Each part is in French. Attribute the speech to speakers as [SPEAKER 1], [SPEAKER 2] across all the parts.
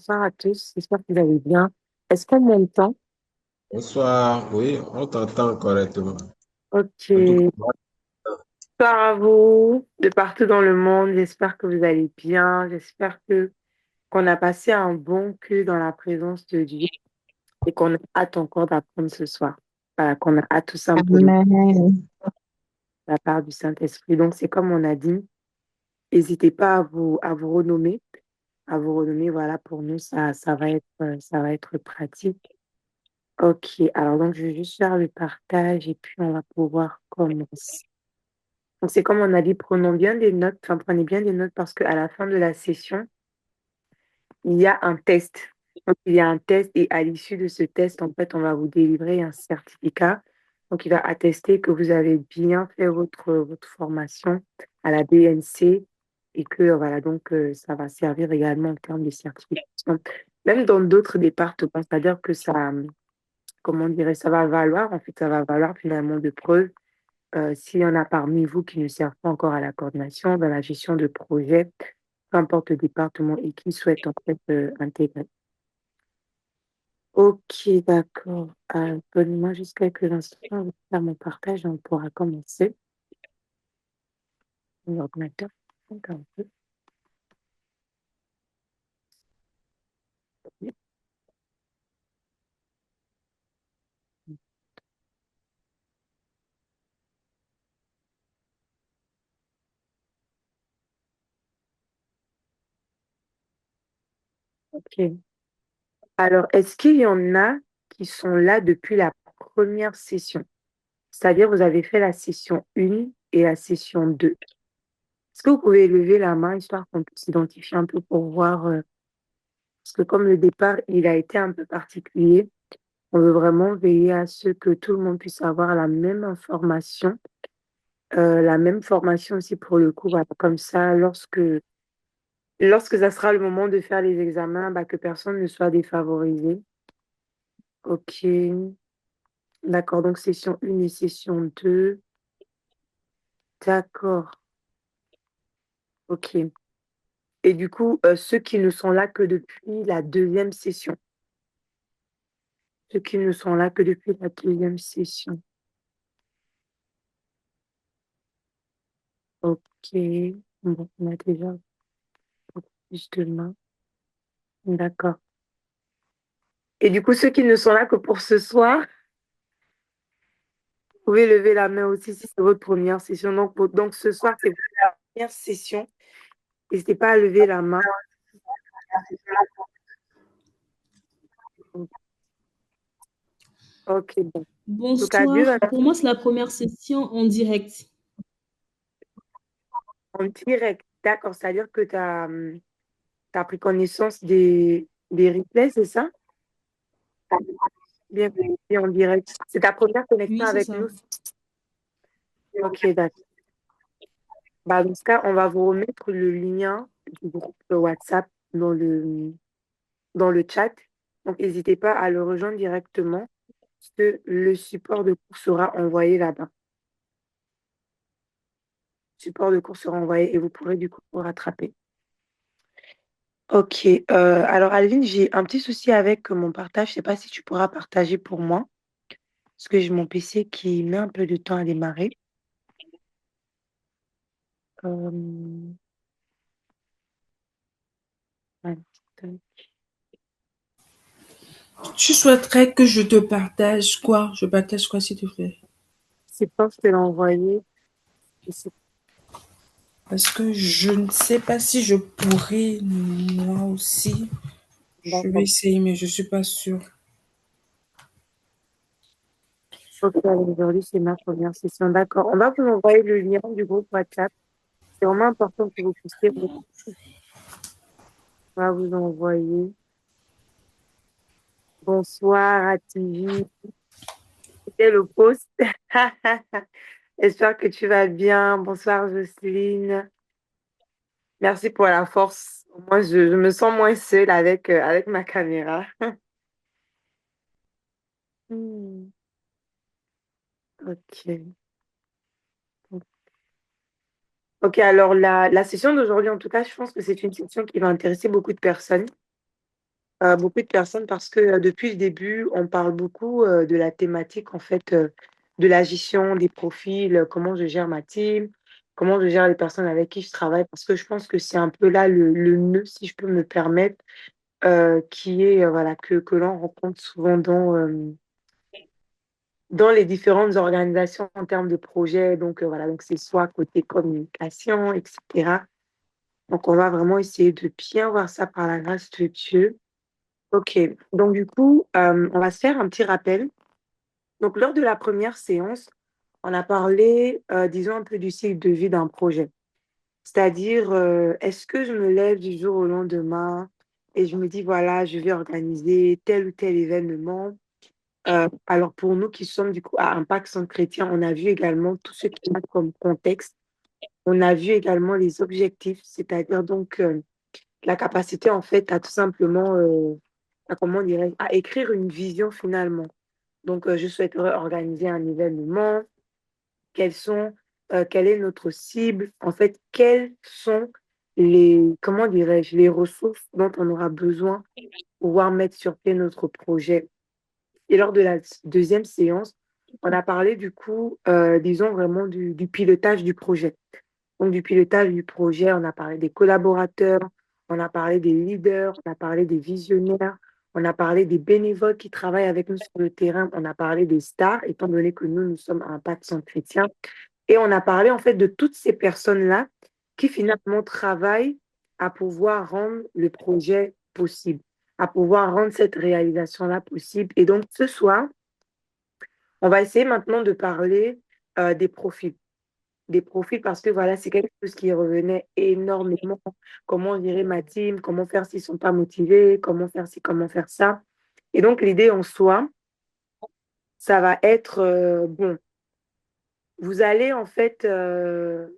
[SPEAKER 1] Bonsoir à tous, j'espère que vous allez bien. Est-ce qu'on m'entend?
[SPEAKER 2] Bonsoir, oui, on t'entend correctement. En tout cas,
[SPEAKER 1] Ok. Bonsoir à vous de partout dans le monde, j'espère que vous allez bien. J'espère que qu'on a passé un bon cul dans la présence de Dieu et qu'on a hâte encore d'apprendre ce soir. Voilà, qu'on a hâte tout simplement de
[SPEAKER 3] Amen.
[SPEAKER 1] la part du Saint-Esprit. Donc, c'est comme on a dit, n'hésitez pas à vous renommer. À vous renommer, voilà, pour nous, ça va être pratique. Ok, alors donc je vais juste faire le partage et puis on va pouvoir commencer. Donc c'est comme on a dit, prenons bien des notes, enfin prenez bien des notes parce qu'à la fin de la session, il y a un test. Donc il y a un test et à l'issue de ce test, en fait, on va vous délivrer un certificat. Donc il va attester que vous avez bien fait votre formation à la BNC et que voilà, donc ça va servir également en termes de certification. Même dans d'autres départements, c'est-à-dire que ça, comment on dirait, ça va valoir, en fait, ça va valoir finalement de preuve s'il y en a parmi vous qui ne servent pas encore à la coordination, dans la gestion de projet, peu importe le département et qui souhaitent en fait intégrer. Ok, d'accord. Donnez-moi juste quelques instants, je vais faire mon partage et on pourra commencer. L'ordinateur. Donc, un peu. Ok. Alors, est-ce qu'il y en a qui sont là depuis la première session? C'est-à-dire, vous avez fait la session 1 et la session 2. Est-ce que vous pouvez lever la main histoire qu'on puisse s'identifier un peu pour voir, parce que comme le départ, il a été un peu particulier, on veut vraiment veiller à ce que tout le monde puisse avoir la même formation aussi pour le coup, voilà, comme ça, lorsque ça sera le moment de faire les examens, bah, que personne ne soit défavorisé. Ok, d'accord, donc session 1 et session 2. D'accord, ok. Et du coup, ceux qui ne sont là que depuis la deuxième session. Ceux qui ne sont là que depuis la deuxième session. Ok. Bon, on a déjà beaucoup plus de mains. D'accord. Et du coup, ceux qui ne sont là que pour ce soir, vous pouvez lever la main aussi si c'est votre première session. Donc ce soir, c'est votre première session. N'hésitez pas à lever la main. Ok, bon. Donc à deux,
[SPEAKER 3] Bonsoir. Pour moi, c'est la première session en direct.
[SPEAKER 1] en direct. D'accord. C'est-à-dire que tu as, pris connaissance des replays, c'est ça? Bien, bien en direct. C'est ta première connexion
[SPEAKER 3] Oui, c'est
[SPEAKER 1] avec
[SPEAKER 3] ça.
[SPEAKER 1] nous? Ok, d'accord. Bah, dans ce cas, on va vous remettre le lien du groupe WhatsApp dans le chat. Donc, n'hésitez pas à le rejoindre directement, parce que le support de cours sera envoyé là-bas. Le support de cours sera envoyé et vous pourrez du coup rattraper. Ok. Alors, Alvin, j'ai un petit souci avec mon partage. Je ne sais pas si tu pourras partager pour moi, parce que j'ai mon PC qui met un peu de temps à démarrer. Euh, ouais,
[SPEAKER 4] Tu souhaiterais que je te partage quoi? Je partage quoi, s'il te plaît?
[SPEAKER 1] c'est pas, je te l'ai envoyé. Je sais
[SPEAKER 4] Parce que je ne sais pas si je pourrais, moi aussi.
[SPEAKER 1] pas.
[SPEAKER 4] Je vais essayer, mais je ne suis pas sûre.
[SPEAKER 1] Ok, alors aujourd'hui, c'est ma première session. D'accord. On va vous envoyer le lien du groupe WhatsApp. C'est vraiment important que vous puissiez on va vous envoyer. Bonsoir à TV. C'était le post. J'espère que tu vas bien. Bonsoir Jocelyne. Merci pour la force. Moi, je me sens moins seule avec ma caméra. Hmm, ok. Ok, alors la session d'aujourd'hui, en tout cas, je pense que c'est une session qui va intéresser beaucoup de personnes. beaucoup de personnes parce que depuis le début, on parle beaucoup de la thématique en fait de la gestion des profils, comment je gère ma team, comment je gère les personnes avec qui je travaille, parce que je pense que c'est un peu là le nœud, si je peux me permettre, qui est voilà que l'on rencontre souvent dans les différentes organisations en termes de projets. Donc voilà, donc c'est soit côté communication, etc. Donc on va vraiment essayer de bien voir ça par la grâce de Dieu. Ok, donc du coup, on va se faire un petit rappel. Donc lors de la première séance, on a parlé, disons, un peu du cycle de vie d'un projet. C'est-à-dire, est-ce que je me lève du jour au lendemain et je me dis, voilà, je vais organiser tel ou tel événement. Alors pour nous qui sommes du coup à Impact Centre Chrétien, on a vu également tout ce qui a comme contexte. On a vu également les objectifs, c'est-à-dire donc la capacité en fait à tout simplement, à, comment dirais à écrire une vision finalement. Donc, je souhaiterais organiser un événement. Quelle est notre cible? En fait, quelles sont comment dirais-je, les ressources dont on aura besoin pour pouvoir mettre sur pied notre projet. Et lors de la deuxième séance, on a parlé du coup, disons vraiment du pilotage du projet. Donc, du pilotage du projet, on a parlé des collaborateurs, on a parlé des leaders, on a parlé des visionnaires, on a parlé des bénévoles qui travaillent avec nous sur le terrain, on a parlé des stars, étant donné que nous sommes un Impact Centre Chrétien. Et on a parlé en fait de toutes ces personnes-là qui finalement travaillent à pouvoir rendre le projet possible, à pouvoir rendre cette réalisation-là possible. Et donc, ce soir, on va essayer maintenant de parler des profils parce que voilà, c'est quelque chose qui revenait énormément. Comment gérer ma team, comment faire s'ils ne sont pas motivés, comment faire ci, comment faire ça. Et donc, l'idée en soi, ça va être, bon, vous allez en fait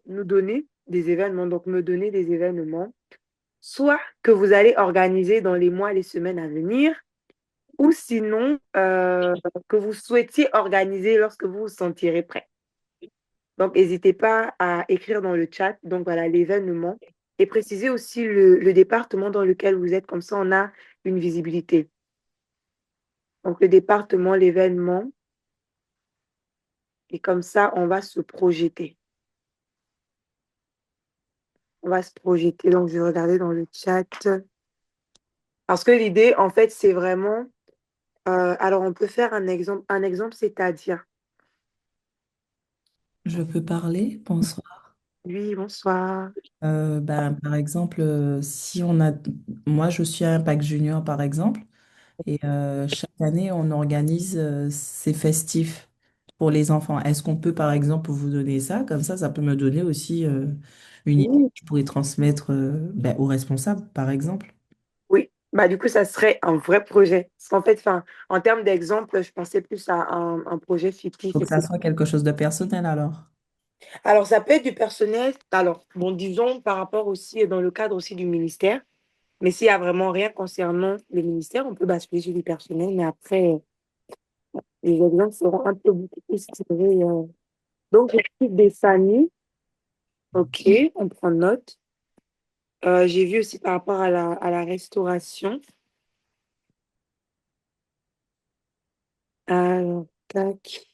[SPEAKER 1] nous donner des événements, donc me donner des événements, soit que vous allez organiser dans les mois, les semaines à venir, ou sinon que vous souhaitiez organiser lorsque vous vous sentirez prêt. Donc, n'hésitez pas à écrire dans le chat, donc voilà, l'événement, et précisez aussi le département dans lequel vous êtes, comme ça on a une visibilité. Donc, le département, l'événement, et comme ça, on va se projeter. On va se projeter, donc je vais regarder dans le chat. Parce que l'idée, en fait, c'est vraiment, alors on peut faire un exemple, c'est-à-dire,
[SPEAKER 4] Je peux parler, bonsoir.
[SPEAKER 1] oui, bonsoir.
[SPEAKER 4] Ben, par exemple, si on a, moi je suis à Impact Junior par exemple, et chaque année on organise ces festifs pour les enfants. Est-ce qu'on peut par exemple vous donner ça? Comme ça peut me donner aussi une idée
[SPEAKER 1] Oui,
[SPEAKER 4] que je pourrais transmettre ben, aux responsables par exemple.
[SPEAKER 1] oui. Bah, du coup, ça serait un vrai projet. Parce qu'en fait, enfin, en termes d'exemple, je pensais plus à un projet fictif,
[SPEAKER 4] Faut que ça
[SPEAKER 1] etc.
[SPEAKER 4] soit quelque chose de personnel alors.
[SPEAKER 1] Alors, ça peut être du personnel. Alors, bon, disons par rapport aussi, dans le cadre aussi du ministère. Mais s'il n'y a vraiment rien concernant le ministère, on peut basculer sur du personnel. Mais après, les exemples seront un peu beaucoup plus tirés. Donc, l'équipe des familles, OK, on prend note. J'ai vu aussi par rapport à la restauration. Alors, tac.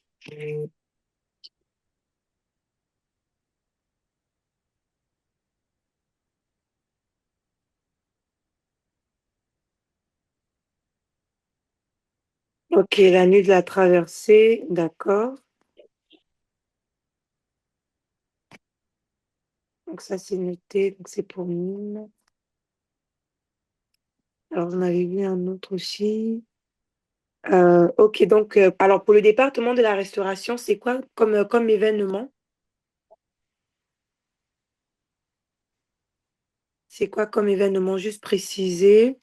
[SPEAKER 1] OK, la nuit de la traversée, d'accord. Donc, ça, c'est noté. Donc, c'est pour Nîmes. Alors, on avait vu un autre aussi. Ok, donc, alors pour le département de la restauration, c'est quoi comme événement? C'est quoi comme événement? Juste préciser.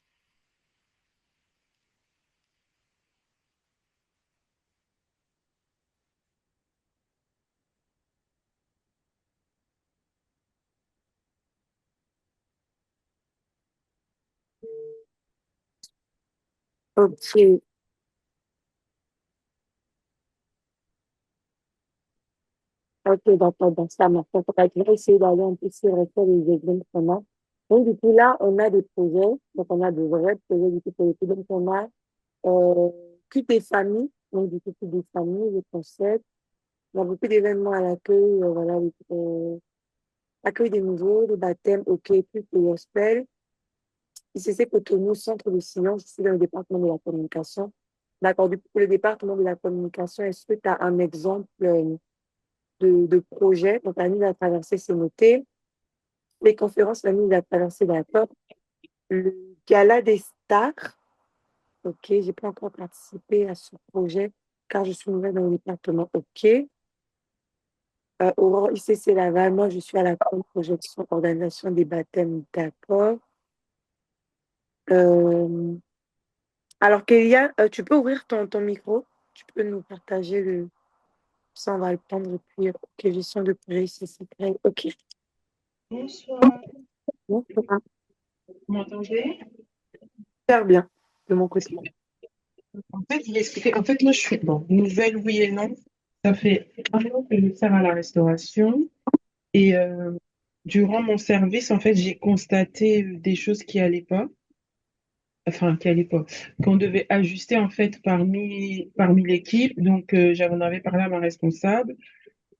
[SPEAKER 1] Ok, ok, d'accord, donc ça marche. On va essayer d'aller un peu sur les exemples qu'on a. Donc, du coup, là, on a des projets. Donc, on a de vrais projets du coup pour les filles. Donc, on a euh, que des familles. Donc, du coup, que des familles, les concepts. On a beaucoup d'événements à l'accueil. Voilà, accueil des nouveaux, les baptêmes, ok, plus le gospel. ICC Cotonou, centre de Sillon, je suis dans le département de la communication. D'accord, du coup, pour le département de la communication, est-ce que tu as un exemple de projet? Donc, la nuit de la traversée, c'est noté. Les conférences, la nuit de la traversée, d'accord. Le gala des stars, ok, j'ai pas encore participé à ce projet car je suis nouvelle dans le département, ok. Aurore ICC Laval, moi, je suis à la projection, organisation des baptêmes, d'accord. Euh, Alors, Kélia, tu peux ouvrir ton micro? Tu peux nous partager le. Ça, on va le prendre et puis, ok, gestion de projet ICC. Ok.
[SPEAKER 5] Bonsoir,
[SPEAKER 1] Bon, ça va
[SPEAKER 5] vous m'entendez?
[SPEAKER 1] super bien de mon côté.
[SPEAKER 5] En fait, je vais expliquer. En fait, moi, je suis bon, nouvelle, oui et non. Ça fait un an que je sers à la restauration et durant mon service, en fait, j'ai constaté des choses qui allaient pas. Enfin, qui allaient pas. Qu'on devait ajuster, en fait, parmi l'équipe. Donc, j'en avais parlé à ma responsable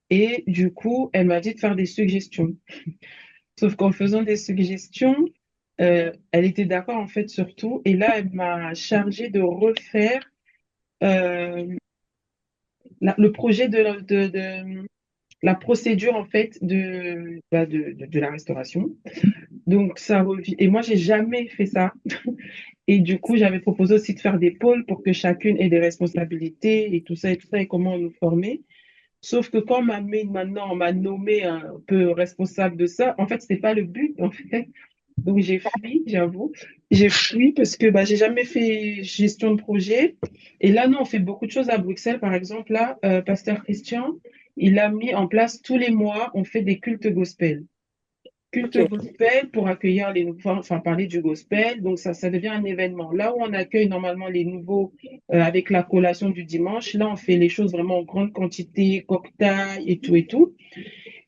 [SPEAKER 5] et du coup, elle m'a dit de faire des suggestions. Sauf qu'en faisant des suggestions, elle était d'accord, en fait, sur tout. Et là, elle m'a chargé de refaire euh, le projet de la procédure en fait de la restauration. Donc ça revient. Et moi, j'ai jamais fait ça. Et du coup, j'avais proposé aussi de faire des pôles pour que chacune ait des responsabilités et tout ça, et comment nous former. Sauf que quand maintenant, on m'a nommé un peu responsable de ça, en fait, c'était pas le but, en fait. Donc j'ai fui, j'avoue. J'ai fui parce que bah, j'ai jamais fait gestion de projet. Et là, nous, on fait beaucoup de choses à Bruxelles. Par exemple, là, Pasteur Christian, il a mis en place tous les mois, on fait des cultes gospel. Culte
[SPEAKER 1] Ok.
[SPEAKER 5] gospel pour accueillir les nouveaux, enfin parler du gospel. Donc ça devient un événement. Là où on accueille normalement les nouveaux avec la collation du dimanche, là, on fait les choses vraiment en grande quantité, cocktail et tout et tout.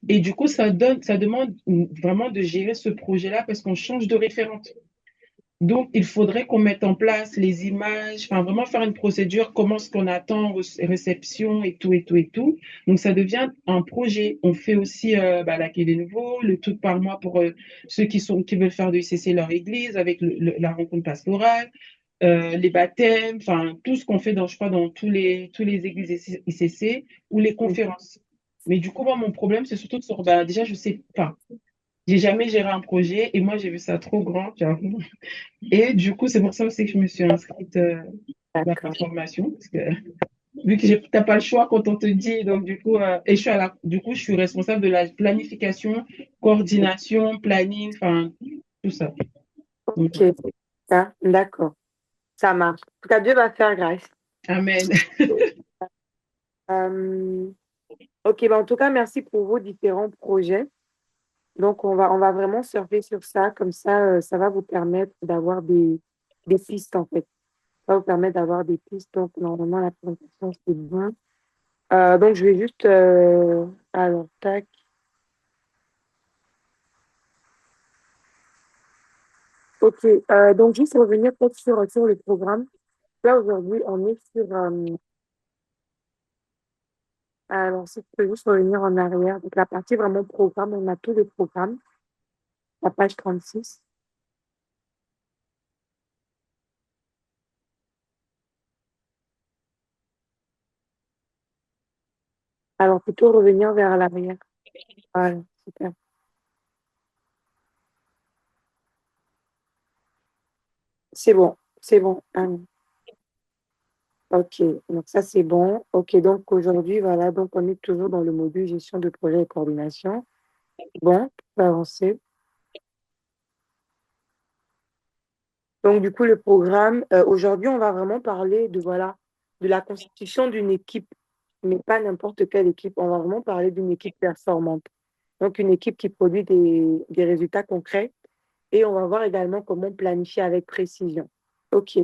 [SPEAKER 5] Et du coup, ça demande vraiment de gérer ce projet-là parce qu'on change de référente. Donc, il faudrait qu'on mette en place les images, enfin vraiment faire une procédure, comment ce qu'on attend, réception et tout et tout et tout. Donc, ça devient un projet. On fait aussi bah, l'accueil des nouveaux, le tout par mois pour ceux qui veulent faire de ICC leur église avec la rencontre pastorale, les baptêmes, enfin tout ce qu'on fait je crois, dans tous les églises ICC ou les conférences. Mais du coup, moi, mon problème, c'est surtout sur, bah, déjà, je sais pas. J'ai jamais géré un projet et moi, j'ai vu ça trop grand, j'avoue. Et du coup, c'est pour ça aussi que je me suis inscrite à la
[SPEAKER 1] D'accord.
[SPEAKER 5] formation, parce que vu que t'as pas le choix quand on te dit, donc du coup, et du coup, je suis responsable de la planification, coordination, planning, enfin, tout ça. Donc,
[SPEAKER 1] Ok. Ça, d'accord. Ça marche. Ta Dieu va faire grâce.
[SPEAKER 5] amen.
[SPEAKER 1] Euh, ok, bah en tout cas, merci pour vos différents projets. Donc, on va vraiment surfer sur ça. Comme ça va vous permettre d'avoir des pistes, en fait. Ça va vous permettre d'avoir des pistes. Donc, normalement, la présentation, c'est bon. Donc, je vais juste. Alors, tac. Ok. Donc, juste revenir peut-être sur le programme. Là, aujourd'hui, on est sur. Alors, si tu peux juste revenir en arrière. Donc, la partie vraiment programme, on a tous les programmes. La page 36. Alors, plutôt revenir vers l'arrière. Voilà, super. C'est bon. C'est bon. Ok, donc ça c'est bon. Ok, donc aujourd'hui, voilà, donc on est toujours dans le module gestion de projet et coordination. Bon, on peut avancer. Donc du coup, le programme, aujourd'hui, on va vraiment parler voilà, de la constitution d'une équipe, mais pas n'importe quelle équipe. On va vraiment parler d'une équipe performante. Donc une équipe qui produit des résultats concrets et on va voir également comment planifier avec précision. Ok,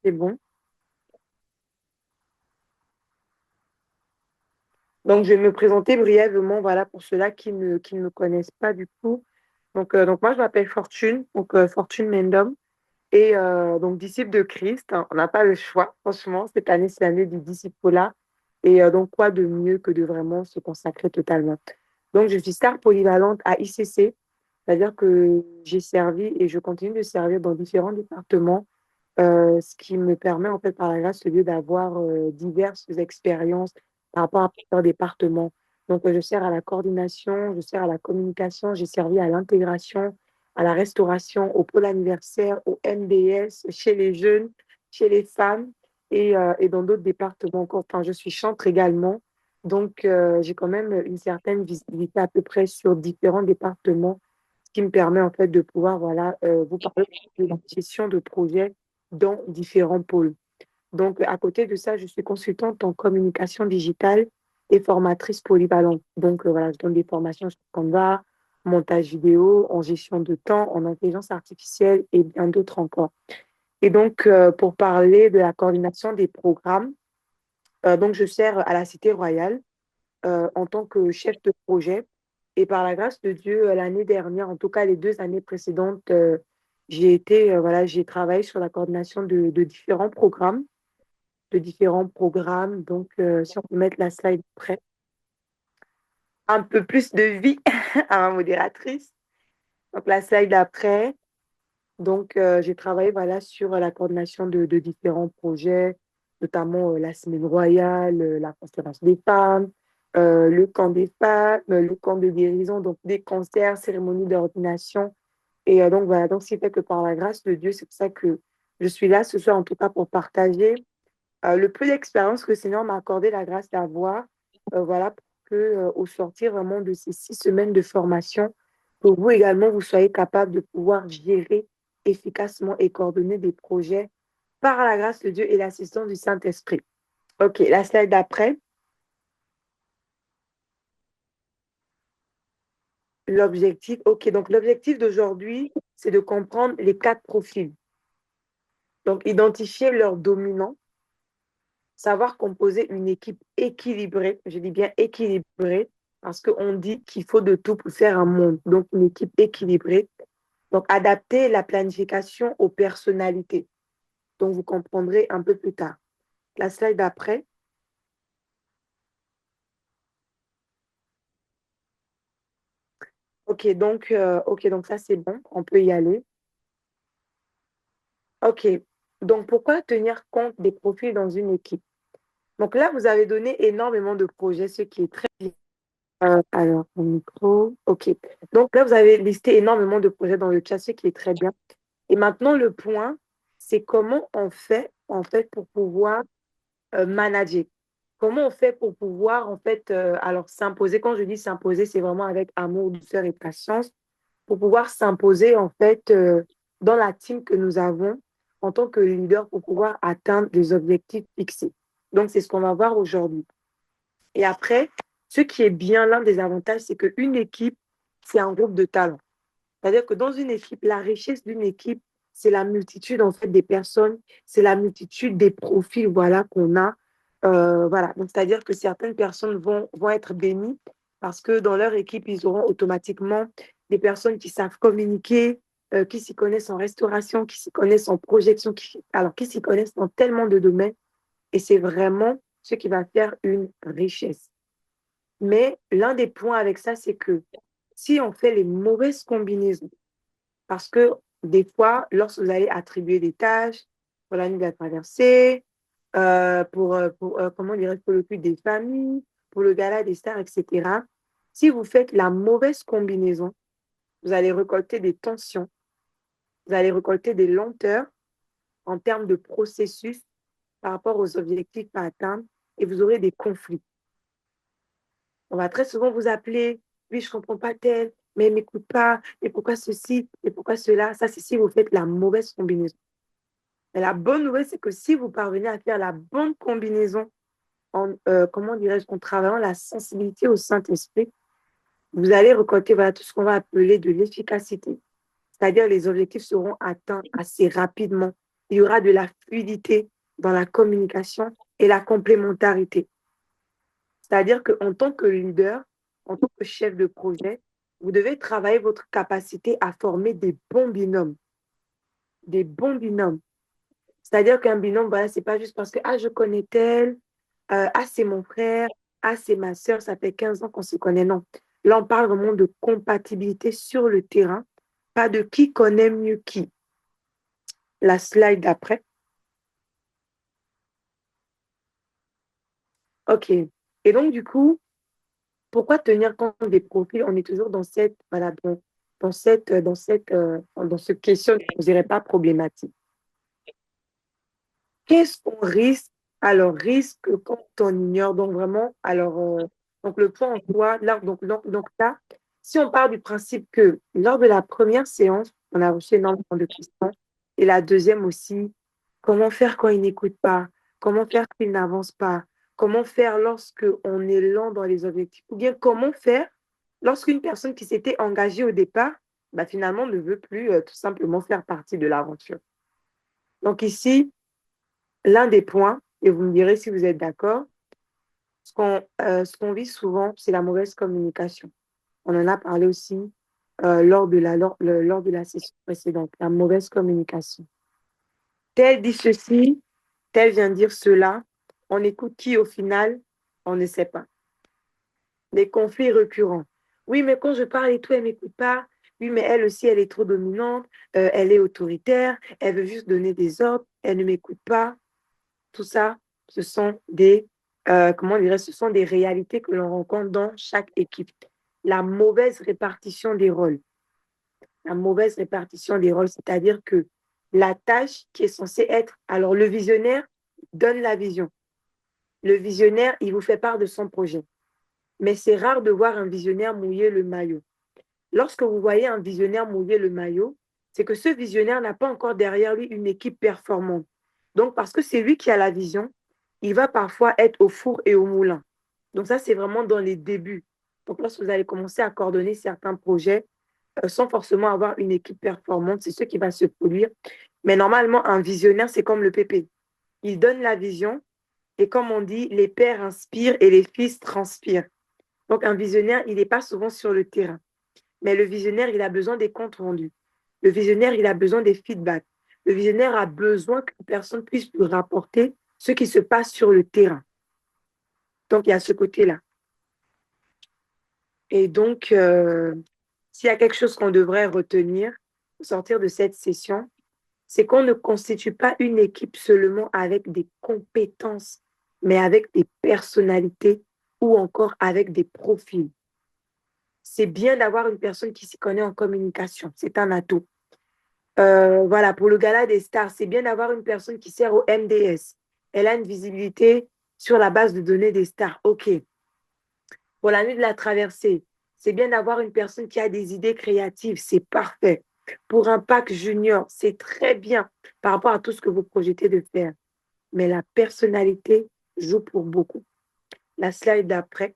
[SPEAKER 1] c'est bon. Donc je vais me présenter brièvement, voilà, pour ceux-là qui ne me connaissent pas du coup. Donc moi, je m'appelle Fortune, Fortune Mendom, et donc disciple de Christ, hein. On n'a pas le choix, franchement. Cette année, c'est l'année du disciple-là. Et donc, quoi de mieux que de vraiment se consacrer totalement. Donc, je suis star polyvalente à ICC, c'est-à-dire que j'ai servi et je continue de servir dans différents départements, ce qui me permet, en fait, par la grâce de Dieu, d'avoir diverses expériences par rapport à plusieurs départements. Donc, je sers à la coordination, je sers à la communication, j'ai servi à l'intégration, à la restauration, au pôle anniversaire, au MDS, chez les jeunes, chez les femmes et dans d'autres départements encore. Enfin, je suis chantre également. Donc, j'ai quand même une certaine visibilité à peu près sur différents départements, ce qui me permet en fait de pouvoir voilà, vous parler de la gestion de projets dans différents pôles. Donc, à côté de ça, je suis consultante en communication digitale et formatrice polyvalente. Donc, voilà, je donne des formations sur Canva, montage vidéo, en gestion de temps, en intelligence artificielle et bien d'autres encore. Et donc, pour parler de la coordination des programmes, donc je sers à la Cité Royale en tant que chef de projet. Et par la grâce de Dieu, l'année dernière, en tout cas les 2 années précédentes, voilà, j'ai travaillé sur la coordination de différents programmes. Donc, si on peut mettre la slide près, un peu plus de vie à ma modératrice. Donc, la slide d'après. Donc, j'ai travaillé voilà, sur la coordination de différents projets, notamment la Semaine royale, la conférence des femmes, le camp des femmes, le camp de guérison, donc des concerts, cérémonies d'ordination. Et donc, voilà, donc, c'est fait que par la grâce de Dieu, c'est pour ça que je suis là ce soir, en tout cas, pour partager le peu d'expérience que le Seigneur m'a accordé la grâce d'avoir, voilà, pour que, au sortir vraiment de ces 6 semaines de formation, que vous également, vous soyez capable de pouvoir gérer efficacement et coordonner des projets par la grâce de Dieu et l'assistance du Saint-Esprit. OK, la slide d'après. L'objectif, OK, donc l'objectif d'aujourd'hui, c'est de comprendre les 4 profils. Donc, identifier leurs dominants, savoir composer une équipe équilibrée, je dis bien équilibrée, parce qu'on dit qu'il faut de tout pour faire un monde. Donc, une équipe équilibrée. Donc, adapter la planification aux personnalités. Donc, vous comprendrez un peu plus tard. La slide d'après. OK, donc ça, c'est bon. On peut y aller. OK. Donc, pourquoi tenir compte des profils dans une équipe? Donc là, vous avez donné énormément de projets, ce qui est très bien. Alors, mon micro. OK. Donc là, vous avez listé énormément de projets dans le chat, ce qui est très bien. Et maintenant, le point, c'est comment on fait, en fait, pour pouvoir manager. Comment on fait pour pouvoir, en fait, alors s'imposer. Quand je dis s'imposer, c'est vraiment avec amour, douceur et patience, pour pouvoir s'imposer, en fait, dans la team que nous avons en tant que leader pour pouvoir atteindre des objectifs fixés. Donc, c'est ce qu'on va voir aujourd'hui. Et après, ce qui est bien, l'un des avantages, c'est qu'une équipe, c'est un groupe de talents. C'est-à-dire que dans une équipe, la richesse d'une équipe, c'est la multitude en fait des personnes, c'est la multitude des profils voilà, qu'on a. Voilà. Donc, c'est-à-dire que certaines personnes vont être bénies parce que dans leur équipe, ils auront automatiquement des personnes qui savent communiquer, qui s'y connaissent en restauration, qui s'y connaissent en projection, alors qui s'y connaissent dans tellement de domaines. Et c'est vraiment ce qui va faire une richesse. Mais l'un des points avec ça, c'est que si on fait les mauvaises combinaisons, parce que des fois, lorsque vous allez attribuer des tâches pour la nuit de la traversée, comment dirais-je, pour le culte des familles, pour le gala des stars, etc., si vous faites la mauvaise combinaison, vous allez récolter des tensions, vous allez récolter des lenteurs en termes de processus par rapport aux objectifs à atteindre et vous aurez des conflits. On va très souvent vous appeler, oui, je ne comprends pas tel, mais il ne m'écoute pas, et pourquoi ceci, et pourquoi cela. Ça, c'est si vous faites la mauvaise combinaison. Mais la bonne nouvelle, c'est que si vous parvenez à faire la bonne combinaison, comment dirais-je, en travaillant la sensibilité au Saint-Esprit, vous allez récolter voilà, tout ce qu'on va appeler de l'efficacité. C'est-à-dire les objectifs seront atteints assez rapidement. Il y aura de la fluidité dans la communication et la complémentarité. C'est-à-dire qu'en tant que leader, en tant que chef de projet, Vous devez travailler votre capacité à former des bons binômes. Des bons binômes. C'est-à-dire qu'un binôme, voilà, c'est pas juste parce que je connais tel, c'est mon frère, c'est ma soeur, ça fait 15 ans qu'on se connaît. Non. Là, on parle vraiment de compatibilité sur le terrain, pas de qui connaît mieux qui. La slide d'après. OK. Et donc, du coup, pourquoi tenir compte des profils? On est toujours dans cette, voilà, dans ce question, je ne dirais pas problématique. Qu'est-ce qu'on risque? Alors, risque quand on ignore. Donc, vraiment, donc le point en soi, là, donc là, si on part du principe que lors de la première séance, on a reçu énormément de questions, et la deuxième aussi, comment faire quand il n'écoute pas? Comment faire qu'il n'avance pas? Comment faire lorsque on est lent dans les objectifs? Ou bien comment faire lorsqu'une personne qui s'était engagée au départ, finalement ne veut plus tout simplement faire partie de l'aventure? Donc ici, l'un des points, et vous me direz si vous êtes d'accord, ce qu'on vit souvent, c'est la mauvaise communication. On en a parlé aussi lors de la session précédente, la mauvaise communication. Tel dit ceci, tel vient dire cela. On écoute qui au final, on ne sait pas. Les conflits récurrents. Oui, mais quand je parle et tout, elle ne m'écoute pas. Oui, mais elle aussi, elle est trop dominante, elle est autoritaire, elle veut juste donner des ordres, elle ne m'écoute pas. Tout ça, ce sont ce sont des réalités que l'on rencontre dans chaque équipe. La mauvaise répartition des rôles. La mauvaise répartition des rôles, c'est-à-dire que la tâche qui est censée être, alors le visionnaire donne la vision. Le visionnaire, il vous fait part de son projet. Mais c'est rare de voir un visionnaire mouiller le maillot. Lorsque vous voyez un visionnaire mouiller le maillot, c'est que ce visionnaire n'a pas encore derrière lui une équipe performante. Donc, parce que c'est lui qui a la vision, il va parfois être au four et au moulin. Donc, ça, c'est vraiment dans les débuts. Donc, lorsque vous allez commencer à coordonner certains projets sans forcément avoir une équipe performante, c'est ce qui va se produire. Mais normalement, un visionnaire, c'est comme le pépé. Il donne la vision et comme on dit, les pères inspirent et les fils transpirent. Donc, un visionnaire, il n'est pas souvent sur le terrain. Mais le visionnaire, il a besoin des comptes rendus. Le visionnaire, il a besoin des feedbacks. Le visionnaire a besoin qu'une personne puisse lui rapporter ce qui se passe sur le terrain. Donc, il y a ce côté-là. Et donc, s'il y a quelque chose qu'on devrait retenir au sortir de cette session, c'est qu'on ne constitue pas une équipe seulement avec des compétences, mais avec des personnalités ou encore avec des profils. C'est bien d'avoir une personne qui s'y connaît en communication. C'est un atout. Voilà, pour le gala des stars, c'est bien d'avoir une personne qui sert au MDS. Elle a une visibilité sur la base de données des stars. OK. Pour la nuit de la traversée, c'est bien d'avoir une personne qui a des idées créatives. C'est parfait. Pour un pack junior, c'est très bien par rapport à tout ce que vous projetez de faire. Mais la personnalité joue pour beaucoup. La slide d'après.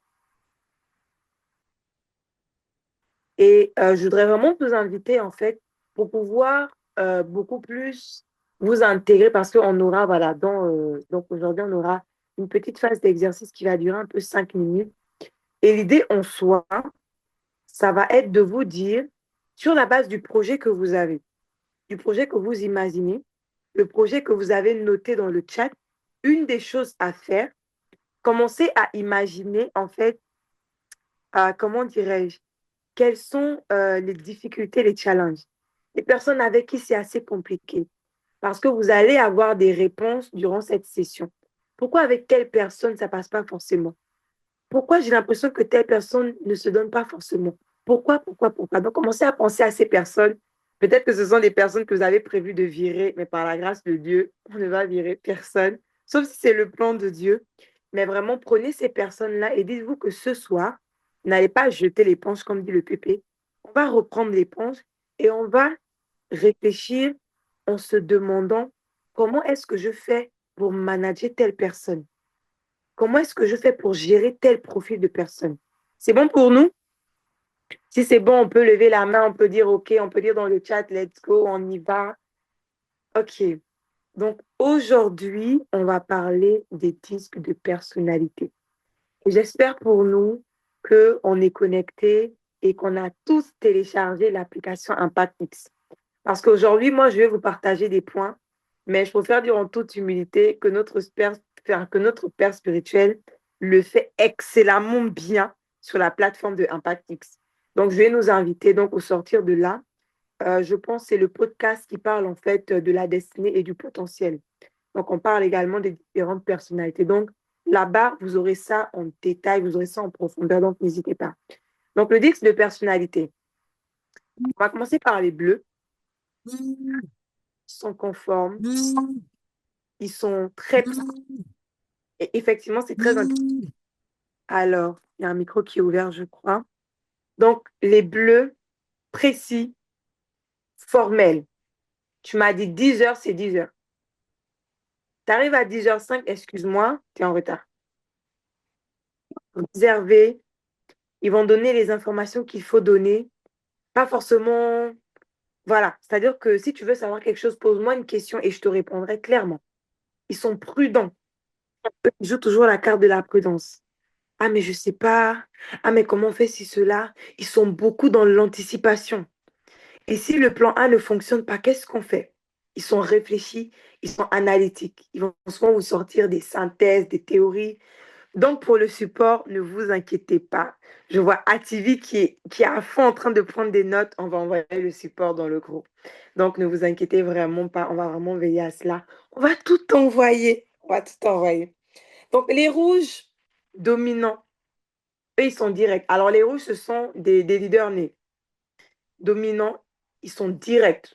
[SPEAKER 1] Et je voudrais vraiment vous inviter, en fait, pour pouvoir beaucoup plus vous intégrer parce qu'on aura, voilà, donc aujourd'hui, on aura une petite phase d'exercice qui va durer un peu 5 minutes. Et l'idée en soi, ça va être de vous dire, sur la base du projet que vous avez, du projet que vous imaginez, le projet que vous avez noté dans le chat, une des choses à faire, commencez à imaginer, en fait, comment dirais-je, quelles sont les difficultés, les challenges. Les personnes avec qui c'est assez compliqué. Parce que vous allez avoir des réponses durant cette session. Pourquoi avec telle personne, ça ne passe pas forcément? Pourquoi j'ai l'impression que telle personne ne se donne pas forcément? Pourquoi? Donc, commencez à penser à ces personnes. Peut-être que ce sont des personnes que vous avez prévu de virer, mais par la grâce de Dieu, on ne va virer personne, sauf si c'est le plan de Dieu. Mais vraiment, prenez ces personnes-là et dites-vous que ce soir, n'allez pas jeter l'éponge, comme dit le pépé. On va reprendre l'éponge et on va réfléchir en se demandant comment est-ce que je fais pour manager telle personne? Comment est-ce que je fais pour gérer tel profil de personne? C'est bon pour nous? Si c'est bon, on peut lever la main, on peut dire OK, on peut dire dans le chat, let's go, on y va. OK. Donc aujourd'hui, on va parler des disques de personnalité. Et j'espère pour nous qu'on est connecté et qu'on a tous téléchargé l'application ImpactX. Parce qu'aujourd'hui, moi, je vais vous partager des points, mais je préfère dire en toute humilité que notre père spirituel le fait excellemment bien sur la plateforme de ImpactX. Donc, je vais nous inviter donc au sortir de là. Je pense que c'est le podcast qui parle en fait de la destinée et du potentiel. Donc, on parle également des différentes personnalités. Donc, là-bas, vous aurez ça en détail, vous aurez ça en profondeur, donc n'hésitez pas. Donc, le Dix de personnalité. On va commencer par les bleus. Ils sont conformes, ils sont très... Et effectivement, c'est très intéressant. Alors, il y a un micro qui est ouvert, je crois. Donc, les bleus, précis, formels. Tu m'as dit 10 heures, c'est 10 heures. Tu arrives à 10h05, excuse-moi, tu es en retard. Observer, ils vont donner les informations qu'il faut donner. Pas forcément... Voilà, c'est-à-dire que si tu veux savoir quelque chose, pose-moi une question et je te répondrai clairement. Ils sont prudents. Ils jouent toujours la carte de la prudence. Ah, mais je sais pas. Ah, mais comment on fait si cela? Ils sont beaucoup dans l'anticipation. Et si le plan A ne fonctionne pas, qu'est-ce qu'on fait? Ils sont réfléchis, ils sont analytiques. Ils vont souvent vous sortir des synthèses, des théories. Donc, pour le support, ne vous inquiétez pas. Je vois Ativi qui est à fond en train de prendre des notes. On va envoyer le support dans le groupe. Donc, ne vous inquiétez vraiment pas. On va vraiment veiller à cela. On va tout envoyer. On va tout envoyer. Donc, les rouges dominants, eux, ils sont directs. Alors, les rouges, ce sont des leaders nés. Dominants, ils sont directs.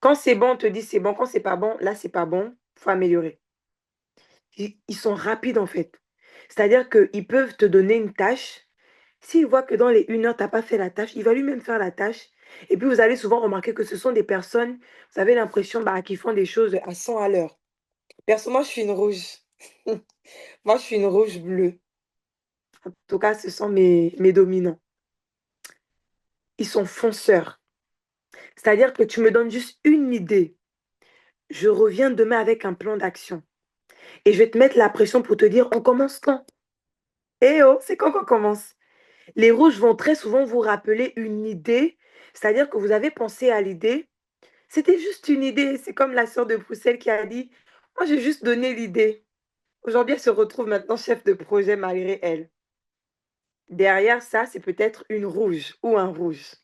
[SPEAKER 1] Quand c'est bon, on te dit c'est bon. Quand c'est pas bon, là, c'est pas bon. Il faut améliorer. Ils sont rapides, en fait. C'est-à-dire qu'ils peuvent te donner une tâche. S'il voit que dans les 1 heure, tu n'as pas fait la tâche, il va lui-même faire la tâche. Et puis, vous allez souvent remarquer que ce sont des personnes, vous avez l'impression qui font des choses à 100 à l'heure. Personnellement, je suis une rouge. Moi, je suis une rouge bleue. En tout cas, ce sont mes dominants. Ils sont fonceurs. C'est-à-dire que tu me donnes juste une idée. Je reviens demain avec un plan d'action. Et je vais te mettre la pression pour te dire, on commence quand? Eh oh, c'est quand qu'on commence? Les rouges vont très souvent vous rappeler une idée. C'est-à-dire que vous avez pensé à l'idée. C'était juste une idée. C'est comme la sœur de Bruxelles qui a dit, moi, j'ai juste donné l'idée. Aujourd'hui, elle se retrouve maintenant chef de projet malgré elle. Derrière ça, c'est peut-être une rouge ou un rouge.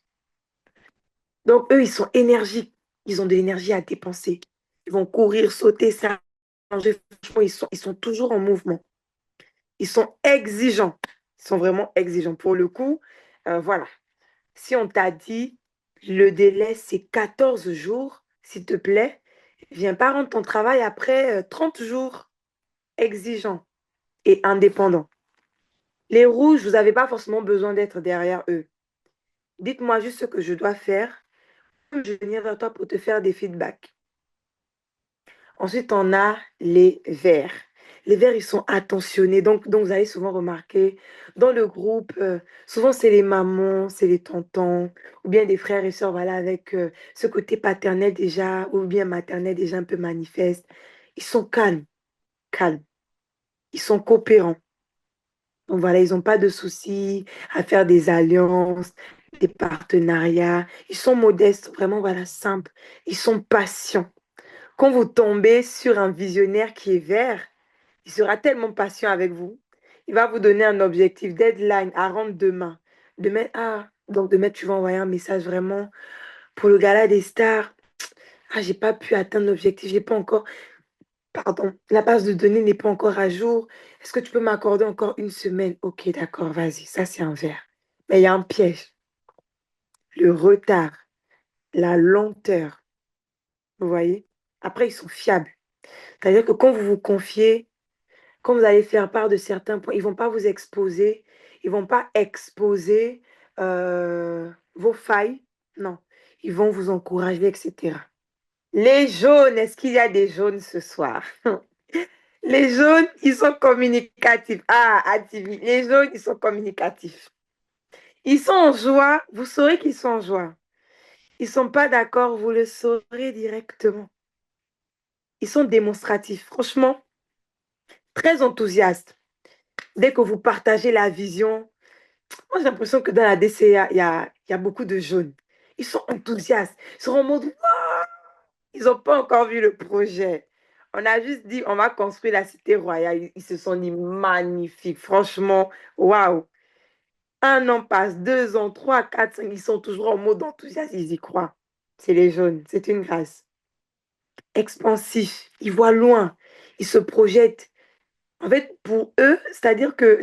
[SPEAKER 1] Donc, eux, ils sont énergiques. Ils ont de l'énergie à dépenser. Ils vont courir, sauter, s'arranger. Franchement, ils sont toujours en mouvement. Ils sont exigeants. Ils sont vraiment exigeants. Pour le coup, voilà. Si on t'a dit, le délai, c'est 14 jours, s'il te plaît, viens pas rendre ton travail après 30 jours. Exigeant et indépendant. Les rouges, vous n'avez pas forcément besoin d'être derrière eux. Dites-moi juste ce que je dois faire. Je vais venir vers toi pour te faire des feedbacks. Ensuite, on a les verts. Les verts, ils sont attentionnés. Donc vous allez souvent remarquer, dans le groupe, souvent, c'est les mamans, c'est les tontons, ou bien des frères et sœurs, voilà, avec ce côté paternel déjà, ou bien maternel déjà un peu manifeste. Ils sont calmes, calmes. Ils sont coopérants. Donc voilà, ils n'ont pas de soucis à faire des alliances, des partenariats. Ils sont modestes, vraiment, voilà, simples. Ils sont patients. Quand vous tombez sur un visionnaire qui est vert, il sera tellement patient avec vous. Il va vous donner un objectif, deadline à rendre demain. Demain, donc demain, tu vas envoyer un message vraiment pour le gala des stars. Ah, j'ai pas pu atteindre l'objectif, j'ai pas encore, pardon, la base de données n'est pas encore à jour. Est-ce que tu peux m'accorder encore une semaine? Ok, d'accord, vas-y, ça c'est un vert. Mais il y a un piège. Le retard, la lenteur. Vous voyez? Après, ils sont fiables. C'est-à-dire que quand vous vous confiez, quand vous allez faire part de certains points, ils ne vont pas vous exposer, ils ne vont pas exposer vos failles. Non, ils vont vous encourager, etc. Les jaunes, est-ce qu'il y a des jaunes ce soir? Les jaunes, ils sont communicatifs. Ah, Ativi, les jaunes, ils sont communicatifs. Ils sont en joie, vous saurez qu'ils sont en joie. Ils ne sont pas d'accord, vous le saurez directement. Ils sont démonstratifs, franchement, très enthousiastes. Dès que vous partagez la vision, Moi, j'ai l'impression que dans la DCA, il y a beaucoup de jeunes. Ils sont enthousiastes. Ils sont en mode, waouh, ils n'ont pas encore vu le projet. On a juste dit, on va construire la cité royale. Ils se sont dit, magnifique. Franchement, waouh. Un an passe, 2 ans, 3, 4, 5. Ils sont toujours en mode enthousiasme. Ils y croient. C'est les jeunes. C'est une grâce. Expansif. Ils voient loin. Ils se projettent. En fait, pour eux, c'est-à-dire que,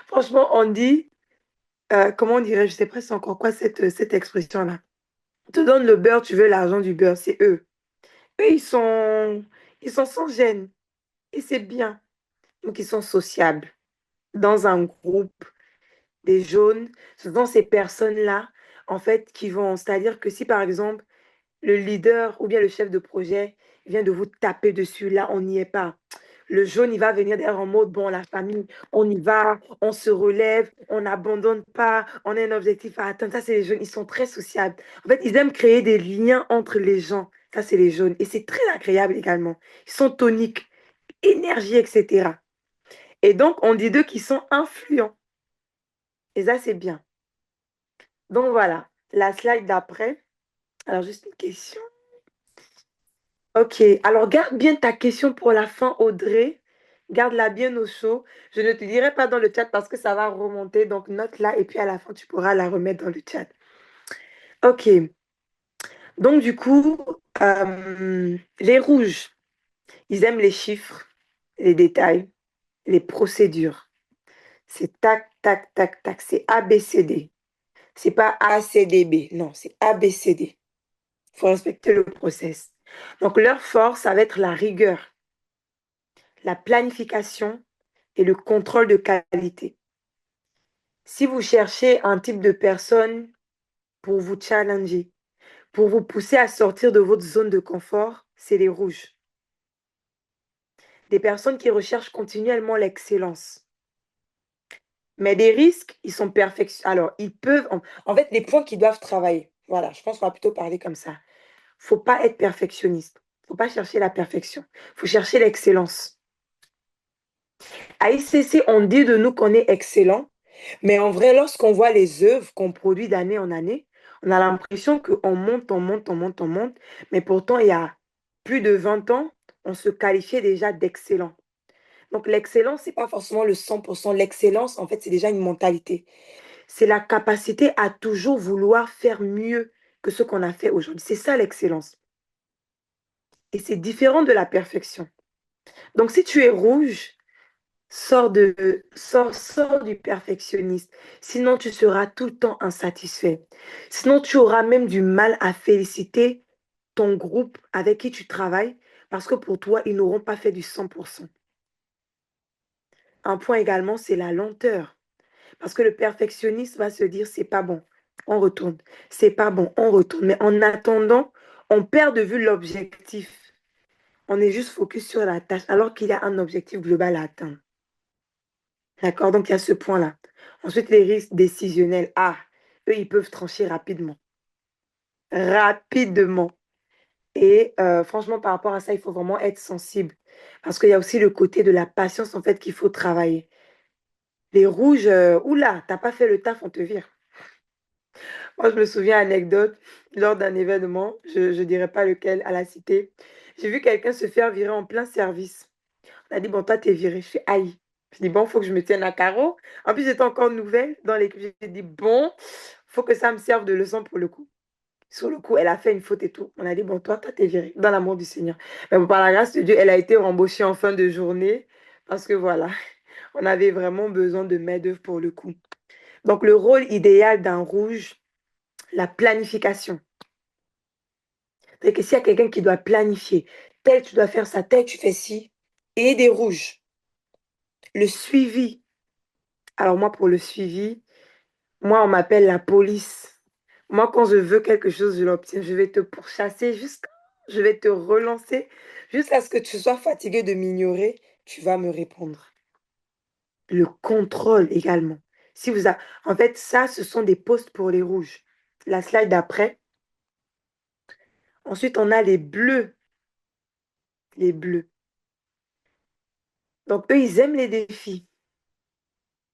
[SPEAKER 1] franchement, on dit, comment dirais-je, je sais pas c'est encore quoi cette expression-là. On te donne le beurre, tu veux l'argent du beurre, c'est eux. Eux, ils sont sans gêne et c'est bien. Donc, ils sont sociables dans un groupe, des jaunes. Ce sont ces personnes-là, en fait, qui vont, c'est-à-dire que si par exemple, le leader ou bien le chef de projet vient de vous taper dessus, là, on n'y est pas. Le jaune, il va venir derrière en mode, bon, la famille, on y va, on se relève, on n'abandonne pas, on a un objectif à atteindre. Ça, c'est les jeunes, ils sont très sociables. En fait, ils aiment créer des liens entre les gens. Ça, c'est les jaunes. Et c'est très agréable également. Ils sont toniques, énergie, etc. Et donc, on dit d'eux qu'ils sont influents. Et ça, c'est bien. Donc, voilà. La slide d'après. Alors, juste une question. Ok, alors garde bien ta question pour la fin, Audrey. Garde-la bien au chaud. Je ne te dirai pas dans le chat parce que ça va remonter. Donc note-la et puis à la fin, tu pourras la remettre dans le chat. Ok, donc du coup, les rouges, ils aiment les chiffres, les détails, les procédures. C'est tac, tac, tac, tac. C'est ABCD. C'est pas ACDB. Non, c'est ABCD. Il faut respecter le process. Donc leur force, ça va être la rigueur, la planification et le contrôle de qualité. Si vous cherchez un type de personne pour vous challenger, pour vous pousser à sortir de votre zone de confort, c'est les rouges. Des personnes qui recherchent continuellement l'excellence. Mais des risques, ils sont perfects. Alors, ils peuvent... En fait, les points qu'ils doivent travailler. Voilà, je pense qu'on va plutôt parler comme ça. Faut pas être perfectionniste. Faut pas chercher la perfection. Faut chercher l'excellence. À ICC, on dit de nous qu'on est excellent, mais en vrai, lorsqu'on voit les œuvres qu'on produit d'année en année, on a l'impression qu'on monte, on monte, on monte, on monte, mais pourtant, il y a plus de 20 ans, on se qualifiait déjà d'excellent. Donc, l'excellence, ce n'est pas forcément le 100%. L'excellence, en fait, c'est déjà une mentalité. C'est la capacité à toujours vouloir faire mieux que ce qu'on a fait aujourd'hui. C'est ça l'excellence. Et c'est différent de la perfection. Donc, si tu es rouge, sors du perfectionniste. Sinon, tu seras tout le temps insatisfait. Sinon, tu auras même du mal à féliciter ton groupe avec qui tu travailles parce que pour toi, ils n'auront pas fait du 100%. Un point également, c'est la lenteur. Parce que le perfectionniste va se dire, c'est pas bon, on retourne. C'est pas bon, on retourne. Mais en attendant, on perd de vue l'objectif. On est juste focus sur la tâche alors qu'il y a un objectif global à atteindre. D'accord? Donc, il y a ce point-là. Ensuite, les risques décisionnels. Ah, eux, ils peuvent trancher rapidement. Rapidement. Et franchement, par rapport à ça, il faut vraiment être sensible. Parce qu'il y a aussi le côté de la patience, en fait, qu'il faut travailler. Les rouges, oula, t'as pas fait le taf, on te vire. Moi, je me souviens, anecdote, lors d'un événement, je ne dirais pas lequel, à la cité, j'ai vu quelqu'un se faire virer en plein service. On a dit, bon, toi, t'es viré. Je fais, aïe. Je dis, bon, il faut que je me tienne à carreau. En plus, j'étais encore nouvelle dans l'équipe. J'ai dit, bon, faut que ça me serve de leçon pour le coup. Sur le coup, elle a fait une faute et tout. On a dit, bon, toi, t'es viré, dans l'amour du Seigneur. Mais bon, par la grâce de Dieu, elle a été rembauchée en fin de journée parce que voilà, on avait vraiment besoin de main-d'œuvre pour le coup. Donc, le rôle idéal d'un rouge, la planification. C'est que s'il y a quelqu'un qui doit planifier, tel tu dois faire ça, tel tu fais ci, et des rouges. Le suivi. Alors moi, pour le suivi, moi, on m'appelle la police. Moi, quand je veux quelque chose, je l'obtiens. Je vais te pourchasser jusqu'à... Je vais te relancer jusqu'à ce que tu sois fatigué de m'ignorer. Tu vas me répondre. Le contrôle également. Si vous a... En fait, ça, ce sont des postes pour les rouges. La slide d'après. Ensuite, on a les bleus. Les bleus. Donc, eux, ils aiment les défis.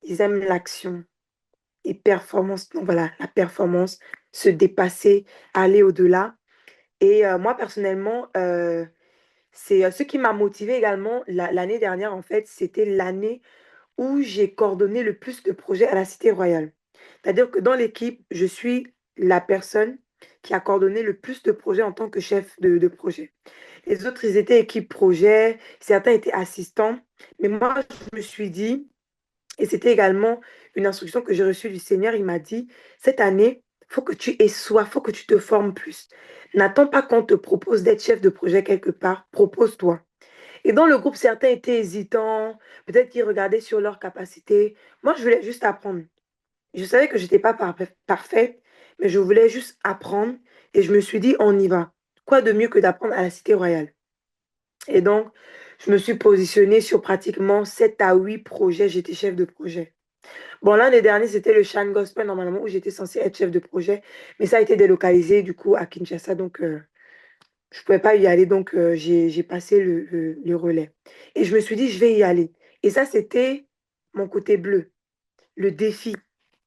[SPEAKER 1] Ils aiment l'action. et performance. Donc voilà, la performance, se dépasser, aller au-delà. Et moi, personnellement, c'est ce qui m'a motivée également l'année dernière, en fait, c'était l'année où j'ai coordonné le plus de projets à la Cité Royale. C'est-à-dire que dans l'équipe, je suis la personne qui a coordonné le plus de projets en tant que chef de projet. Les autres, ils étaient équipe projet, certains étaient assistants. Mais moi, je me suis dit, et c'était également une instruction que j'ai reçue du Seigneur, il m'a dit, cette année, il faut que tu aies soif, il faut que tu te formes plus. N'attends pas qu'on te propose d'être chef de projet quelque part, propose-toi. Et dans le groupe, certains étaient hésitants, peut-être qu'ils regardaient sur leurs capacités. Moi, je voulais juste apprendre. Je savais que je n'étais pas parfaite, mais je voulais juste apprendre. Et je me suis dit, on y va. Quoi de mieux que d'apprendre à la Cité Royale? Et donc, je me suis positionnée sur pratiquement 7 à 8 projets. J'étais chef de projet. Bon, l'année dernière, c'était le Shan Gospel, normalement, où j'étais censée être chef de projet. Mais ça a été délocalisé, du coup, à Kinshasa. Donc, je ne pouvais pas y aller. Donc, j'ai passé le relais. Et je me suis dit, je vais y aller. Et ça, c'était mon côté bleu. Le défi.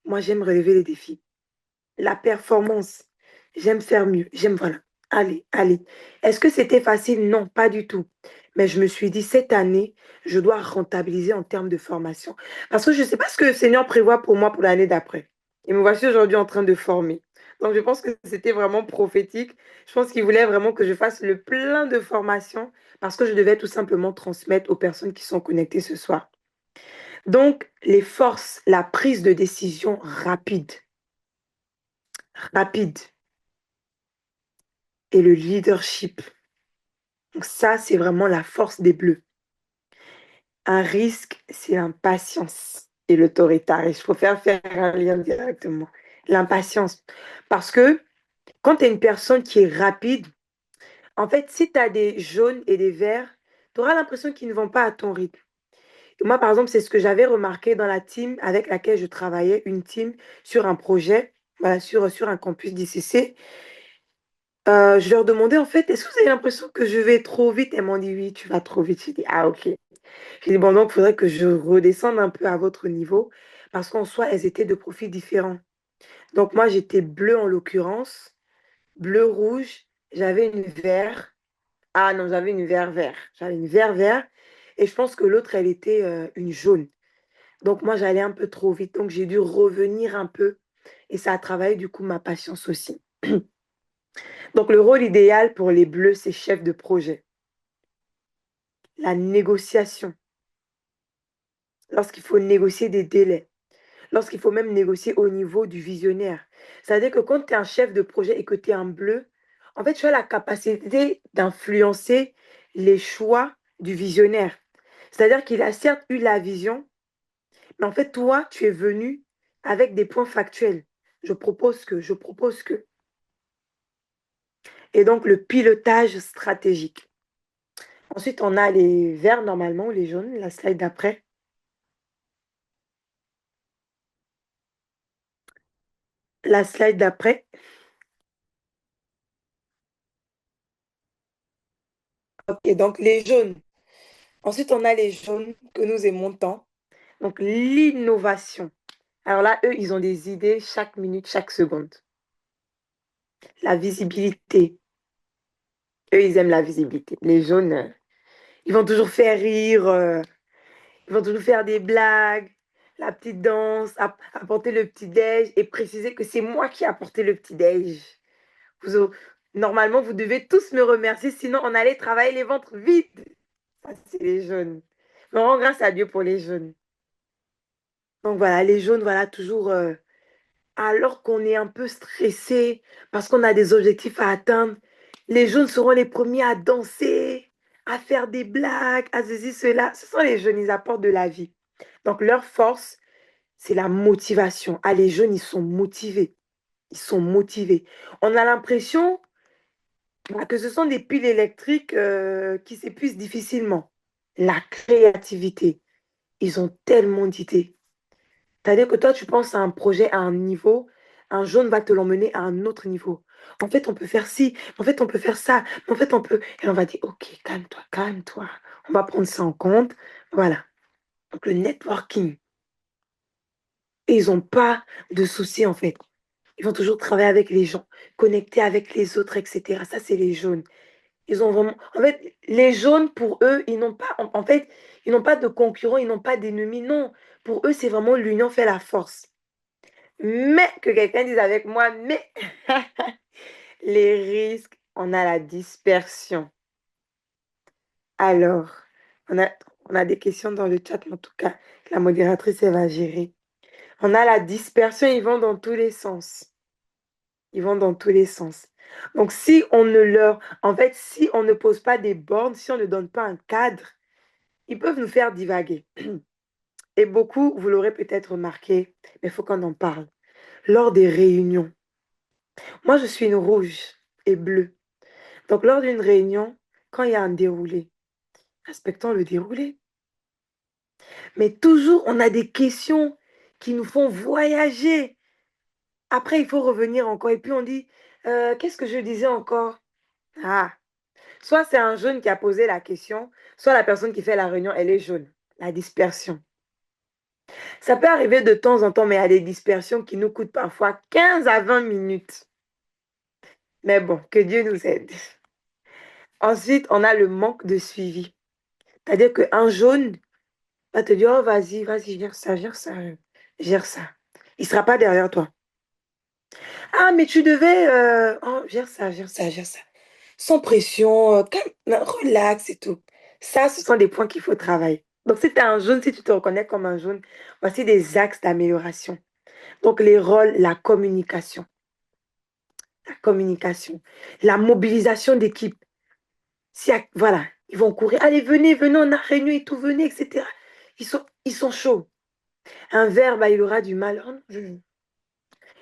[SPEAKER 1] Moi, j'aime relever les défis. La performance. J'aime faire mieux. J'aime, voilà. Allez, allez. Est-ce que c'était facile? Non, pas du tout. Mais je me suis dit, cette année, je dois rentabiliser en termes de formation. Parce que je ne sais pas ce que le Seigneur prévoit pour moi pour l'année d'après. Et me voici aujourd'hui en train de former. Donc, je pense que c'était vraiment prophétique. Je pense qu'il voulait vraiment que je fasse le plein de formations parce que je devais tout simplement transmettre aux personnes qui sont connectées ce soir. Donc, les forces, la prise de décision rapide, rapide, et le leadership. Donc ça, c'est vraiment la force des bleus. Un risque, c'est l'impatience et l'autoritarisme. Je préfère faire un lien directement. L'impatience. Parce que quand tu es une personne qui est rapide, en fait, si tu as des jaunes et des verts, tu auras l'impression qu'ils ne vont pas à ton rythme. Et moi, par exemple, c'est ce que j'avais remarqué dans la team avec laquelle je travaillais, une team sur un projet, voilà, sur un campus d'ICC. Je leur demandais en fait, est-ce que vous avez l'impression que je vais trop vite? Elles m'ont dit oui, tu vas trop vite. J'ai dit ah ok. J'ai dit bon donc il faudrait que je redescende un peu à votre niveau parce qu'en soi elles étaient de profils différents. Donc moi j'étais bleue en l'occurrence, bleu rouge, j'avais une vert. Ah non j'avais une vert vert. J'avais une vert vert et je pense que l'autre elle était une jaune. Donc moi j'allais un peu trop vite donc j'ai dû revenir un peu et ça a travaillé du coup ma patience aussi. Donc le rôle idéal pour les bleus c'est chef de projet. La négociation, lorsqu'il faut négocier des délais, lorsqu'il faut même négocier au niveau du visionnaire. C'est-à-dire que quand tu es un chef de projet et que tu es un bleu, en fait, tu as la capacité d'influencer les choix du visionnaire. C'est-à-dire qu'il a certes eu la vision, mais en fait, toi, tu es venu avec des points factuels. Je propose que. Et donc, le pilotage stratégique. Ensuite, on a les verts normalement, ou les jaunes, la slide d'après. La slide d'après. Ok, donc les jaunes. Ensuite, on a les jaunes que nous aimons tant. Donc, l'innovation. Alors là, eux, ils ont des idées chaque minute, chaque seconde. La visibilité. Eux, ils aiment la visibilité. Les jaunes, ils vont toujours faire rire, ils vont toujours faire des blagues, la petite danse, apporter le petit-déj et préciser que c'est moi qui ai apporté le petit-déj. Vous, normalement, vous devez tous me remercier, sinon on allait travailler les ventres vides. Ça, c'est les jaunes. Mais on rend grâce à Dieu pour les jaunes. Donc voilà, les jaunes, voilà, toujours, alors qu'on est un peu stressé parce qu'on a des objectifs à atteindre, les jaunes seront les premiers à danser, à faire des blagues, à ceci, cela. Ce sont les jeunes, ils apportent de la vie. Donc leur force, c'est la motivation. Ah, les jeunes, ils sont motivés. Ils sont motivés. On a l'impression que ce sont des piles électriques qui s'épuisent difficilement. La créativité. Ils ont tellement d'idées. C'est-à-dire que toi, tu penses à un projet à un niveau, un jaune va te l'emmener à un autre niveau. En fait, on peut faire ci, en fait, on peut faire ça, en fait, on peut... Et on va dire, ok, calme-toi, calme-toi. On va prendre ça en compte. Voilà. Donc, le networking. Et ils n'ont pas de soucis, en fait. Ils vont toujours travailler avec les gens, connecter avec les autres, etc. Ça, c'est les jaunes. Ils ont vraiment... En fait, les jaunes, pour eux, ils n'ont pas... En fait, ils n'ont pas de concurrents, ils n'ont pas d'ennemis. Non, pour eux, c'est vraiment l'union fait la force. Mais, que quelqu'un dise avec moi, mais les risques, on a la dispersion. Alors, on a des questions dans le chat, mais en tout cas, la modératrice, elle va gérer. On a la dispersion, ils vont dans tous les sens. Ils vont dans tous les sens. Donc, si on ne leur... En fait, si on ne pose pas des bornes, si on ne donne pas un cadre, ils peuvent nous faire divaguer. Et beaucoup, vous l'aurez peut-être remarqué, mais il faut qu'on en parle. Lors des réunions, moi, je suis une rouge et bleue. Donc, lors d'une réunion, quand il y a un déroulé, respectons le déroulé. Mais toujours, on a des questions qui nous font voyager. Après, il faut revenir encore. Et puis, on dit, qu'est-ce que je disais encore? Ah, soit c'est un jaune qui a posé la question, soit la personne qui fait la réunion, elle est jaune. La dispersion. Ça peut arriver de temps en temps, mais il y a des dispersions qui nous coûtent parfois 15 à 20 minutes. Mais bon, que Dieu nous aide. Ensuite, on a le manque de suivi. C'est-à-dire qu'un jaune va te dire, oh, vas-y, vas-y, gère ça, gère ça. Il ne sera pas derrière toi. Ah, mais tu devais... oh, gère ça, gère ça, gère ça. Sans pression, relax et tout. Ça, ce sont des points qu'il faut travailler. Donc, si tu es un jaune, si tu te reconnais comme un jaune, voici des axes d'amélioration. Donc, les rôles, la communication, la mobilisation d'équipe. Si, voilà, ils vont courir. Allez, venez, on a réunion et tout, venez, etc. Ils sont chauds. Un vert, bah, il aura du mal. Oh,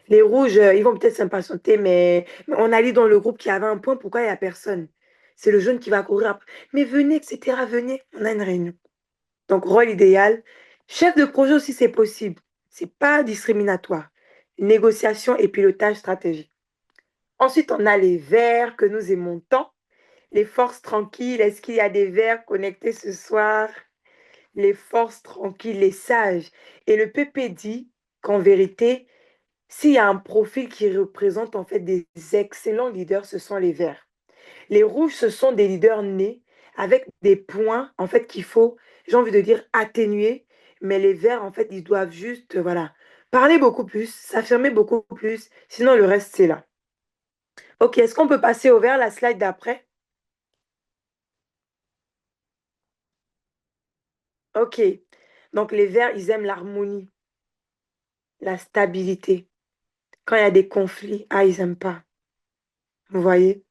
[SPEAKER 1] les rouges, ils vont peut-être s'impatienter, mais on a dit dans le groupe qu'il y avait un point, pourquoi il n'y a personne? C'est le jaune qui va courir après. Mais venez, etc. Venez, on a une réunion. Donc, rôle idéal. Chef de projet aussi, c'est possible. C'est pas discriminatoire. Négociation et pilotage stratégique. Ensuite, on a les verts que nous aimons tant. Les forces tranquilles. Est-ce qu'il y a des verts connectés ce soir? Les forces tranquilles, les sages. Et le PP dit qu'en vérité, s'il y a un profil qui représente en fait des excellents leaders, ce sont les verts. Les rouges, ce sont des leaders nés avec des points en fait qu'il faut, j'ai envie de dire, atténuer. Mais les verts, en fait, ils doivent juste, voilà, parler beaucoup plus, s'affirmer beaucoup plus. Sinon, le reste, c'est là. Ok, est-ce qu'on peut passer au vert, la slide d'après? Ok. Donc, les verts, ils aiment l'harmonie, la stabilité. Quand il y a des conflits, ah, ils n'aiment pas. Vous voyez?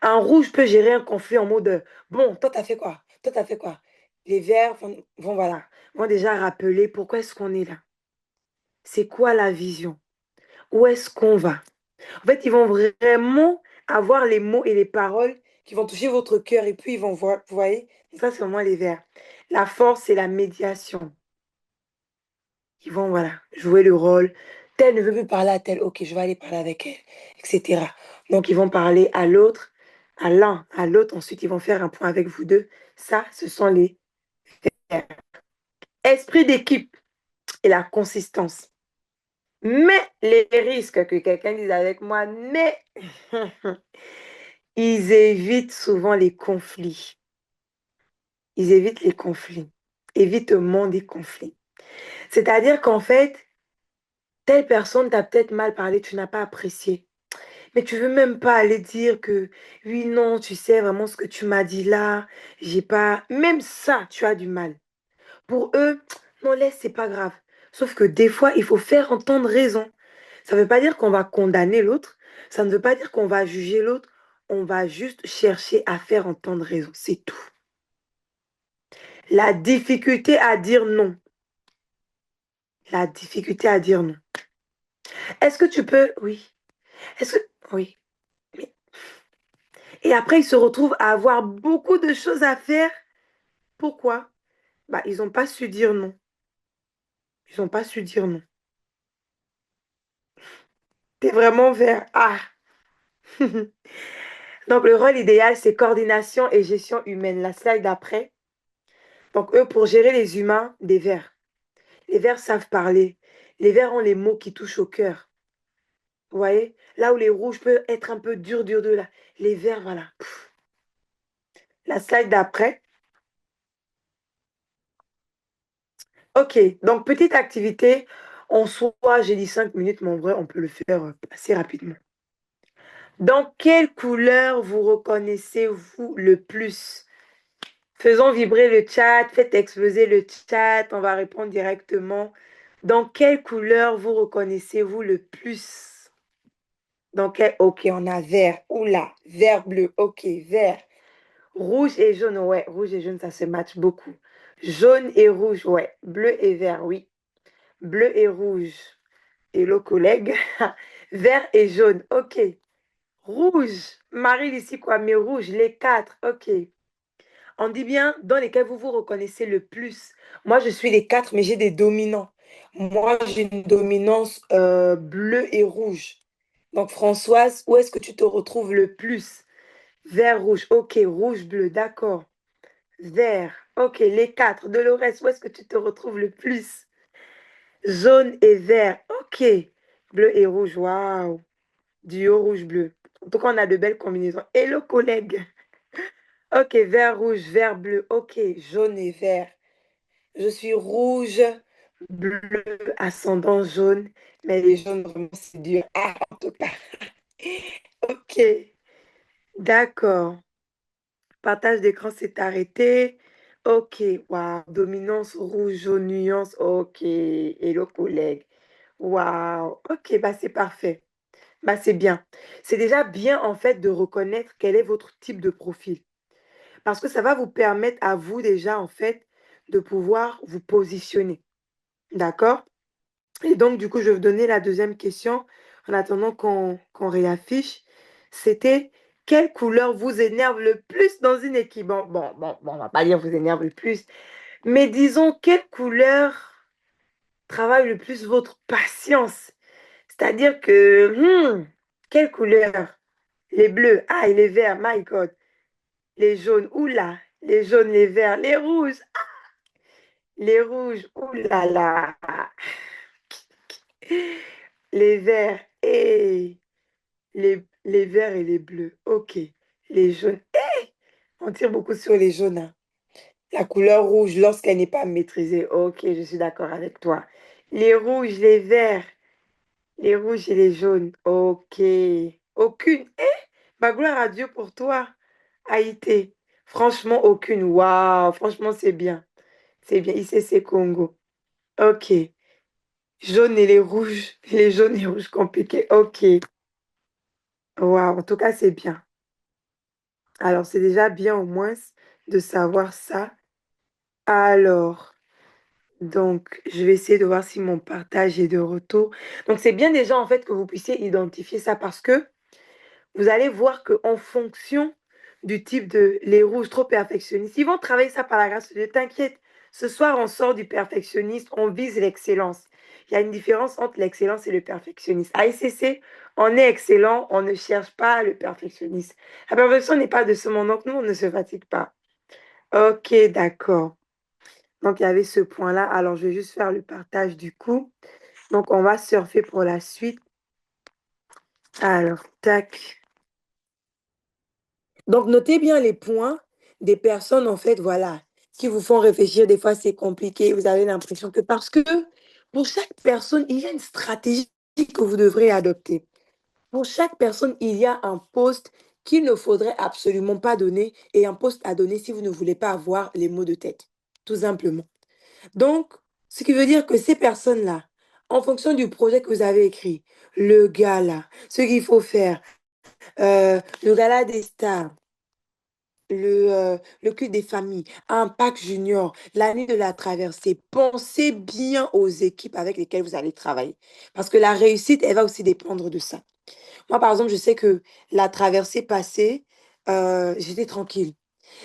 [SPEAKER 1] Un rouge peut gérer un conflit en mode bon, toi, t'as fait quoi? Toi, t'as fait quoi? Les verts voilà, vont déjà rappeler pourquoi est-ce qu'on est là? C'est quoi la vision? Où est-ce qu'on va? En fait, ils vont vraiment avoir les mots et les paroles qui vont toucher votre cœur et puis ils vont voir, vous voyez? Ça, c'est vraiment les verts. La force, c'est la médiation. Ils vont, voilà, jouer le rôle. Tel ne veut plus parler à tel, ok, je vais aller parler avec elle, etc. Donc, ils vont parler à l'autre, à l'un, à l'autre. Ensuite, ils vont faire un point avec vous deux. Ça, ce sont les esprits d'équipe et la consistance. Mais les risques, que quelqu'un dise avec moi, mais ils évitent souvent les conflits. Ils évitent les conflits. Évitement des conflits. C'est-à-dire qu'en fait, telle personne t'a peut-être mal parlé, tu n'as pas apprécié. Mais tu veux même pas aller dire que oui, non, tu sais vraiment ce que tu m'as dit là, j'ai pas. Même ça, tu as du mal. Pour eux, non, laisse, c'est pas grave. Sauf que des fois, il faut faire entendre raison. Ça ne veut pas dire qu'on va condamner l'autre, ça ne veut pas dire qu'on va juger l'autre, on va juste chercher à faire entendre raison, c'est tout. La difficulté à dire non. La difficulté à dire non. Est-ce que tu peux... Oui. Est-ce que... Oui. Et après, ils se retrouvent à avoir beaucoup de choses à faire. Pourquoi? Bah, ils n'ont pas su dire non. Ils n'ont pas su dire non. T'es vraiment vert. Ah. Donc, le rôle idéal, c'est coordination et gestion humaine. La slide d'après. Donc, eux, pour gérer les humains, des verts. Les verts savent parler. Les verts ont les mots qui touchent au cœur. Vous voyez? Là où les rouges peuvent être un peu dur, là. Les verts, voilà. Pff. La slide d'après. OK, donc petite activité. En soi, j'ai dit 5 minutes, mais en vrai, on peut le faire assez rapidement. Dans quelle couleur vous reconnaissez-vous le plus? Faisons vibrer le chat, faites exploser le chat, on va répondre directement. Dans quelle couleur vous reconnaissez-vous le plus? Ok, on a vert. Oula, vert, bleu. Ok, vert. Rouge et jaune, ouais. Rouge et jaune, ça se match beaucoup. Jaune et rouge, ouais. Bleu et vert, oui. Bleu et rouge. Hello, collègue. Vert et jaune, ok. Rouge. Marie ici, quoi? Mais rouge, les quatre, ok. On dit bien dans lesquels vous vous reconnaissez le plus. Moi, je suis les quatre, mais j'ai des dominants. Moi, j'ai une dominance bleu et rouge. Donc, Françoise, où est-ce que tu te retrouves le plus? Vert, rouge. Ok, rouge, bleu, d'accord. Vert. Ok, les quatre. Dolores, où est-ce que tu te retrouves le plus? Jaune et vert. Ok. Bleu et rouge. Waouh. Duo rouge-bleu. En tout cas, on a de belles combinaisons. Hello, collègue. Ok, vert, rouge, vert, bleu. Ok, jaune et vert. Je suis rouge, bleu, ascendant jaune. Mais les jaunes, vraiment, c'est dur. Ah, en tout cas. Ok, d'accord. Partage d'écran s'est arrêté. Ok, waouh. Dominance rouge, jaune, nuance. Ok, hello, collègue. Waouh. Ok, bah c'est parfait. Bah c'est bien. C'est déjà bien, en fait, de reconnaître quel est votre type de profil. Parce que ça va vous permettre à vous déjà, en fait, de pouvoir vous positionner. D'accord? Et donc, du coup, je vais vous donner la deuxième question en attendant qu'on réaffiche. C'était quelle couleur vous énerve le plus dans une équipe? Bon, on va pas dire vous énerve le plus, mais disons quelle couleur travaille le plus votre patience? C'est-à-dire que, quelle couleur? Les bleus, ah, et les verts, my God. Les jaunes, oula, les jaunes, les verts, les rouges, oulala, les verts, et les verts et les bleus, ok. Les jaunes, on tire beaucoup sur les jaunes, hein. La couleur rouge, lorsqu'elle n'est pas maîtrisée, ok, je suis d'accord avec toi. Les rouges, les verts, les rouges et les jaunes, ok. Aucune, bah gloire à Dieu pour toi, Haïté. Franchement, aucune, waouh, franchement, c'est bien. C'est bien, ICC Congo. Ok. Jaune et les rouges, les jaunes et rouges compliqués. Ok. Waouh, en tout cas, c'est bien. Alors, c'est déjà bien au moins de savoir ça. Alors, donc, je vais essayer de voir si mon partage est de retour. Donc, c'est bien déjà en fait que vous puissiez identifier ça parce que vous allez voir qu'en fonction du type de les rouges trop perfectionnistes, ils vont travailler ça par la grâce de Dieu. T'inquiète, ce soir, on sort du perfectionniste, on vise l'excellence. Il y a une différence entre l'excellence et le perfectionniste. À ICC, on est excellent, on ne cherche pas le perfectionniste. La perfection n'est pas de ce monde, donc nous, on ne se fatigue pas. Ok, d'accord. Donc, il y avait ce point-là. Alors, je vais juste faire le partage du coup. Donc, on va surfer pour la suite. Alors, tac. Donc, notez bien les points des personnes, en fait, voilà, qui vous font réfléchir. Des fois, c'est compliqué. Vous avez l'impression que parce que pour chaque personne, il y a une stratégie que vous devrez adopter. Pour chaque personne, il y a un poste qu'il ne faudrait absolument pas donner et un poste à donner si vous ne voulez pas avoir les mots de tête, tout simplement. Donc, ce qui veut dire que ces personnes-là, en fonction du projet que vous avez écrit, le gala, ce qu'il faut faire, le gala des stars, le culte des familles, Impact Junior, l'année de la traversée, pensez bien aux équipes avec lesquelles vous allez travailler. Parce que la réussite, elle va aussi dépendre de ça. Moi, par exemple, je sais que la traversée passée, j'étais tranquille.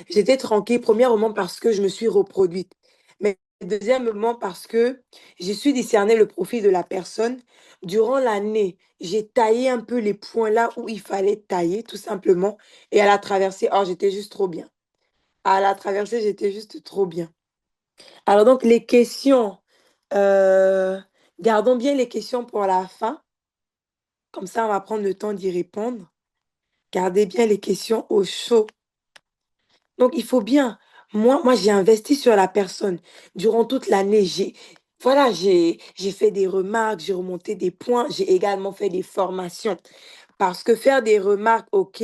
[SPEAKER 1] J'étais tranquille, premièrement parce que je me suis reproduite, mais deuxièmement parce que j'ai su discerner le profil de la personne. Durant l'année, j'ai taillé un peu les points là où il fallait tailler, tout simplement. Et à la traversée, oh, j'étais juste trop bien. À la traversée, j'étais juste trop bien. Alors donc, les questions euh, Gardons bien les questions pour la fin. Comme ça, on va prendre le temps d'y répondre. Gardez bien les questions au chaud. Donc, il faut bien. Moi, j'ai investi sur la personne. Durant toute l'année, voilà, j'ai fait des remarques, j'ai remonté des points, j'ai également fait des formations. Parce que faire des remarques, ok,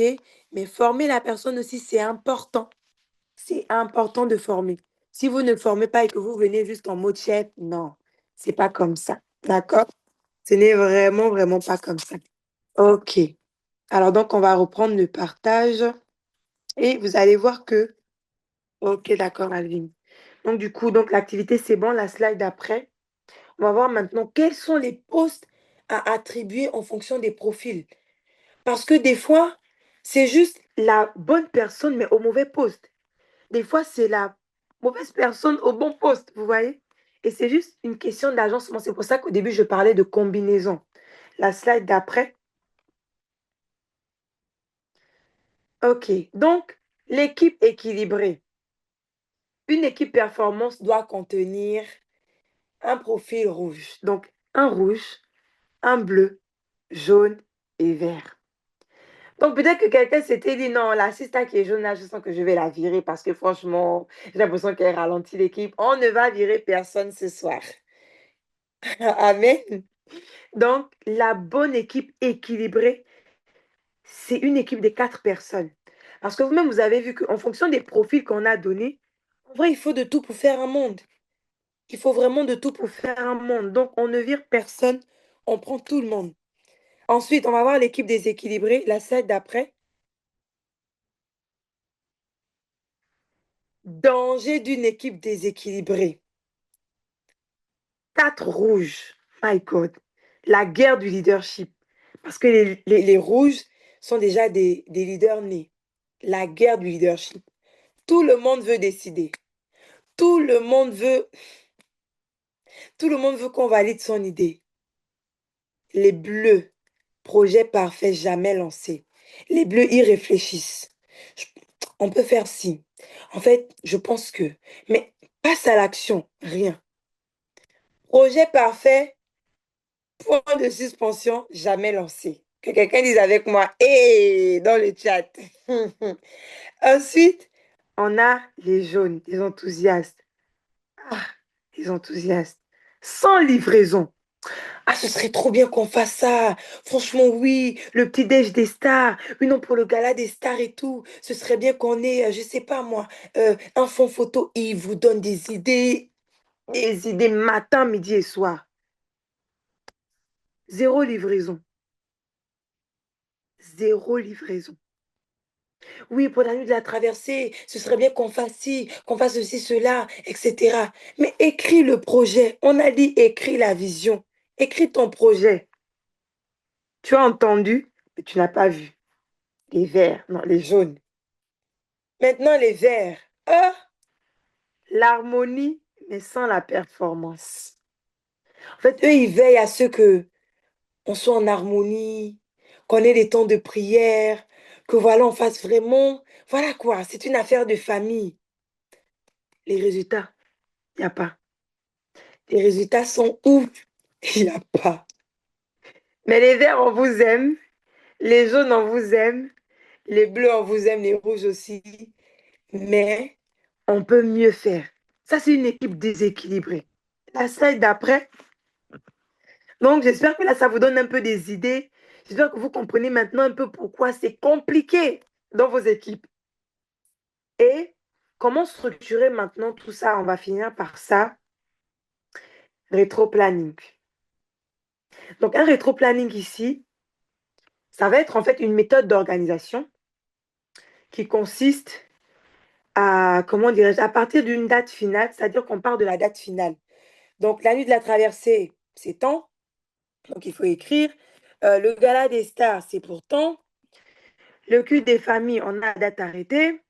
[SPEAKER 1] mais former la personne aussi, c'est important. C'est important de former. Si vous ne formez pas et que vous venez juste en mode chef, non, c'est pas comme ça. D'accord? Ce n'est vraiment, vraiment pas comme ça. Ok. Alors, donc, on va reprendre le partage et vous allez voir que ok, d'accord, Alvin. Donc, du coup, donc l'activité, c'est bon. La slide d'après. On va voir maintenant quels sont les postes à attribuer en fonction des profils. Parce que des fois, c'est juste la bonne personne, mais au mauvais poste. Des fois, c'est la mauvaise personne au bon poste, vous voyez? Et c'est juste une question d'agencement. C'est pour ça qu'au début, je parlais de combinaison. La slide d'après. Ok, donc l'équipe équilibrée. Une équipe performance doit contenir un profil rouge. Donc, un rouge, un bleu, jaune et vert. Donc, peut-être que quelqu'un s'était dit, non, la sista qui est jaune, là, je sens que je vais la virer parce que franchement, j'ai l'impression qu'elle ralentit l'équipe. On ne va virer personne ce soir. Amen. Donc, la bonne équipe équilibrée, c'est une équipe de 4 personnes. Parce que vous-même, vous avez vu qu'en fonction des profils qu'on a donnés, en vrai, il faut de tout pour faire un monde. Il faut vraiment de tout pour faire un monde. Donc, on ne vire personne, on prend tout le monde. Ensuite, on va voir l'équipe déséquilibrée, la slide d'après. Danger d'une équipe déséquilibrée. 4 rouges. My God. La guerre du leadership. Parce que les rouges sont déjà des leaders nés. La guerre du leadership. Tout le monde veut décider. Tout le monde veut, tout le monde veut qu'on valide son idée. Les bleus, projet parfait jamais lancé. Les bleus y réfléchissent. Je- On peut faire ci. En fait, je pense que. Mais passe à l'action, rien. Projet parfait, point de suspension, jamais lancé. Que quelqu'un dise avec moi, et dans le chat. Ensuite, on a les jaunes, les enthousiastes. Ah, les enthousiastes. Sans livraison. Ah, ce serait trop bien qu'on fasse ça. Franchement, oui, le petit déj des stars, une nom pour le gala des stars et tout. Ce serait bien qu'on ait, je sais pas moi, un fond photo. Il vous donne des idées matin, midi et soir. Zéro livraison. Zéro livraison. Oui, pour la nuit de la traversée, ce serait bien qu'on fasse ci, qu'on fasse ceci, cela, etc. Mais écris le projet. On a dit écris la vision. Écris ton projet. Tu as entendu, mais tu n'as pas vu. Les verts, non, les jaunes. Maintenant, les verts. Ah, l'harmonie, mais sans la performance. En fait, eux, ils veillent à ce que on soit en harmonie, qu'on ait des temps de prière, que voilà, on fasse vraiment. Voilà quoi, c'est une affaire de famille. Les résultats, il n'y a pas. Les résultats sont où? Il n'y a pas. Mais les verts, on vous aime. Les jaunes, on vous aime. Les bleus, on vous aime. Les rouges aussi. Mais on peut mieux faire. Ça, c'est une équipe déséquilibrée. La slide d'après. Donc, j'espère que là, ça vous donne un peu des idées. J'espère que vous comprenez maintenant un peu pourquoi c'est compliqué dans vos équipes. Et comment structurer maintenant tout ça? On va finir par ça. Rétro-planning. Donc, un rétro-planning ici, ça va être en fait une méthode d'organisation qui consiste à, comment dirais-je, à partir d'une date finale, c'est-à-dire qu'on part de la date finale. Donc, la nuit de la traversée, c'est temps. Donc, il faut écrire. Le gala des stars, c'est pour temps. Le culte des familles, on a la date arrêtée.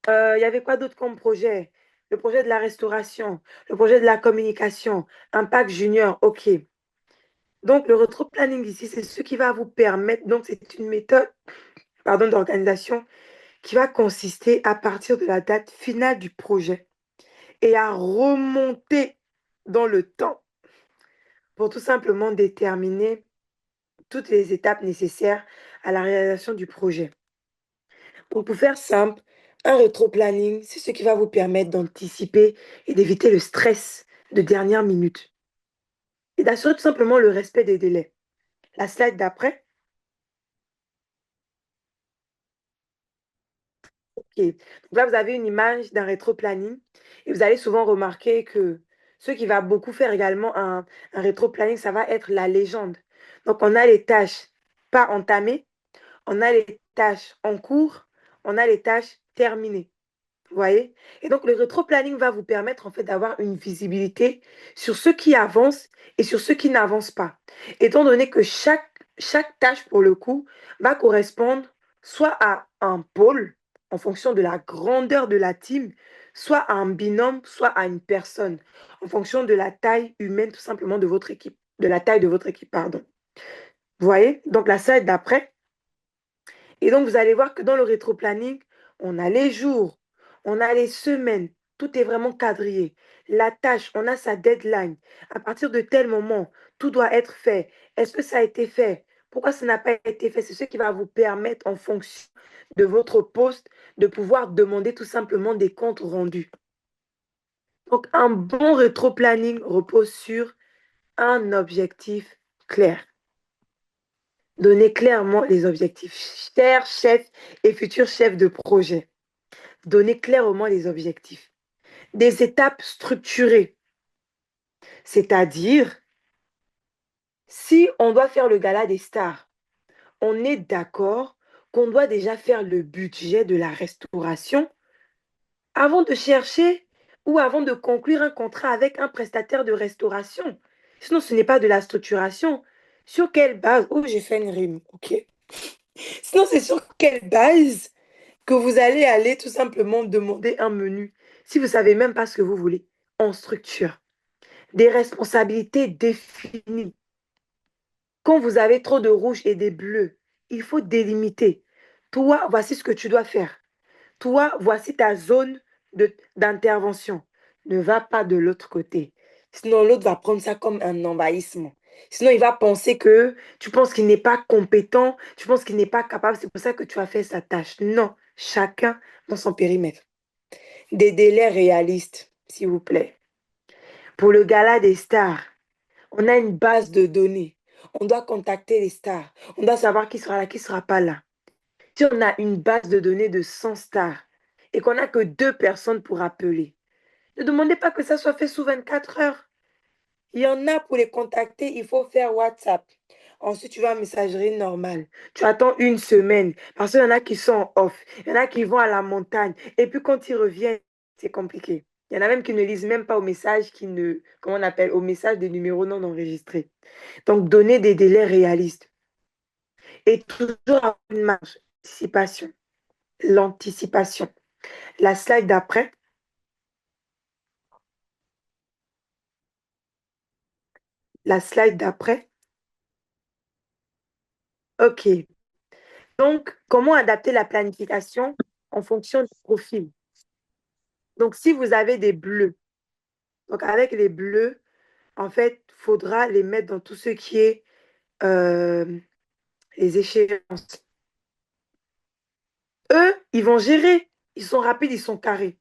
[SPEAKER 1] Il y avait quoi d'autre comme projet? Le projet de la restauration, le projet de la communication, Impact Junior, ok. Donc, le retro-planning ici, c'est ce qui va vous permettre, donc c'est une méthode, pardon, d'organisation qui va consister à partir de la date finale du projet et à remonter dans le temps pour tout simplement déterminer toutes les étapes nécessaires à la réalisation du projet. Donc, pour faire simple, un rétro-planning, c'est ce qui va vous permettre d'anticiper et d'éviter le stress de dernière minute et d'assurer tout simplement le respect des délais. La slide d'après. Ok. Donc là, vous avez une image d'un rétro-planning et vous allez souvent remarquer que ce qui va beaucoup faire également un rétro-planning, ça va être la légende. Donc, on a les tâches pas entamées, on a les tâches en cours, on a les tâches terminées. Vous voyez? Et donc, le rétro-planning va vous permettre en fait d'avoir une visibilité sur ce qui avance et sur ce qui n'avance pas. Étant donné que chaque tâche, pour le coup, va correspondre soit à un pôle en fonction de la grandeur de la team, soit à un binôme, soit à une personne, en fonction de la taille humaine tout simplement de votre équipe, de la taille de votre équipe, pardon. Vous voyez? Donc, la slide d'après. Et donc, vous allez voir que dans le rétro-planning, on a les jours, on a les semaines, tout est vraiment quadrillé. La tâche, on a sa deadline. À partir de tel moment, tout doit être fait. Est-ce que ça a été fait? Pourquoi ça n'a pas été fait? C'est ce qui va vous permettre, en fonction de votre poste, de pouvoir demander tout simplement des comptes rendus. Donc, un bon rétro-planning repose sur un objectif clair. Donnez clairement les objectifs. Chers chefs et futurs chefs de projet, donnez clairement les objectifs. Des étapes structurées, c'est-à-dire, si on doit faire le gala des stars, on est d'accord qu'on doit déjà faire le budget de la restauration avant de chercher ou avant de conclure un contrat avec un prestataire de restauration. Sinon, ce n'est pas de la structuration. Sur quelle base? Oh, j'ai fait une rime, ok. Sinon, c'est sur quelle base que vous allez aller tout simplement demander un menu si vous ne savez même pas ce que vous voulez? En structure, des responsabilités définies. Quand vous avez trop de rouges et des bleus, il faut délimiter. Toi, voici ce que tu dois faire. Toi, voici ta zone d'intervention. Ne va pas de l'autre côté. Sinon, l'autre va prendre ça comme un envahissement. Sinon, il va penser que tu penses qu'il n'est pas compétent, tu penses qu'il n'est pas capable, c'est pour ça que tu as fait sa tâche. Non, chacun dans son périmètre. Des délais réalistes, s'il vous plaît. Pour le gala des stars, on a une base de données. On doit contacter les stars. On doit savoir qui sera là, qui ne sera pas là. Si on a une base de données de 100 stars et qu'on n'a que 2 personnes pour appeler, ne demandez pas que ça soit fait sous 24 heures. Il y en a pour les contacter, il faut faire WhatsApp. Ensuite, tu vas en messagerie normale. Tu attends une semaine parce qu'il y en a qui sont off. Il y en a qui vont à la montagne. Et puis quand ils reviennent, c'est compliqué. Il y en a même qui ne lisent même pas au message, comment on appelle, au message des numéros non enregistrés. Donc, donner des délais réalistes. Et toujours avoir une marge d'anticipation. L'anticipation. La slide d'après. La slide d'après. OK. Donc, comment adapter la planification en fonction du profil? Donc, si vous avez des bleus, donc avec les bleus, en fait, il faudra les mettre dans tout ce qui est les échéances. Eux, ils vont gérer. Ils sont rapides, ils sont carrés.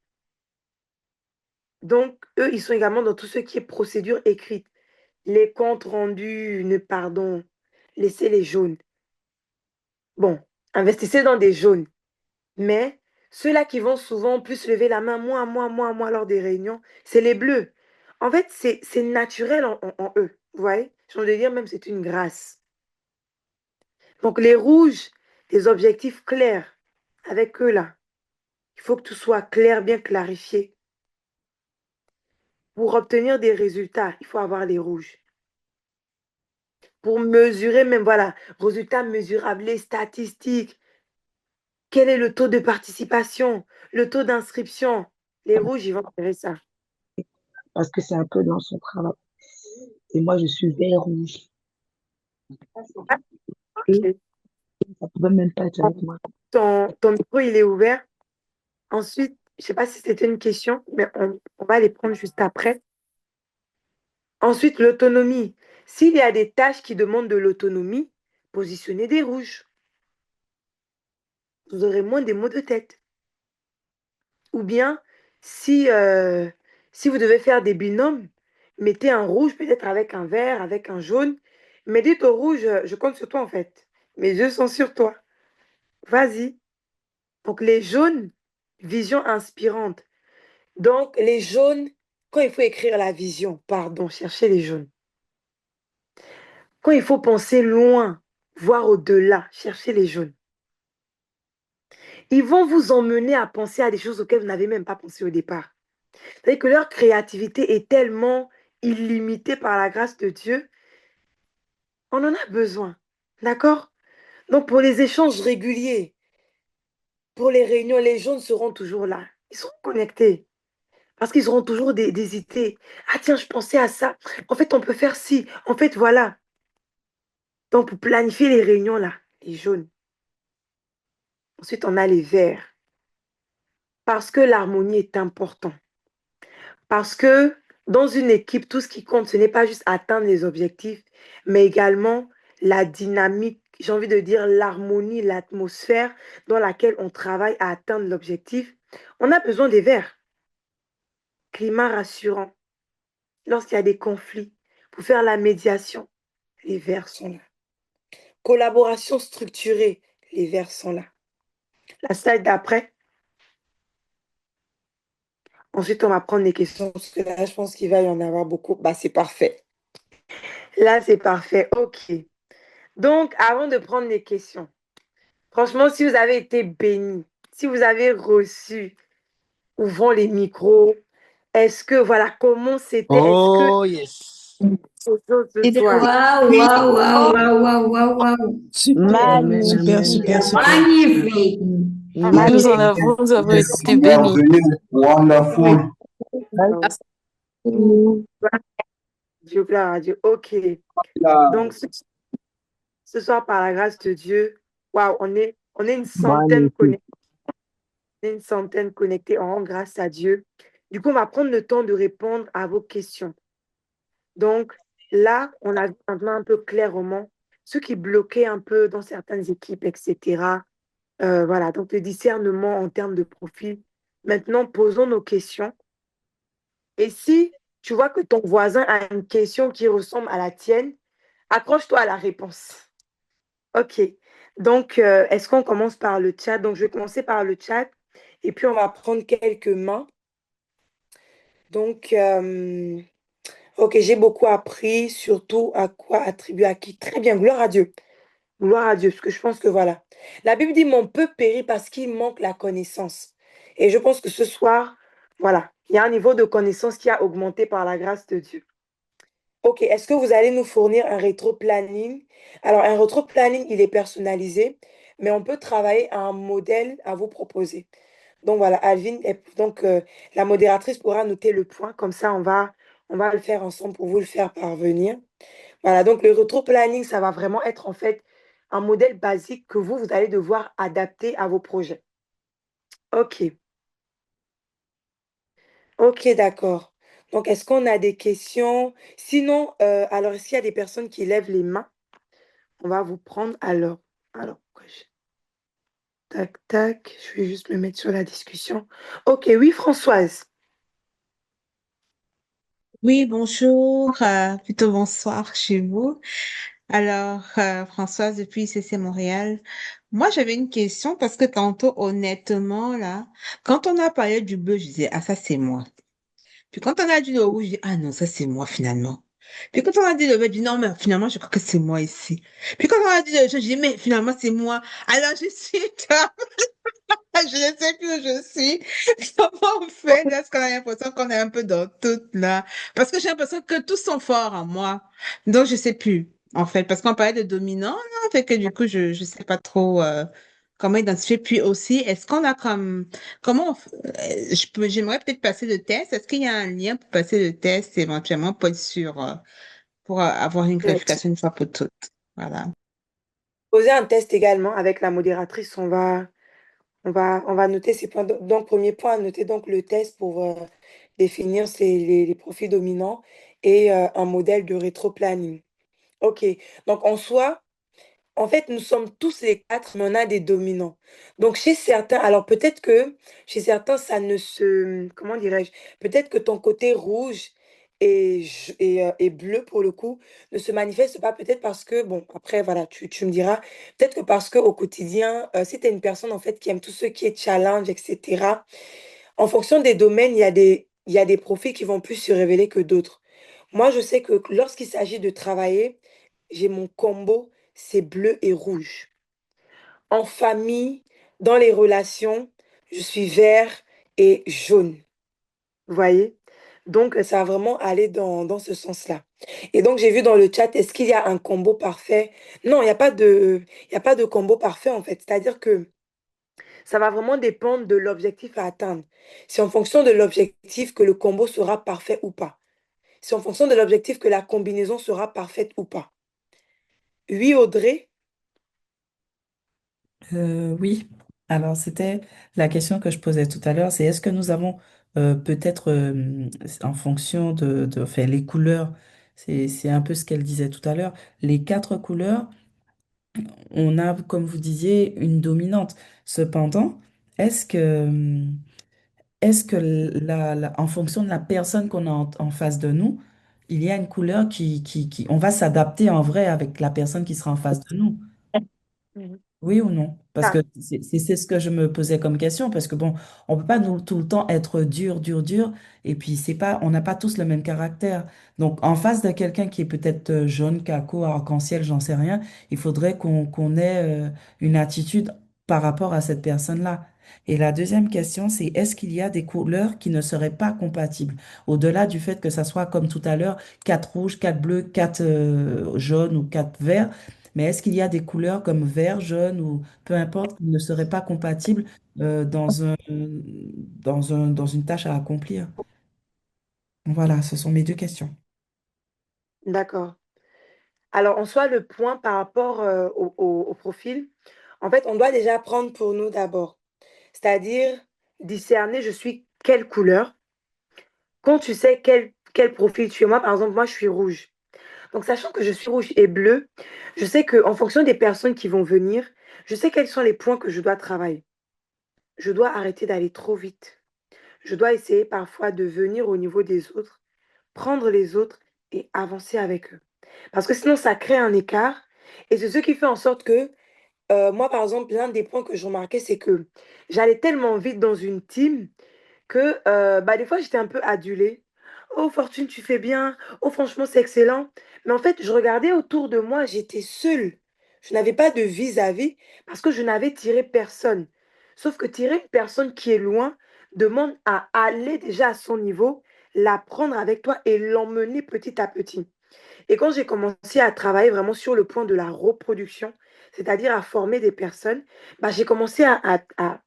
[SPEAKER 1] Donc, eux, ils sont également dans tout ce qui est procédure écrite. Les comptes rendus, pardon, laissez les jaunes. Bon, investissez dans des jaunes. Mais ceux-là qui vont souvent plus lever la main, moi, lors des réunions, c'est les bleus. En fait, c'est naturel en eux. Vous voyez? Je veux dire, même, c'est une grâce. Donc, les rouges, des objectifs clairs avec eux là. Il faut que tout soit clair, bien clarifié. Pour obtenir des résultats, il faut avoir les rouges. Pour mesurer, même voilà, résultats mesurables, les statistiques. Quel est le taux de participation, le taux d'inscription? Les rouges, ils vont gérer ça.
[SPEAKER 6] Parce que c'est un peu dans son travail. Et moi, je suis vert rouge.
[SPEAKER 1] Ok.
[SPEAKER 6] Ça pouvait même pas être avec moi.
[SPEAKER 1] Ton micro, il est ouvert. Ensuite, je ne sais pas si c'était une question, mais on va les prendre juste après. Ensuite, l'autonomie. S'il y a des tâches qui demandent de l'autonomie, positionnez des rouges. Vous aurez moins des maux de tête. Ou bien, si, si vous devez faire des binômes, mettez un rouge peut-être avec un vert, avec un jaune. Mais dites au rouge, je compte sur toi en fait. Mes yeux sont sur toi. Vas-y. Donc les jaunes, vision inspirante. Donc les jaunes, quand il faut écrire la vision, pardon, cherchez les jaunes. Quand il faut penser loin, voir au-delà, cherchez les jaunes. Ils vont vous emmener à penser à des choses auxquelles vous n'avez même pas pensé au départ. C'est-à-dire que leur créativité est tellement illimitée par la grâce de Dieu. On en a besoin. D'accord? Donc pour les échanges réguliers, pour les réunions, les jaunes seront toujours là. Ils seront connectés. Parce qu'ils auront toujours des idées. Ah tiens, je pensais à ça. En fait, on peut faire ci. En fait, voilà. Donc pour planifier les réunions là, les jaunes. Ensuite, on a les verts. Parce que l'harmonie est importante. Parce que dans une équipe, tout ce qui compte, ce n'est pas juste atteindre les objectifs, mais également la dynamique, j'ai envie de dire l'harmonie, l'atmosphère dans laquelle on travaille à atteindre l'objectif. On a besoin des verts. Climat rassurant. Lorsqu'il y a des conflits, pour faire la médiation, les verts sont là. Collaboration structurée, les verts sont là. La slide d'après. Ensuite, on va prendre les questions, parce que là, je pense qu'il va y en avoir beaucoup. Bah, c'est parfait. Là, c'est parfait. OK. Donc, avant de prendre les questions, franchement, si vous avez été béni, si vous avez reçu, ouvrons les micros. Est-ce que, voilà, comment c'était? Est-ce que
[SPEAKER 2] Oh, yes.
[SPEAKER 1] ce
[SPEAKER 3] C'était
[SPEAKER 1] soir?
[SPEAKER 3] waouh, waouh, waouh, waouh, waouh, waouh, waouh.
[SPEAKER 7] Super, super, super, super.
[SPEAKER 3] Magnifique.
[SPEAKER 7] Nous en avons, nous avons été bénis.
[SPEAKER 8] Wonderful.
[SPEAKER 1] Dieu, gloire à Dieu. OK. Donc, ce soir, par la grâce de Dieu, waouh, on est une centaine connectés. Une centaine connectés. On rend grâce à Dieu. Du coup, on va prendre le temps de répondre à vos questions. Donc, là, on a vu maintenant un peu clairement ce qui bloquait un peu dans certaines équipes, etc. Voilà, donc le discernement en termes de profil. Maintenant, posons nos questions. Et si tu vois que ton voisin a une question qui ressemble à la tienne, accroche-toi à la réponse. OK. Donc, est-ce qu'on commence par le chat? Donc, je vais commencer par le chat et puis on va prendre quelques mains. Donc, OK, j'ai beaucoup appris, surtout à quoi attribuer à qui. Très bien, gloire à Dieu. Gloire à Dieu, parce que je pense que voilà. La Bible dit, mon peuple périt parce qu'il manque la connaissance. Et je pense que ce soir, voilà, il y a un niveau de connaissance qui a augmenté par la grâce de Dieu. OK, est-ce que vous allez nous fournir un rétro-planning? Alors, un rétro-planning, il est personnalisé, mais on peut travailler à un modèle à vous proposer. Donc voilà, Alvin, donc la modératrice pourra noter le point, comme ça on va le faire ensemble pour vous le faire parvenir. Voilà, donc le rétro-planning, ça va vraiment être en fait un modèle basique que vous allez devoir adapter à vos projets. OK, OK, d'accord. Donc, est-ce qu'on a des questions? Sinon, alors, est-ce qu'il y a des personnes qui lèvent les mains? On va vous prendre alors. Tac, tac, je vais juste me mettre sur la discussion. OK, oui, Françoise.
[SPEAKER 9] Oui, bonjour, plutôt bonsoir chez vous. Alors, Françoise depuis CC Montréal. Moi, j'avais une question parce que tantôt, honnêtement, là, quand on a parlé du bleu, je disais, ah, ça, c'est moi. Puis quand on a dit le rouge, je dis, ah non, ça, c'est moi, finalement. Puis quand on a dit le vert, je dis, non, mais finalement, je crois que c'est moi ici. Puis quand on a dit le jaune, je dis, mais finalement, c'est moi. Alors, je suis je ne sais plus où je suis. Comment on fait? Est-ce qu'on a l'impression qu'on est un peu dans tout là? Parce que j'ai l'impression que tous sont forts en moi. Donc, je sais plus, en fait. Parce qu'on parlait de dominant, là, fait que du coup, je ne sais pas trop comment identifier. Puis aussi, est-ce qu'on a comme... j'aimerais peut-être passer le test. Est-ce qu'il y a un lien pour passer le test éventuellement pour être sûr, pour avoir une clarification une fois pour toutes? Voilà.
[SPEAKER 1] Poser un test également avec la modératrice. On va noter ces points. Donc, premier point à noter donc le test pour définir les profils dominants et un modèle de rétro-planning. Ok. Donc, en soi, en fait, nous sommes tous les quatre, mais on a des dominants. Donc, chez certains, alors peut-être que chez certains, ça ne se... Comment dirais-je? Peut-être que ton côté rouge et bleu, pour le coup, ne se manifeste pas. Peut-être parce que, bon, après, voilà, tu me diras. Peut-être que parce qu'au quotidien, si tu es une personne, en fait, qui aime tout ce qui est challenge, etc., en fonction des domaines, il y a des profils qui vont plus se révéler que d'autres. Moi, je sais que lorsqu'il s'agit de travailler, j'ai mon combo, c'est bleu et rouge. En famille, dans les relations, je suis vert et jaune. Vous voyez? Donc, ça va vraiment aller dans ce sens-là. Et donc, j'ai vu dans le chat, est-ce qu'il y a un combo parfait? Non, il y a pas de combo parfait, en fait. C'est-à-dire que ça va vraiment dépendre de l'objectif à atteindre. C'est en fonction de l'objectif que le combo sera parfait ou pas. C'est en fonction de l'objectif que la combinaison sera parfaite ou pas. Oui, Audrey?
[SPEAKER 4] Oui, alors c'était la question que je posais tout à l'heure, c'est est-ce que nous avons peut-être en fonction enfin, les couleurs, c'est un peu ce qu'elle disait tout à l'heure, les quatre couleurs, on a, comme vous disiez, une dominante. Cependant, est-ce que, est-ce que en fonction de la personne qu'on a en face de nous, il y a une couleur on va s'adapter en vrai avec la personne qui sera en face de nous?
[SPEAKER 1] Mhm.
[SPEAKER 4] Oui ou non? Parce
[SPEAKER 1] Ah,
[SPEAKER 4] que c'est ce que je me posais comme question, parce que bon, on peut pas tout le temps être dur, dur, dur, et puis c'est pas, on n'a pas tous le même caractère. Donc en face de quelqu'un qui est peut-être jaune, caco, arc-en-ciel, j'en sais rien, il faudrait qu'on ait une attitude par rapport à cette personne-là. Et la deuxième question, c'est est-ce qu'il y a des couleurs qui ne seraient pas compatibles? Au-delà du fait que ça soit comme tout à l'heure, quatre rouges, quatre bleus, quatre jaunes ou quatre verts. Mais est-ce qu'il y a des couleurs comme vert, jaune ou peu importe qui ne seraient pas compatibles dans une tâche à accomplir? Voilà, ce sont mes deux questions.
[SPEAKER 1] d'accord. Alors, en soi, le point par rapport au profil, en fait, on doit déjà prendre pour nous d'abord. C'est-à-dire discerner je suis quelle couleur. Quand tu sais quel profil tu es, moi, par exemple, moi, je suis rouge. Donc, sachant que je suis rouge et bleu, je sais qu'en fonction des personnes qui vont venir, je sais quels sont les points que je dois travailler. Je dois arrêter d'aller trop vite. Je dois essayer parfois de venir au niveau des autres, prendre les autres et avancer avec eux. Parce que sinon, ça crée un écart. Et c'est ce qui fait en sorte que, moi, par exemple, l'un des points que je remarquais, c'est que j'allais tellement vite dans une team que bah, des fois, j'étais un peu adulée. Oh, Fortune, tu fais bien. Oh, franchement, c'est excellent. Mais en fait, je regardais autour de moi, j'étais seule. Je n'avais pas de vis-à-vis parce que je n'avais tiré personne. Sauf que tirer une personne qui est loin demande à aller déjà à son niveau, la prendre avec toi et l'emmener petit à petit. Et quand j'ai commencé à travailler vraiment sur le point de la reproduction, c'est-à-dire à former des personnes, bah, j'ai commencé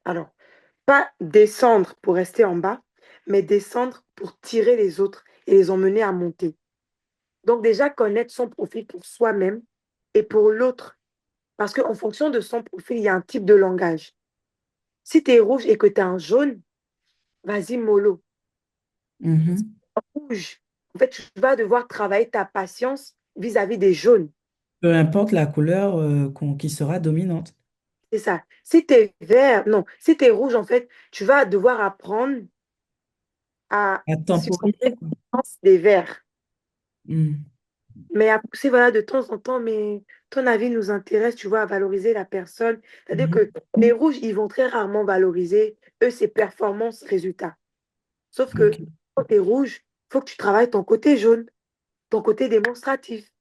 [SPEAKER 1] alors, pas descendre pour rester en bas, mais descendre pour tirer les autres et les emmener à monter. Donc déjà connaître son profil pour soi-même et pour l'autre. Parce qu'en fonction de son profil, il y a un type de langage. Si tu es rouge et que tu as un jaune, vas-y mollo.
[SPEAKER 4] Mhm.
[SPEAKER 1] Rouge. En fait, tu vas devoir travailler ta patience vis-à-vis des jaunes.
[SPEAKER 4] Peu importe la couleur qui sera dominante.
[SPEAKER 1] C'est ça. Si tu es vert, non, si tu es rouge, en fait, tu vas devoir apprendre à
[SPEAKER 4] À temporiser,
[SPEAKER 1] supporter
[SPEAKER 4] quoi.
[SPEAKER 1] des verts.
[SPEAKER 4] Mm.
[SPEAKER 1] Mais à pousser, voilà, de temps en temps, mais ton avis nous intéresse, tu vois, à valoriser la personne. C'est-à-dire
[SPEAKER 4] Mhm.
[SPEAKER 1] que les rouges, ils vont très rarement valoriser, eux, c'est performance, résultat. Sauf que
[SPEAKER 4] Ok.
[SPEAKER 1] quand tu es rouge, il faut que tu travailles ton côté jaune, ton côté démonstratif,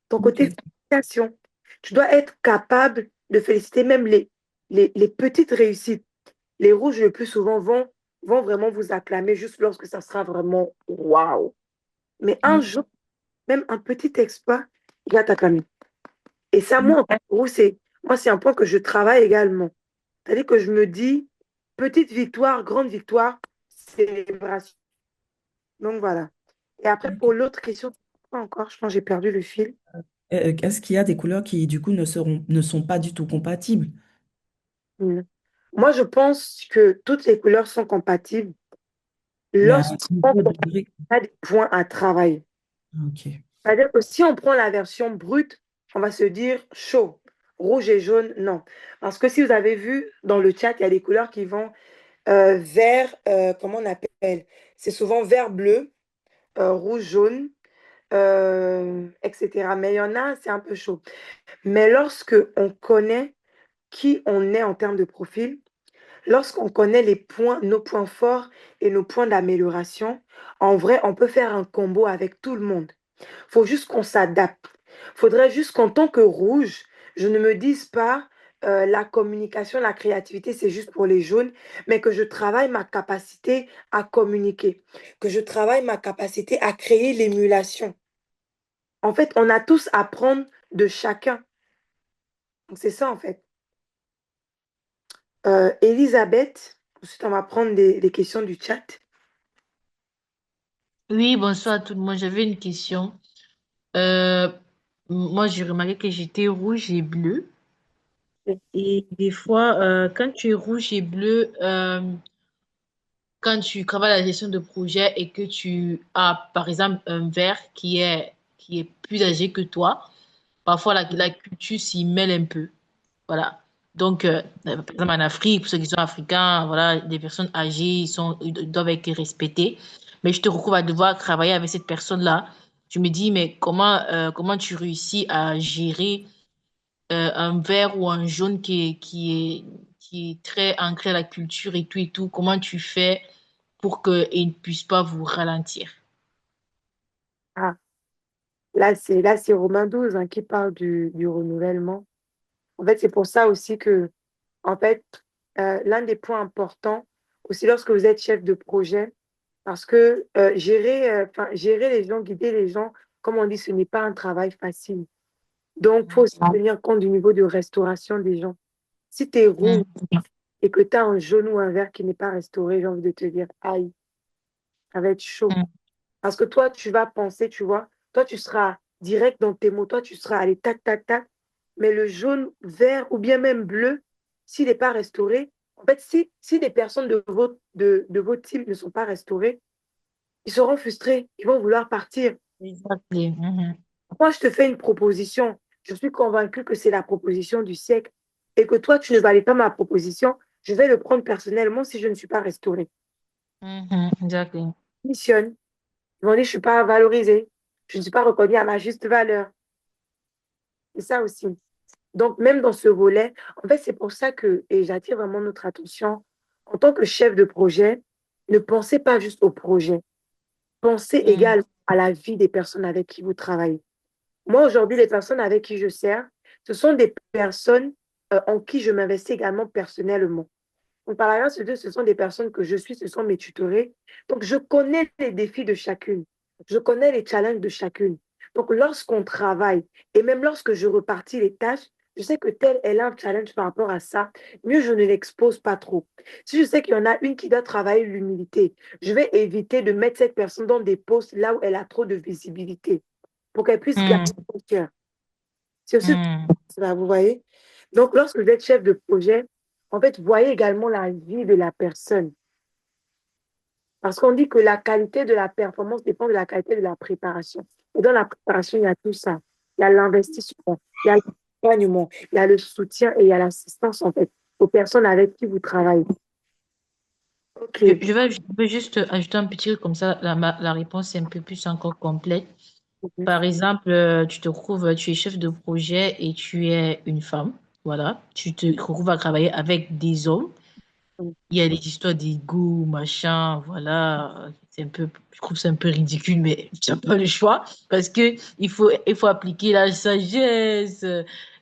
[SPEAKER 1] ton côté
[SPEAKER 4] Ok.
[SPEAKER 1] félicitation. Tu dois être capable de féliciter même les petites réussites. Les rouges, le plus souvent, vont vraiment vous acclamer juste lorsque ça sera vraiment waouh. Mais un
[SPEAKER 4] Ok.
[SPEAKER 1] jour, même un petit exploit, il va t'acclamer. Et ça, moi, en tant que rouge, c'est un point que je travaille également. C'est-à-dire que je me dis, petite victoire, grande victoire, célébration. Donc voilà. Et après,
[SPEAKER 4] Ok.
[SPEAKER 1] pour l'autre question, pas encore, je pense que j'ai perdu le fil.
[SPEAKER 4] Est-ce qu'il y a des couleurs qui, du coup, ne sont pas du tout compatibles?
[SPEAKER 1] Mm. Moi, je pense que toutes les couleurs sont compatibles
[SPEAKER 4] Mais à un
[SPEAKER 1] lorsqu'on
[SPEAKER 4] niveau degré.
[SPEAKER 1] a des points à travailler.
[SPEAKER 4] Ok.
[SPEAKER 1] C'est-à-dire que si on prend la version brute, on va se dire chaud. Rouge et jaune, non. Parce que si vous avez vu dans le chat, il y a des couleurs qui vont vert, comment on appelle? C'est souvent vert bleu, rouge jaune, etc. Mais il y en a, c'est un peu chaud. Mais lorsque on connaît qui on est en termes de profil, lorsqu'on connaît les points, nos points forts et nos points d'amélioration, en vrai, on peut faire un combo avec tout le monde. Il faut juste qu'on s'adapte. Il faudrait juste qu'en tant que rouge, je ne me dise pas la communication, la créativité, c'est juste pour les jaunes, mais que je travaille ma capacité à communiquer, que je travaille ma capacité à créer l'émulation. En fait, on a tous à prendre de chacun. Donc, c'est ça, en fait. Elisabeth, ensuite, on va prendre des questions du chat.
[SPEAKER 10] Oui, bonsoir à tout le monde. J'avais une question. Euh, Moi, j'ai remarqué que j'étais rouge et bleu. Et des fois, quand tu es rouge et bleu, quand tu travailles la gestion de projet et que tu as, par exemple, un vert qui est plus âgé que toi, parfois la culture s'y mêle un peu. Voilà. Donc, par exemple, en Afrique, pour ceux qui sont africains, voilà, les personnes âgées, ils doivent être respectés. Mais je te retrouve à devoir travailler avec cette personne-là. Je me dis, mais comment tu réussis à gérer un vert ou un jaune qui est très ancré à la culture et tout? Comment tu fais pour qu'ils ne puissent pas vous ralentir?
[SPEAKER 1] Ah, là, c'est Romain 12 hein, qui parle du renouvellement. En fait, c'est pour ça aussi que, en fait, l'un des points importants, aussi lorsque vous êtes chef de projet, parce que gérer les gens, guider les gens, comme on dit, ce n'est pas un travail facile. Donc, il faut aussi tenir compte du niveau de restauration des gens. Si tu es rouge et que tu as un jaune ou un vert qui n'est pas restauré, j'ai envie de te dire, aïe, ça va être chaud. Parce que toi, tu vas penser, tu vois, toi, tu seras direct dans tes mots, toi, tu seras allé tac, tac, tac. Mais le jaune, vert ou bien même bleu, s'il n'est pas restauré, en fait, si des personnes de votre team ne sont pas restaurées, ils seront frustrés, ils vont vouloir partir.
[SPEAKER 10] Exactly. Mhm.
[SPEAKER 1] Moi, je te fais une proposition. Je suis convaincue que c'est la proposition du siècle et que toi, tu ne valais pas ma proposition. Je vais le prendre personnellement si je ne suis pas restaurée.
[SPEAKER 10] Mhm. Exactly.
[SPEAKER 1] Missionne. Ils vont dire, je ne suis pas valorisée. Je ne suis pas reconnue à ma juste valeur. C'est ça aussi. Donc, même dans ce volet, en fait, c'est pour ça que, et j'attire vraiment notre attention, en tant que chef de projet, ne pensez pas juste au projet. Pensez également à la vie des personnes avec qui vous travaillez. Moi, aujourd'hui, les personnes avec qui je sers, ce sont des personnes en qui je m'investis également personnellement. Donc, par la grâce de Dieu, ce sont des personnes que je suis, ce sont mes tutorés. Donc, je connais les défis de chacune. Je connais les challenges de chacune. Donc, lorsqu'on travaille et même lorsque je repartis les tâches, je sais que telle, elle a un challenge par rapport à ça. Mieux, je ne l'expose pas trop. Si je sais qu'il y en a une qui doit travailler l'humilité, je vais éviter de mettre cette personne dans des postes là où elle a trop de visibilité pour qu'elle puisse garder son cœur. C'est aussi ça, vous voyez. Donc, lorsque vous êtes chef de projet, en fait, voyez également la vie de la personne. Parce qu'on dit que la qualité de la performance dépend de la qualité de la préparation. Et dans la préparation, il y a tout ça. Il y a l'investissement, il y a l'accompagnement, il y a le soutien et il y a l'assistance, en fait, aux personnes avec qui vous travaillez. OK.
[SPEAKER 10] Je vais juste ajouter un petit truc comme ça, la réponse est un peu plus encore complète. Par exemple, tu te retrouves, tu es chef de projet et tu es une femme. Voilà. Tu te retrouves à travailler avec des hommes. Il y a des histoires d'ego, machin, voilà. C'est un peu, je trouve c'est un peu ridicule, mais tu n'as pas le choix parce que il faut appliquer la sagesse.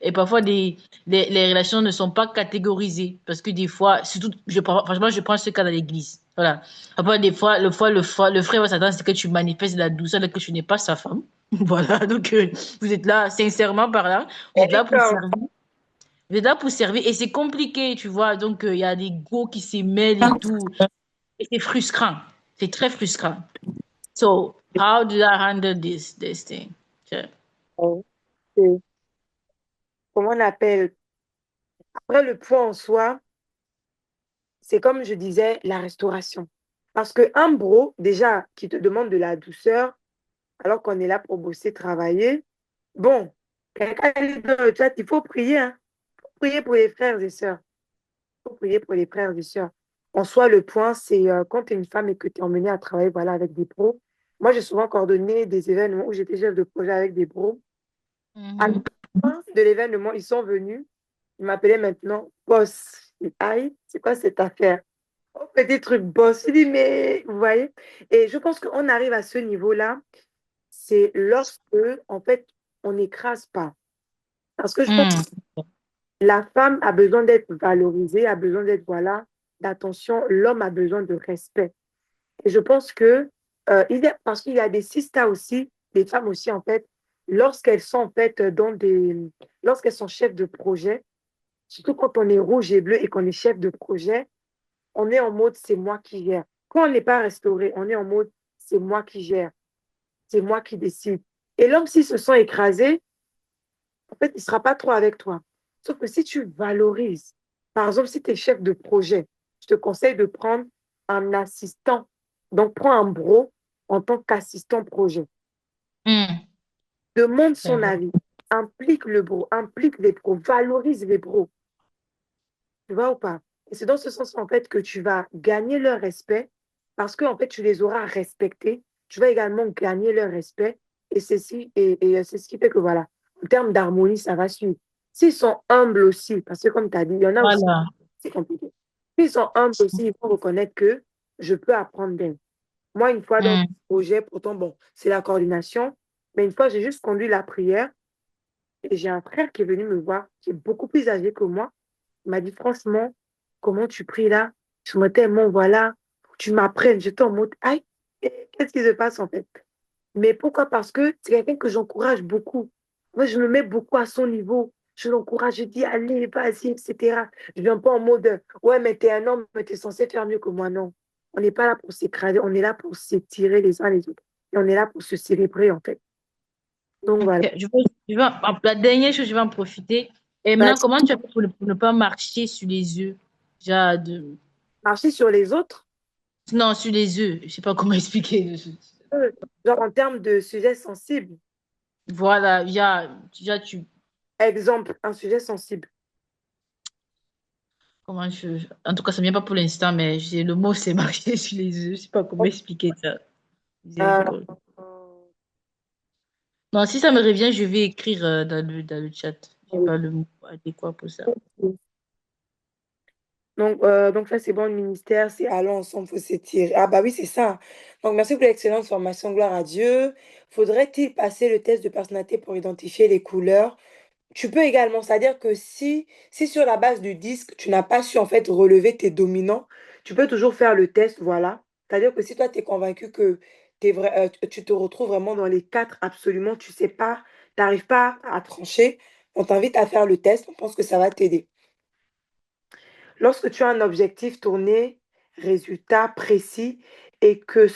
[SPEAKER 10] Et parfois, les relations ne sont pas catégorisées parce que des fois, surtout, franchement, je prends ce cas dans l'église. Voilà. Après, des fois, le frère va s'attendre à ce que tu manifestes de la douceur alors que tu n'es pas sa femme. Voilà. Donc, vous êtes là, sincèrement par là, vous êtes là pour servir. Vous êtes là pour servir et c'est compliqué, tu vois. Donc, il y a des go qui se mêlent et tout. Et c'est frustrant. C'est très frustrant. So, how did I handle this thing? Okay.
[SPEAKER 1] Comment on appelle? Après, le point en soi, c'est comme je disais, la restauration. Parce qu'un bro, déjà, qui te demande de la douceur, alors qu'on est là pour bosser, travailler. Bon, quelqu'un dit dans le chat, il faut prier, hein. Il faut prier pour les frères et sœurs. Il faut prier pour les frères et sœurs. En soi, le point, c'est quand tu es une femme et que tu es emmenée à travailler voilà, avec des pros. Moi, j'ai souvent coordonné des événements où j'étais chef de projet avec des pros. À la fin de l'événement, ils sont venus. Ils m'appelaient maintenant boss. Aïe, c'est quoi cette affaire? Oh, petit truc boss. Je dis, mais vous voyez? Et je pense qu'on arrive à ce niveau-là, c'est lorsque, en fait, on n'écrase pas. Parce que je pense que la femme a besoin d'être valorisée, a besoin d'être, voilà, d'attention. L'homme a besoin de respect. Et je pense que, parce qu'il y a des sistas aussi, des femmes aussi, en fait, lorsqu'elles sont, en fait, lorsqu'elles sont chefs de projet, surtout quand on est rouge et bleu et qu'on est chef de projet, on est en mode c'est moi qui gère. Quand on n'est pas restauré, on est en mode c'est moi qui gère, c'est moi qui décide. Et l'homme, s'il se sent écrasé, en fait, il ne sera pas trop avec toi. Sauf que si tu valorises, par exemple, si tu es chef de projet, je te conseille de prendre un assistant. Donc, prends un bro en tant qu'assistant projet. Demande son avis. Implique le bro, implique les pros, valorise les bros. Tu vois ou pas? Et c'est dans ce sens, en fait, que tu vas gagner leur respect parce que, en fait, tu les auras respectés. Tu vas également gagner leur respect et c'est c'est ce qui fait que, voilà, en termes d'harmonie, ça va suivre. S'ils sont humbles aussi, parce que, comme tu as dit, il y en a aussi,
[SPEAKER 10] Voilà.
[SPEAKER 1] c'est compliqué. S'ils sont humbles aussi, il faut reconnaître que je peux apprendre d'eux. Moi, une fois dans le projet, pourtant, bon, c'est la coordination, mais une fois, j'ai juste conduit la prière et j'ai un frère qui est venu me voir, qui est beaucoup plus âgé que moi. Il m'a dit, franchement, comment tu pries là? Je me tellement, voilà, faut que tu m'apprennes. J'étais en mode, aïe, qu'est-ce qui se passe en fait? Mais pourquoi? Parce que c'est quelqu'un que j'encourage beaucoup. Moi, je me mets beaucoup à son niveau. Je l'encourage, je dis, allez, vas-y, etc. Je ne viens pas en mode, ouais, mais t'es un homme, mais t'es censé faire mieux que moi. Non. On n'est pas là pour s'écraser, on est là pour s'étirer les uns les autres. Et on est là pour se célébrer, en fait. Donc, voilà.
[SPEAKER 10] Ok, la dernière chose, je vais en profiter. Et
[SPEAKER 1] Bah,
[SPEAKER 10] maintenant, comment tu as fait pour ne pas marcher sur les œufs? Déjà,
[SPEAKER 1] marcher sur les autres,
[SPEAKER 10] Non, sur les œufs. Je sais pas comment expliquer.
[SPEAKER 1] genre en termes de sujets sensibles.
[SPEAKER 10] Voilà, déjà,
[SPEAKER 1] Exemple, un sujet sensible.
[SPEAKER 10] En tout cas, ça ne vient pas pour l'instant, mais le mot, c'est marcher sur les œufs. Je sais pas comment expliquer ça.
[SPEAKER 1] Euh,
[SPEAKER 10] Miséricorde. Non, si ça me revient, je vais écrire dans le chat. Je n'ai pas le mot adéquat pour ça.
[SPEAKER 1] donc ça, c'est bon, le ministère, c'est allons ensemble, faut s'étirer. Ah bah oui, c'est ça. Donc merci pour l'excellente formation, gloire à Dieu. Faudrait-il passer le test de personnalité pour identifier les couleurs? Tu peux également, c'est-à-dire que si sur la base du disque, tu n'as pas su en fait relever tes dominants, tu peux toujours faire le test, voilà. C'est-à-dire que si toi, tu es convaincu que tu te retrouves vraiment dans les quatre absolument, tu sais pas, tu n'arrives pas à trancher, on t'invite à faire le test, on pense que ça va t'aider. Lorsque tu as un objectif tourné, résultat précis, et que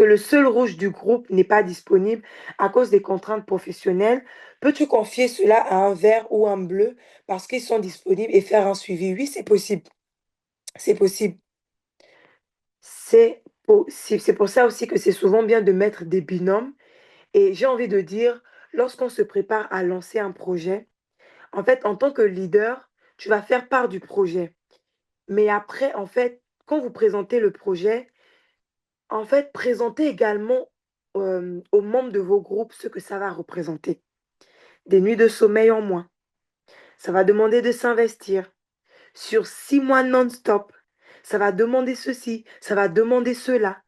[SPEAKER 1] le seul rouge du groupe n'est pas disponible à cause des contraintes professionnelles, peux-tu confier cela à un vert ou un bleu parce qu'ils sont disponibles et faire un suivi? Oui, c'est possible. C'est possible. C'est possible. C'est pour ça aussi que c'est souvent bien de mettre des binômes. Et j'ai envie de dire, lorsqu'on se prépare à lancer un projet, en fait, en tant que leader, tu vas faire part du projet. Mais après, en fait, quand vous présentez le projet, en fait, présentez également aux membres de vos groupes ce que ça va représenter. Des nuits de sommeil en moins. Ça va demander de s'investir. Sur 6 mois non-stop, ça va demander ceci, ça va demander cela.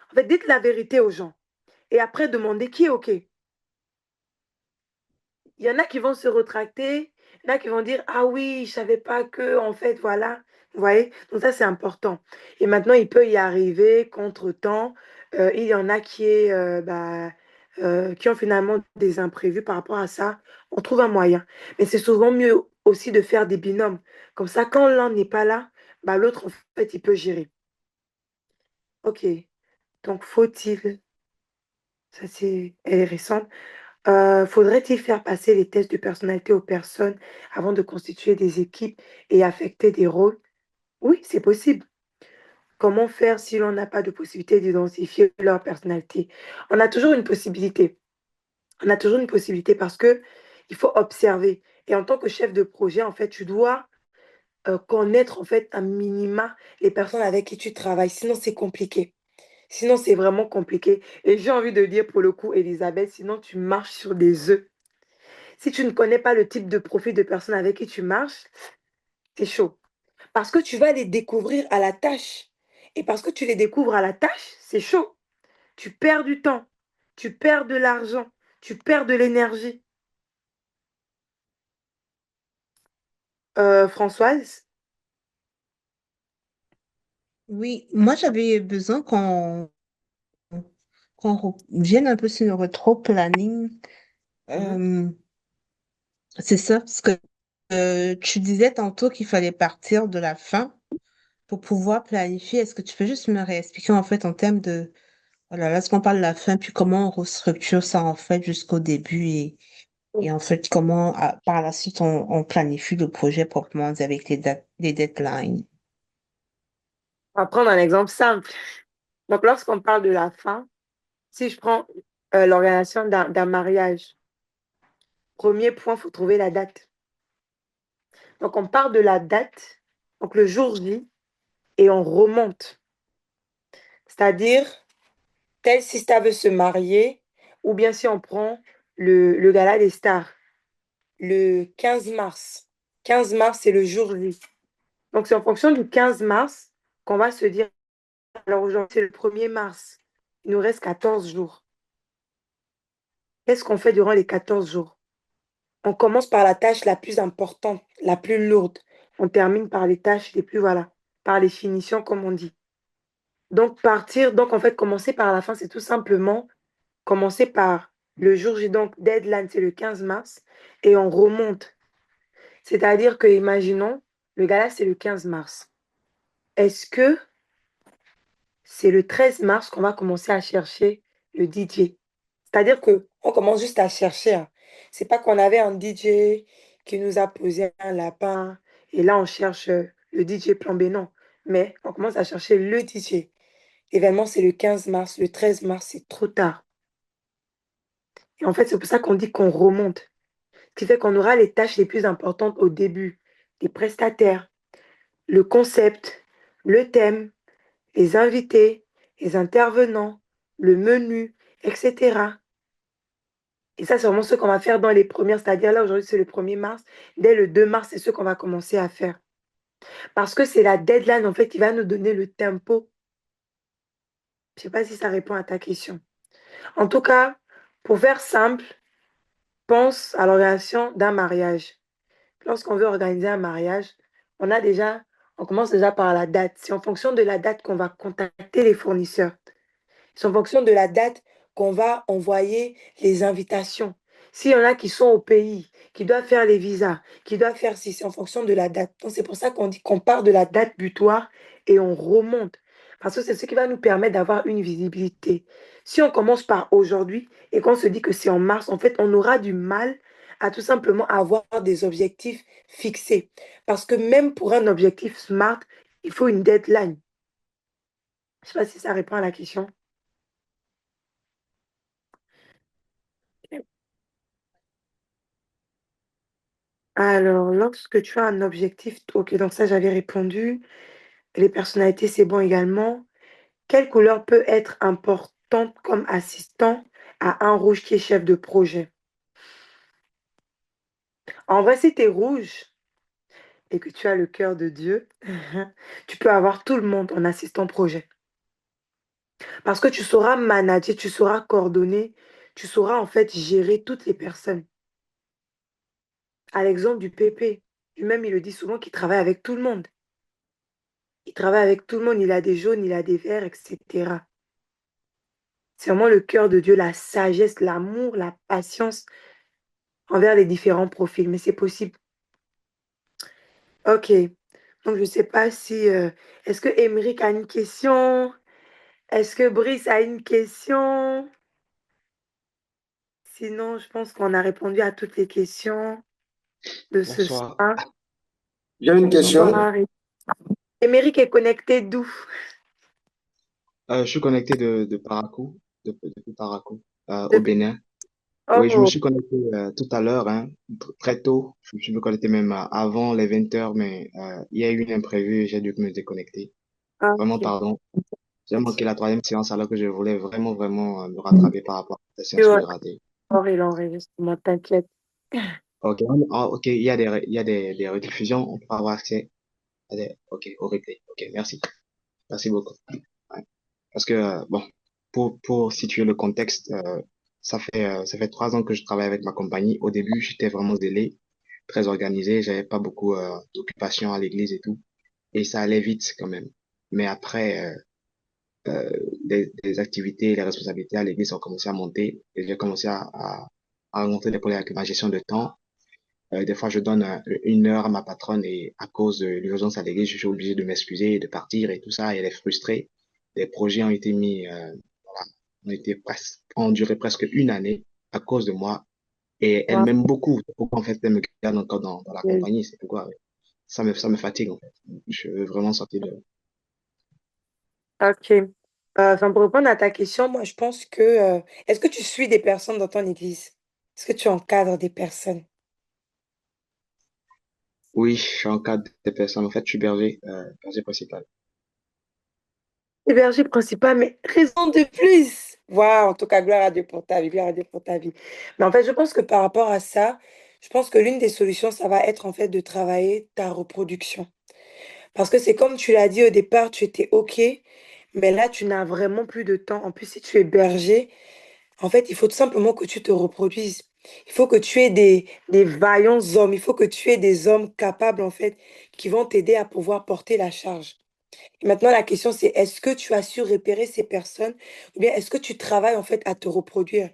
[SPEAKER 1] En fait, dites la vérité aux gens. Et après, demandez qui est OK. Il y en a qui vont se retracter, il y en a qui vont dire, ah oui, je ne savais pas que, en fait, voilà. Vous voyez? Donc ça, c'est important. Et maintenant, il peut y arriver qu'entre-temps, il y en a qui ont finalement des imprévus par rapport à ça. On trouve un moyen. Mais c'est souvent mieux aussi de faire des binômes. Comme ça, quand l'un n'est pas là, bah, l'autre, en fait, il peut gérer. OK. Donc, faut-il, elle est récente. Faudrait-il faire passer les tests de personnalité aux personnes avant de constituer des équipes et affecter des rôles? Oui, c'est possible. Comment faire si l'on n'a pas de possibilité d'identifier leur personnalité? On a toujours une possibilité. On a toujours une possibilité parce que il faut observer. Et en tant que chef de projet, en fait, tu dois connaître en fait un minima les personnes avec qui tu travailles. Sinon, c'est compliqué. Sinon, c'est vraiment compliqué. Et j'ai envie de dire pour le coup, Elisabeth, sinon tu marches sur des œufs. Si tu ne connais pas le type de profil de personnes avec qui tu marches, c'est chaud. Parce que tu vas les découvrir à la tâche. Et parce que tu les découvres à la tâche, c'est chaud. Tu perds du temps, tu perds de l'argent, tu perds de l'énergie. Françoise?
[SPEAKER 9] Oui, moi j'avais besoin qu'on revienne un peu sur le rétro-planning.
[SPEAKER 1] Mhm.
[SPEAKER 9] C'est ça, parce que tu disais tantôt qu'il fallait partir de la fin pour pouvoir planifier. Est-ce que tu peux juste me réexpliquer en fait en termes de, voilà, là, ce qu'on parle de la fin, puis comment on restructure ça en fait jusqu'au début et en fait comment par la suite on planifie le projet proprement dit avec les dates, les deadlines.
[SPEAKER 1] On va prendre un exemple simple. Donc, lorsqu'on parle de la fin, si je prends l'organisation d'un mariage, premier point, il faut trouver la date. Donc, on part de la date, donc le jour J, et on remonte. C'est-à-dire, tel Sista veut se marier, ou bien si on prend le gala des stars, le 15 mars. 15 mars, c'est le jour J. Donc, c'est en fonction du 15 mars qu'on va se dire, alors aujourd'hui, c'est le 1er mars. Il nous reste 14 jours. Qu'est-ce qu'on fait durant les 14 jours? On commence par la tâche la plus importante, la plus lourde. On termine par les tâches les plus, voilà, par les finitions, comme on dit. Donc en fait, commencer par la fin, c'est tout simplement commencer par le jour J. Donc, deadline, c'est le 15 mars, et on remonte. C'est-à-dire que, imaginons, le gala, c'est le 15 mars. Est-ce que c'est le 13 mars qu'on va commencer à chercher le DJ? C'est-à-dire que on commence juste à chercher, hein. C'est pas qu'on avait un DJ qui nous a posé un lapin et là on cherche le DJ plan B, non. Mais on commence à chercher le DJ. L'événement, c'est le 15 mars, le 13 mars, c'est trop tard. Et en fait, c'est pour ça qu'on dit qu'on remonte. Ce qui fait qu'on aura les tâches les plus importantes au début. Les prestataires, le concept, le thème, les invités, les intervenants, le menu, etc. Et ça, c'est vraiment ce qu'on va faire dans les premières, c'est-à-dire là, aujourd'hui, c'est le 1er mars. Dès le 2 mars, c'est ce qu'on va commencer à faire. Parce que c'est la deadline, en fait, qui va nous donner le tempo. Je ne sais pas si ça répond à ta question. En tout cas, pour faire simple, pense à l'organisation d'un mariage. Lorsqu'on veut organiser un mariage, on commence déjà par la date. C'est en fonction de la date qu'on va contacter les fournisseurs. C'est en fonction de la date qu'on va envoyer les invitations. S'il y en a qui sont au pays, qui doivent faire les visas, qui doivent faire si, c'est en fonction de la date. Donc, c'est pour ça qu'on dit qu'on part de la date butoir et on remonte. Parce que c'est ce qui va nous permettre d'avoir une visibilité. Si on commence par aujourd'hui et qu'on se dit que c'est en mars, en fait, on aura du mal à tout simplement avoir des objectifs fixés. Parce que même pour un objectif SMART, il faut une deadline. Je ne sais pas si ça répond à la question. Alors, lorsque tu as un objectif, ok, donc ça j'avais répondu. Les personnalités, c'est bon également. Quelle couleur peut être importante comme assistant à un rouge qui est chef de projet? En vrai, si tu es rouge et que tu as le cœur de Dieu, tu peux avoir tout le monde en assistant projet. Parce que tu sauras manager, tu sauras coordonner, tu sauras en fait gérer toutes les personnes. À l'exemple du PP, lui-même, il le dit souvent qu'il travaille avec tout le monde. Il travaille avec tout le monde, il a des jaunes, il a des verts, etc. C'est vraiment le cœur de Dieu, la sagesse, l'amour, la patience envers les différents profils, mais c'est possible. Ok, donc je ne sais pas si... est-ce que Émeric a une question? Est-ce que Brice a une question? Sinon, je pense qu'on a répondu à toutes les questions de ce
[SPEAKER 8] Bonsoir.
[SPEAKER 1] soir.
[SPEAKER 8] J'ai une question.
[SPEAKER 1] Bonsoir. Émeric est connecté d'où?
[SPEAKER 11] Je suis connecté de Parakou, depuis Parakou, au
[SPEAKER 1] Depuis...
[SPEAKER 11] Bénin. Oui, je me
[SPEAKER 1] Oh,
[SPEAKER 11] suis connecté tout à l'heure, hein, très tôt. Je me suis connecté même avant les 20 heures, mais il y a eu un imprévu et j'ai dû me déconnecter.
[SPEAKER 1] ah,
[SPEAKER 11] Vraiment,
[SPEAKER 1] ok.
[SPEAKER 11] pardon. J'ai manqué la troisième séance alors que je voulais vraiment, vraiment me rattraper par rapport à la
[SPEAKER 1] Tu
[SPEAKER 11] séance que
[SPEAKER 1] vois,
[SPEAKER 11] j'ai ratée.
[SPEAKER 1] il enregistre, moi, t'inquiète.
[SPEAKER 11] Ok, ok, il y a des rediffusions, on peut avoir accès à des, ok, au replay. Ok, merci. Merci beaucoup. Ouais. Parce que, bon, pour situer le contexte, ça fait 3 ans que je travaille avec ma compagnie. Au début, j'étais vraiment zélé, très organisé, j'avais pas beaucoup d'occupation à l'église et tout, et ça allait vite quand même. Mais après, les activités, les responsabilités à l'église ont commencé à monter, et j'ai commencé à rencontrer des problèmes avec ma gestion de temps. Des fois, je donne 1 heure à ma patronne et à cause de l'urgence à l'église, je suis obligé de m'excuser et de partir et tout ça, et elle est frustrée. Les projets ont été voilà, ont duré presque 1 année à cause de moi. Et elle
[SPEAKER 1] Wow.
[SPEAKER 11] m'aime beaucoup. C'est pourquoi, en fait, elle me garde encore dans la compagnie. C'est pourquoi, ouais. Ça me fatigue, en fait. Je veux vraiment sortir de...
[SPEAKER 1] Ok. Enfin, pour répondre à ta question, moi, je pense que... est-ce que tu suis des personnes dans ton église? Est-ce que tu encadres des personnes?
[SPEAKER 11] Oui, je suis en cadre des personnes. En fait, je suis berger principal.
[SPEAKER 1] Héberger principal, mais raison de plus. Waouh, en tout cas, gloire à Dieu pour ta vie, gloire à Dieu pour ta vie. Mais en fait, je pense que par rapport à ça, je pense que l'une des solutions, ça va être en fait de travailler ta reproduction. Parce que c'est comme tu l'as dit au départ, tu étais OK, mais là, tu n'as vraiment plus de temps. En plus, si tu es berger, en fait, il faut tout simplement que tu te reproduises. Il faut que tu aies des vaillants hommes. Il faut que tu aies des hommes capables, en fait, qui vont t'aider à pouvoir porter la charge. Et maintenant, la question, c'est est-ce que tu as su repérer ces personnes ou bien est-ce que tu travailles, en fait, à te reproduire?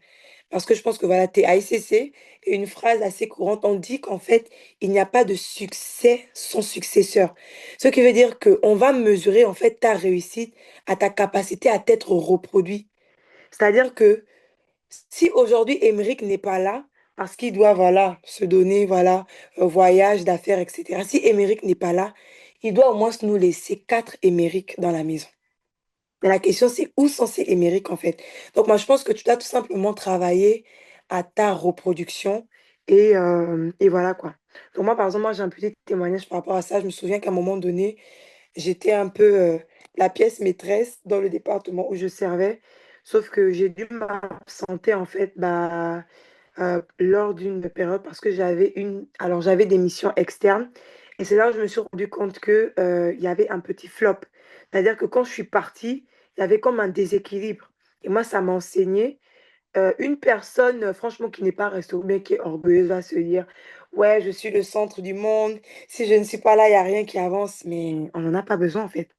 [SPEAKER 1] Parce que je pense que, voilà, tu es à ICC et une phrase assez courante, on dit qu'en fait, il n'y a pas de succès sans successeur. Ce qui veut dire qu'on va mesurer, en fait, ta réussite à ta capacité à t'être reproduit. C'est-à-dire que si aujourd'hui Émeric n'est pas là, parce qu'il doit, voilà, se donner, voilà, un voyage d'affaires, etc. Si Émeric n'est pas là, il doit au moins nous laisser 4 Émeric dans la maison. Mais la question, c'est où sont ces Émeric, en fait? Donc, moi, je pense que tu dois tout simplement travailler à ta reproduction et voilà, quoi. Donc, moi, par exemple, moi, j'ai un petit témoignage par rapport à ça. Je me souviens qu'à un moment donné, j'étais un peu la pièce maîtresse dans le département où je servais, sauf que j'ai dû m'absenter en fait lors d'une période parce que j'avais des missions externes et c'est là où je me suis rendu compte que il y avait un petit flop. C'est-à-dire que quand je suis partie, il y avait comme un déséquilibre. Et moi, ça m'a enseigné une personne, franchement, qui n'est pas restée ou bien qui est orgueilleuse, va se dire, ouais, je suis le centre du monde. Si je ne suis pas là, il n'y a rien qui avance. Mais on n'en a pas besoin, en fait.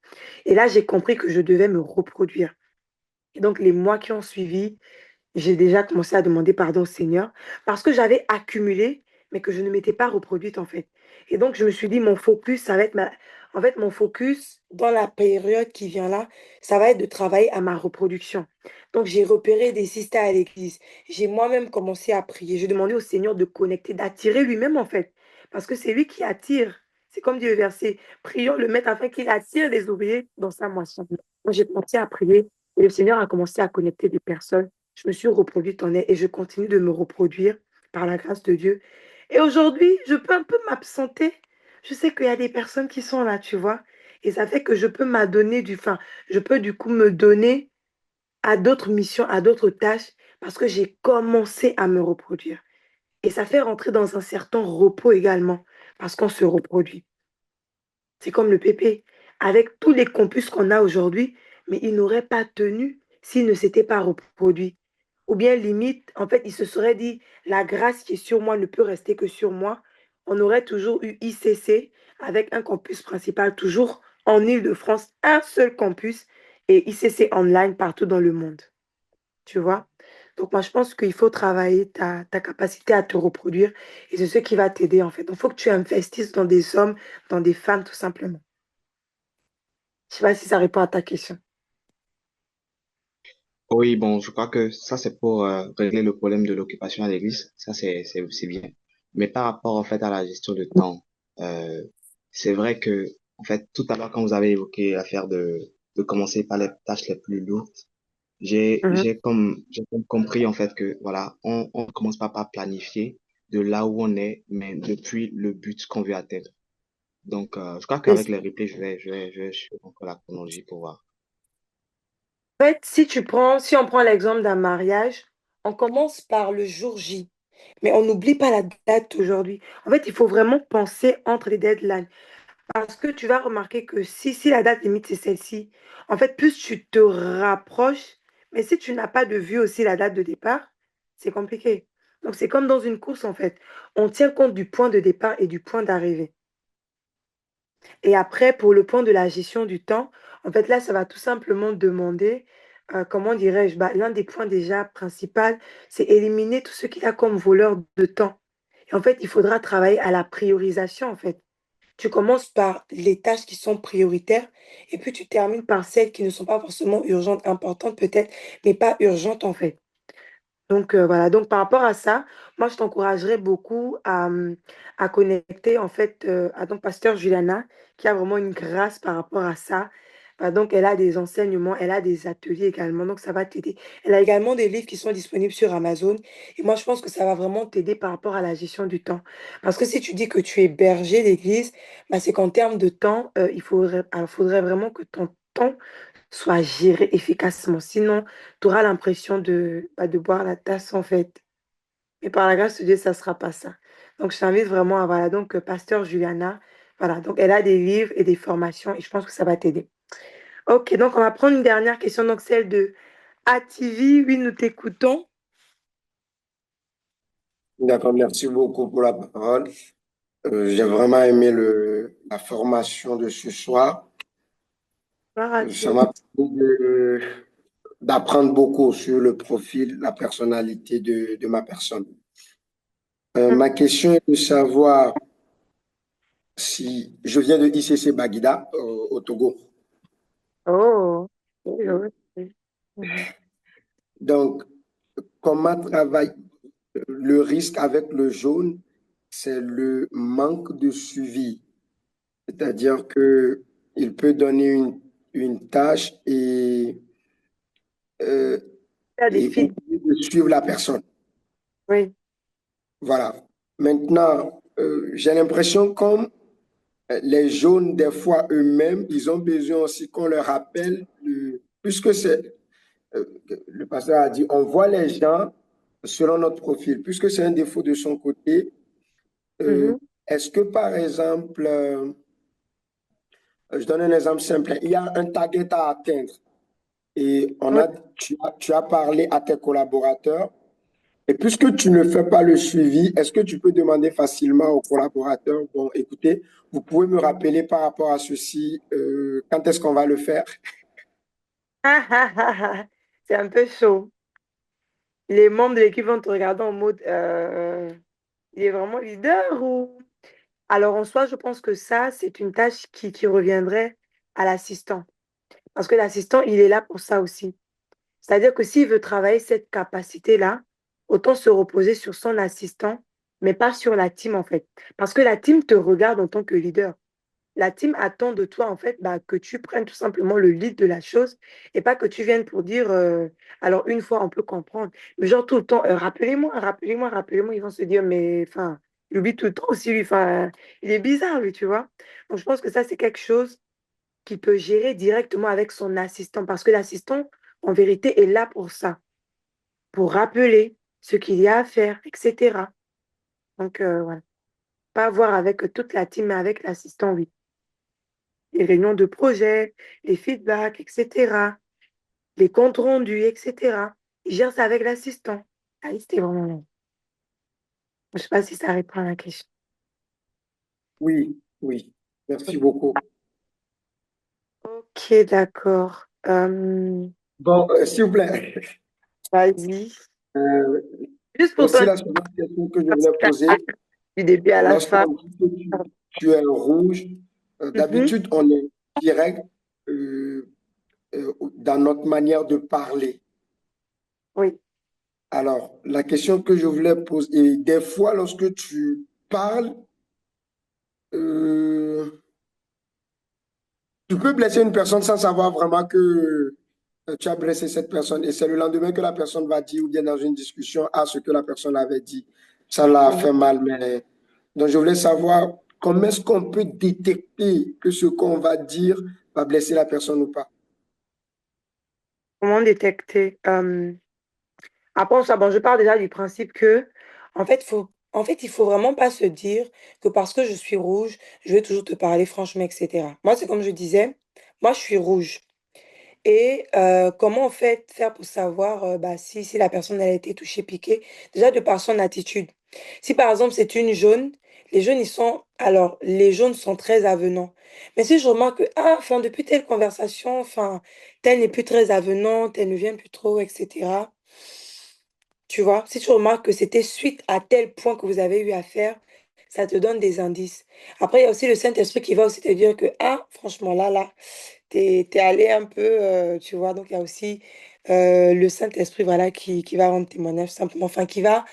[SPEAKER 1] Et là, j'ai compris que je devais me reproduire. Et donc, les mois qui ont suivi, j'ai déjà commencé à demander pardon au Seigneur parce que j'avais accumulé, mais que je ne m'étais pas reproduite en fait. Et donc, je me suis dit, mon focus, ça va être En fait, mon focus dans la période qui vient là, ça va être de travailler à ma reproduction. Donc, j'ai repéré des sisters à l'église. J'ai moi-même commencé à prier. J'ai demandé au Seigneur de connecter, d'attirer lui-même en fait. Parce que c'est lui qui attire. C'est comme dit le verset, prions le maître afin qu'il attire les ouvriers dans sa moisson. Moi, j'ai commencé à prier et le Seigneur a commencé à connecter des personnes. Je me suis reproduite en elle et je continue de me reproduire par la grâce de Dieu. Et aujourd'hui, je peux un peu m'absenter. Je sais qu'il y a des personnes qui sont là, tu vois. Et ça fait que je peux m'adonner je peux du coup me donner à d'autres missions, à d'autres tâches, parce que j'ai commencé à me reproduire. Et ça fait rentrer dans un certain repos également, parce qu'on se reproduit. C'est comme le pépé. Avec tous les campus qu'on a aujourd'hui, mais il n'aurait pas tenu s'il ne s'était pas reproduit. Ou bien limite, en fait, il se serait dit, la grâce qui est sur moi ne peut rester que sur moi. On aurait toujours eu ICC avec un campus principal, toujours en Île-de-France, un seul campus et ICC online partout dans le monde. Tu vois? Donc moi, je pense qu'il faut travailler ta capacité à te reproduire et c'est ce qui va t'aider en fait. Donc, il faut que tu investisses dans des hommes, dans des femmes tout simplement. Je sais pas si ça répond à ta question.
[SPEAKER 11] Oui, bon, je crois que ça, c'est pour régler le problème de l'occupation à l'église. Ça, c'est bien. Mais par rapport, en fait, à la gestion de temps, euh, c'est vrai que, en fait, tout à l'heure, quand vous avez évoqué l'affaire de commencer par les tâches les plus lourdes.
[SPEAKER 1] Mhm.
[SPEAKER 11] J'ai comme compris en fait que voilà, on commence pas par planifier de là où on est, mais depuis le but qu'on veut atteindre. Donc, je crois
[SPEAKER 1] Mais
[SPEAKER 11] qu'avec les replays, je vais suivre encore la chronologie pour voir.
[SPEAKER 1] en fait, si on prend l'exemple d'un mariage, on commence par le jour J, mais on n'oublie pas la date d'aujourd'hui. En fait, il faut vraiment penser entre les deadlines. Parce que tu vas remarquer que si la date limite c'est celle-ci, en fait, plus tu te rapproches, mais si tu n'as pas de vue aussi la date de départ, c'est compliqué. Donc, c'est comme dans une course, en fait. On tient compte du point de départ et du point d'arrivée. Et après, pour le point de la gestion du temps, en fait, là, ça va tout simplement demander, comment dirais-je, bah, l'un des points déjà principaux, c'est éliminer tout ce qu'il y a comme voleur de temps. Et en fait, il faudra travailler à la priorisation, en fait. Tu commences par les tâches qui sont prioritaires et puis tu termines par celles qui ne sont pas forcément urgentes, importantes peut-être, mais pas urgentes en fait. Donc voilà, donc par rapport à ça, moi je t'encouragerais beaucoup à connecter en fait à ton pasteur Juliana qui a vraiment une grâce par rapport à ça. Donc elle a des enseignements, elle a des ateliers également, donc ça va t'aider. Elle a également des livres qui sont disponibles sur Amazon et moi je pense que ça va vraiment t'aider par rapport à la gestion du temps. Parce que si tu dis que tu es berger d'église, bah, c'est qu'en termes de temps, faudrait vraiment que ton temps soit géré efficacement. Sinon, tu auras l'impression de boire la tasse en fait. Mais par la grâce de Dieu, ça ne sera pas ça. Donc, je t'invite vraiment à, voilà, donc, Pasteur Juliana, voilà, donc elle a des livres et des formations et je pense que ça va t'aider. Ok, donc on va prendre une dernière question, donc celle de ATV. Oui, nous t'écoutons.
[SPEAKER 12] D'accord, merci beaucoup pour la parole. J'ai vraiment aimé la formation de ce soir.
[SPEAKER 1] Gloire à
[SPEAKER 12] Ça
[SPEAKER 1] Dieu.
[SPEAKER 12] m'a permis d'apprendre beaucoup sur le profil, la personnalité de ma personne. Ma question est de savoir si je viens de ICC Baguida au Togo.
[SPEAKER 1] Oh, oui, oui, oui. Mhm.
[SPEAKER 12] Donc, comment travaille le risque avec le jaune, c'est le manque de suivi. C'est-à-dire que il peut donner une tâche euh,
[SPEAKER 1] Il y a des
[SPEAKER 12] et
[SPEAKER 1] filles.
[SPEAKER 12] oublier de suivre la personne.
[SPEAKER 1] Oui.
[SPEAKER 12] Voilà. Maintenant, j'ai l'impression comme les jaunes, des fois eux-mêmes, ils ont besoin aussi qu'on leur rappelle, puisque le pasteur a dit, on voit les gens selon notre profil, puisque c'est un défaut de son côté.
[SPEAKER 1] Mhm.
[SPEAKER 12] Est-ce que, par exemple, je donne un exemple simple, il y a un target à atteindre et
[SPEAKER 1] Oui.
[SPEAKER 12] tu as parlé à tes collaborateurs. Et puisque tu ne fais pas le suivi, est-ce que tu peux demander facilement aux collaborateurs, bon, écoutez, vous pouvez me rappeler par rapport à ceci, quand est-ce qu'on va le faire?
[SPEAKER 1] C'est un peu chaud. Les membres de l'équipe vont te regarder en mode, il est vraiment leader ou... Alors en soi, je pense que ça, c'est une tâche qui reviendrait à l'assistant. Parce que l'assistant, il est là pour ça aussi. C'est-à-dire que s'il veut travailler cette capacité-là, autant se reposer sur son assistant, mais pas sur la team en fait. Parce que la team te regarde en tant que leader. La team attend de toi, en fait, bah, que tu prennes tout simplement le lead de la chose et pas que tu viennes pour dire, alors une fois, on peut comprendre. Mais genre tout le temps, rappelez-moi, rappelez-moi, rappelez-moi, ils vont se dire, mais enfin, il oublie tout le temps aussi, lui, enfin, il est bizarre, lui, tu vois. Donc, je pense que ça, c'est quelque chose qu'il peut gérer directement avec son assistant parce que l'assistant, en vérité, est là pour ça, pour rappeler ce qu'il y a à faire, etc. Donc, voilà. Pas voir avec toute la team, mais avec l'assistant, oui. Les réunions de projet, les feedbacks, etc., les comptes rendus, etc. Il gère ça avec l'assistant. Ah, oui, c'était vraiment long. Je ne sais pas si ça répond à la question.
[SPEAKER 12] Oui, oui. Merci beaucoup.
[SPEAKER 1] Ok, d'accord.
[SPEAKER 12] Bon, s'il vous plaît,
[SPEAKER 1] Vas-y.
[SPEAKER 12] euh,
[SPEAKER 1] Juste pour
[SPEAKER 12] aussi
[SPEAKER 1] toi,
[SPEAKER 12] la seconde question que je voulais poser,
[SPEAKER 1] du début à la fin.
[SPEAKER 12] lorsqu'on dit que tu es rouge,
[SPEAKER 1] Mhm.
[SPEAKER 12] d'habitude, on est direct dans notre manière de parler.
[SPEAKER 1] Oui.
[SPEAKER 12] Alors, la question que je voulais poser, et des fois, lorsque tu parles, euh, Tu peux blesser une personne sans savoir vraiment que tu as blessé cette personne et c'est le lendemain que la personne va dire ou bien dans une discussion à ce que la personne avait dit. Ça l'a fait mal, mais donc je voulais savoir comment est-ce qu'on peut détecter que ce qu'on va dire va blesser la personne ou pas.
[SPEAKER 1] Comment détecter? Après ça, bon, je pars déjà du principe que, il faut vraiment pas se dire que parce que je suis rouge, je vais toujours te parler franchement, etc. Moi, c'est comme je disais, moi, je suis rouge. Et comment en fait faire pour savoir bah, si la personne elle a été touchée, piquée, déjà de par son attitude. Si par exemple c'est une jaune, les jaunes ils sont alors les jaunes sont très avenants. Mais si je remarque que enfin depuis telle conversation, enfin telle n'est plus très avenante, elle ne vient plus trop, etc. Tu vois, si tu remarques que c'était suite à tel point que vous avez eu à faire, ça te donne des indices. Après, il y a aussi le Saint-Esprit qui va aussi te dire que, franchement, là, t'es allé un peu, tu vois. Donc, il y a aussi le Saint-Esprit, voilà, qui va rendre témoignage simplement, qui va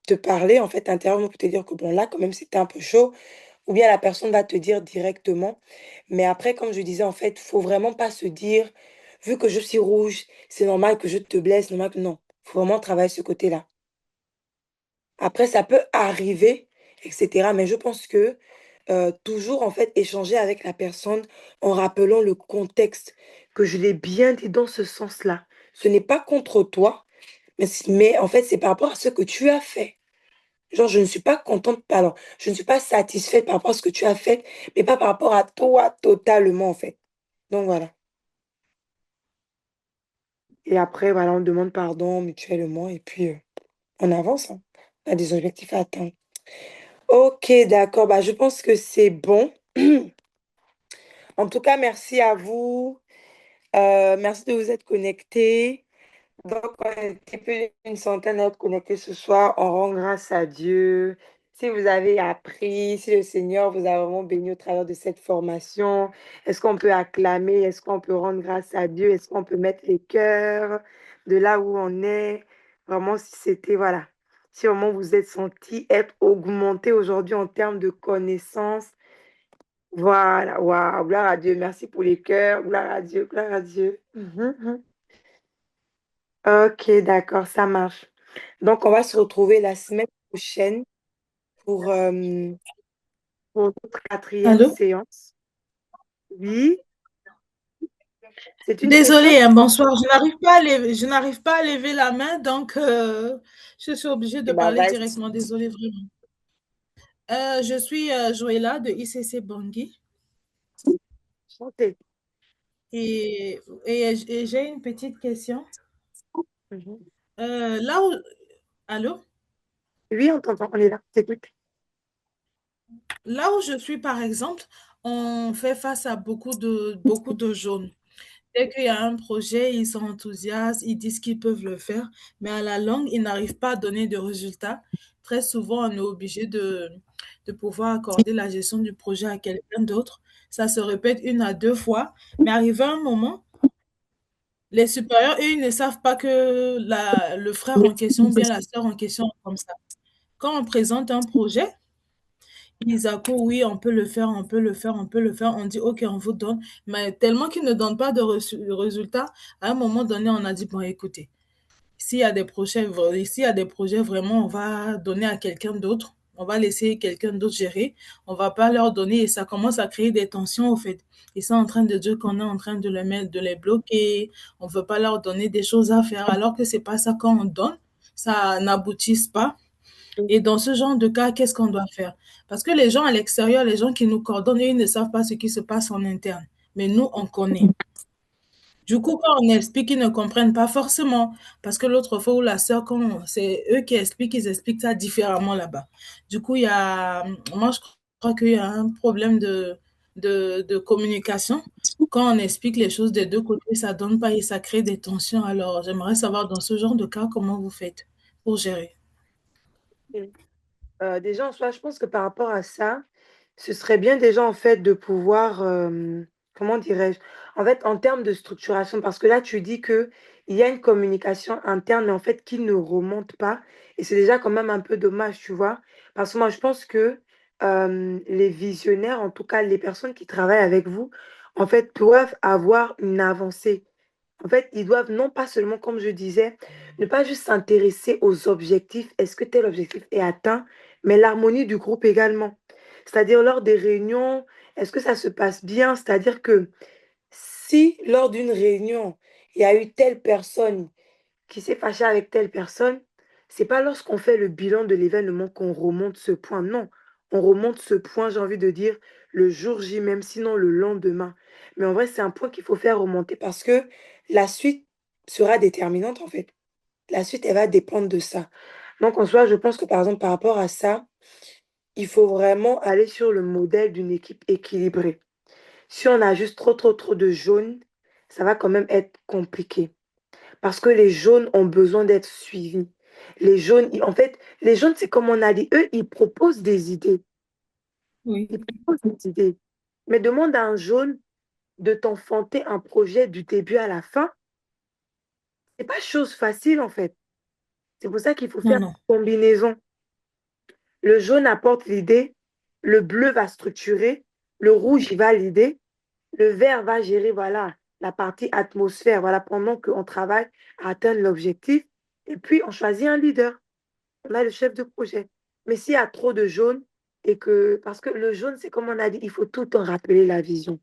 [SPEAKER 1] te parler, en fait, intérieurement pour te dire que, bon, là, quand même, c'était un peu chaud. Ou bien la personne va te dire directement. Mais après, comme je disais, en fait, faut vraiment pas se dire, vu que je suis rouge, c'est normal que je te blesse, normal que non. Faut vraiment travailler ce côté-là. Après, ça peut arriver, etc. Mais je pense que toujours, en fait, échanger avec la personne en rappelant le contexte, que je l'ai bien dit dans ce sens-là. Ce n'est pas contre toi, mais en fait, c'est par rapport à ce que tu as fait. Genre, je ne suis pas contente, pardon, je ne suis pas satisfaite par rapport à ce que tu as fait, mais pas par rapport à toi totalement, en fait. Donc voilà. Et après, voilà, on demande pardon mutuellement et puis on avance, hein. On a des objectifs à atteindre. Ok, d'accord. Bah, je pense que c'est bon. En tout cas, merci à vous. Merci de vous être connectés. Donc, on était plus d'une centaine à être connectés ce soir. On rend grâce à Dieu. Si vous avez appris, si le Seigneur vous a vraiment béni au travers de cette formation, est-ce qu'on peut acclamer? Est-ce qu'on peut rendre grâce à Dieu? Est-ce qu'on peut mettre les cœurs de là où on est? Vraiment, si c'était, voilà. Si vraiment vous êtes senti être augmenté aujourd'hui en termes de connaissances, voilà, waouh, gloire à Dieu. Merci pour les cœurs. Gloire à Dieu, gloire à Dieu. Mhm. Ok, d'accord, ça marche. Donc, on va se retrouver la semaine prochaine pour, euh, pour notre quatrième
[SPEAKER 13] Allô?
[SPEAKER 1] séance. Oui, c'est une question.
[SPEAKER 13] Désolée, hein, bonsoir. Je n'arrive pas à lever la main, donc je suis obligée de
[SPEAKER 1] Eh ben,
[SPEAKER 13] parler
[SPEAKER 1] vas-y,
[SPEAKER 13] directement. Désolée, vraiment. Je suis Joëlla de ICC Bangui
[SPEAKER 1] chantez.
[SPEAKER 13] et j'ai une petite question.
[SPEAKER 1] Mhm.
[SPEAKER 13] Là où... Allô?
[SPEAKER 1] Oui, on t'entend, on est là, t'écoutes.
[SPEAKER 13] Là où je suis, par exemple, on fait face à beaucoup de jaunes. Dès qu'il y a un projet, ils sont enthousiastes, ils disent qu'ils peuvent le faire, mais à la longue, ils n'arrivent pas à donner de résultats. Très souvent, on est obligé de pouvoir accorder la gestion du projet à quelqu'un d'autre. Ça se répète une à deux fois, mais arrivé à un moment, les supérieurs, eux, ils ne savent pas que le frère en question ou bien la sœur en question est comme ça. Quand on présente un projet, ils accourent, oui, on peut le faire, on peut le faire, on peut le faire. On dit, OK, on vous donne. Mais tellement qu'ils ne donnent pas de résultats, à un moment donné, on a dit, bon, écoutez, s'il y a des projets vraiment, on va donner à quelqu'un d'autre. On va laisser quelqu'un d'autre gérer. On va pas leur donner et ça commence à créer des tensions, au fait. Ils sont en train de dire qu'on est en train de de les bloquer. On veut pas leur donner des choses à faire alors que c'est pas ça quand on donne. Ça n'aboutisse pas. Et dans ce genre de cas, qu'est-ce qu'on doit faire? Parce que les gens à l'extérieur, les gens qui nous coordonnent, ils ne savent pas ce qui se passe en interne. Mais nous, on connaît. Du coup, quand on explique, ils ne comprennent pas forcément. Parce que l'autre fois où la sœur, quand c'est eux qui expliquent, ils expliquent ça différemment là-bas. Du coup, moi, je crois qu'il y a un problème de communication. Quand on explique les choses des deux côtés, ça donne pas et ça crée des tensions. Alors, j'aimerais savoir dans ce genre de cas, comment vous faites pour gérer.
[SPEAKER 1] Déjà, en soi, je pense que par rapport à ça, ce serait bien déjà, en fait, de pouvoir, comment dirais-je, en fait, en termes de structuration, parce que là, tu dis que il y a une communication interne, mais en fait, qui ne remonte pas. Et c'est déjà quand même un peu dommage, tu vois. Parce que moi, je pense que les visionnaires, en tout cas, les personnes qui travaillent avec vous, en fait, doivent avoir une avancée. En fait, ils doivent non pas seulement, comme je disais, ne pas juste s'intéresser aux objectifs, est-ce que tel objectif est atteint, mais l'harmonie du groupe également. C'est-à-dire lors des réunions, est-ce que ça se passe bien? C'est-à-dire que si lors d'une réunion, il y a eu telle personne qui s'est fâché avec telle personne, c'est pas lorsqu'on fait le bilan de l'événement qu'on remonte ce point. Non, on remonte ce point, j'ai envie de dire, le jour J même, sinon le lendemain. Mais en vrai, c'est un point qu'il faut faire remonter parce que la suite sera déterminante en fait. La suite, elle va dépendre de ça. Donc en soi, je pense que par exemple, par rapport à ça, il faut vraiment aller sur le modèle d'une équipe équilibrée. Si on a juste trop de jaunes, ça va quand même être compliqué. Parce que les jaunes ont besoin d'être suivis. Les jaunes, en fait, les jaunes, c'est comme on a dit, eux, ils proposent des idées.
[SPEAKER 13] Oui.
[SPEAKER 1] Ils proposent des idées. Mais demande à un jaune de t'enfanter un projet du début à la fin. C'est pas chose facile, en fait. C'est pour ça qu'il faut
[SPEAKER 13] Non,
[SPEAKER 1] faire
[SPEAKER 13] non.
[SPEAKER 1] une combinaison. Le jaune apporte l'idée, le bleu va structurer, le rouge, il va l'idée, le vert va gérer, voilà, la partie atmosphère, voilà, pendant qu'on travaille à atteindre l'objectif. Et puis, on choisit un leader. On a le chef de projet. Mais s'il y a trop de jaune, et que, parce que le jaune, c'est comme on a dit, il faut tout le temps rappeler la vision.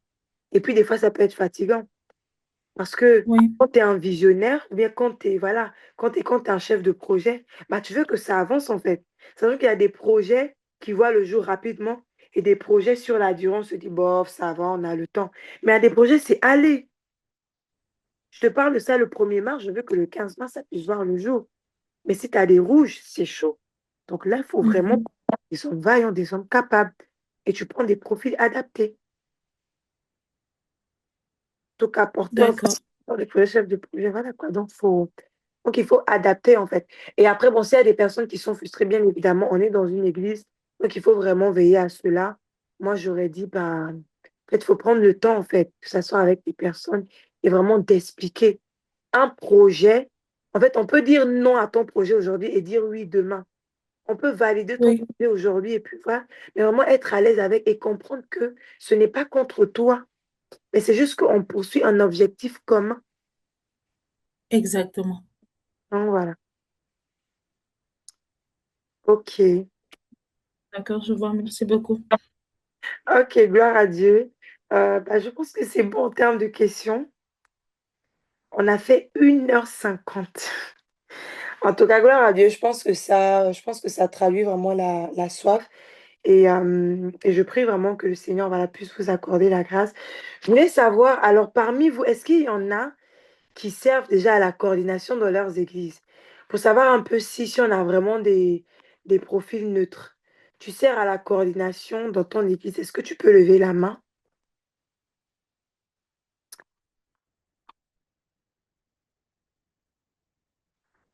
[SPEAKER 1] Et puis, des fois, ça peut être fatigant. Parce que
[SPEAKER 13] Oui.
[SPEAKER 1] quand tu es un visionnaire, ou bien quand tu es, voilà, quand t'es un chef de projet, bah, tu veux que ça avance en fait. C'est-à-dire qu'il y a des projets qui voient le jour rapidement et des projets sur la durée, on se dit, bof, ça va, on a le temps. Mais il y a des projets, c'est aller. Je te parle de ça le 1er mars, je veux que le 15 mars, ça puisse voir le jour. Mais si tu as des rouges, c'est chaud. Donc là, il faut vraiment
[SPEAKER 13] Mhm.
[SPEAKER 1] des hommes vaillants, des hommes capables. Et tu prends des profils adaptés. En tout cas, porteurs
[SPEAKER 13] D'accord.
[SPEAKER 1] dans les projets chefs de projet. Voilà quoi. Donc, il faut adapter en fait. Et après, bon, s'il y a des personnes qui sont frustrées, bien évidemment, on est dans une église. Donc, il faut vraiment veiller à cela. Moi, j'aurais dit, bah, en fait, il faut prendre le temps, en fait, que ce soit avec les personnes et vraiment d'expliquer un projet. En fait, on peut dire non à ton projet aujourd'hui et dire oui demain. On peut valider ton
[SPEAKER 13] Oui,
[SPEAKER 1] projet aujourd'hui et puis voilà, mais vraiment être à l'aise avec et comprendre que ce n'est pas contre toi, mais c'est juste qu'on poursuit un objectif commun.
[SPEAKER 13] exactement.
[SPEAKER 1] Donc voilà. Ok.
[SPEAKER 13] D'accord, je vois. Merci beaucoup.
[SPEAKER 1] Ok, gloire à Dieu. Bah, je pense que c'est bon en termes de questions. On a fait 1h50. En tout cas, gloire à Dieu, je pense que ça traduit vraiment la soif. Et je prie vraiment que le Seigneur voilà, puisse vous accorder la grâce. Je voulais savoir, alors parmi vous, est-ce qu'il y en a qui servent déjà à la coordination dans leurs églises? Pour savoir un peu si on a vraiment des profils neutres. Tu sers à la coordination dans ton église. Est-ce que tu peux lever la main?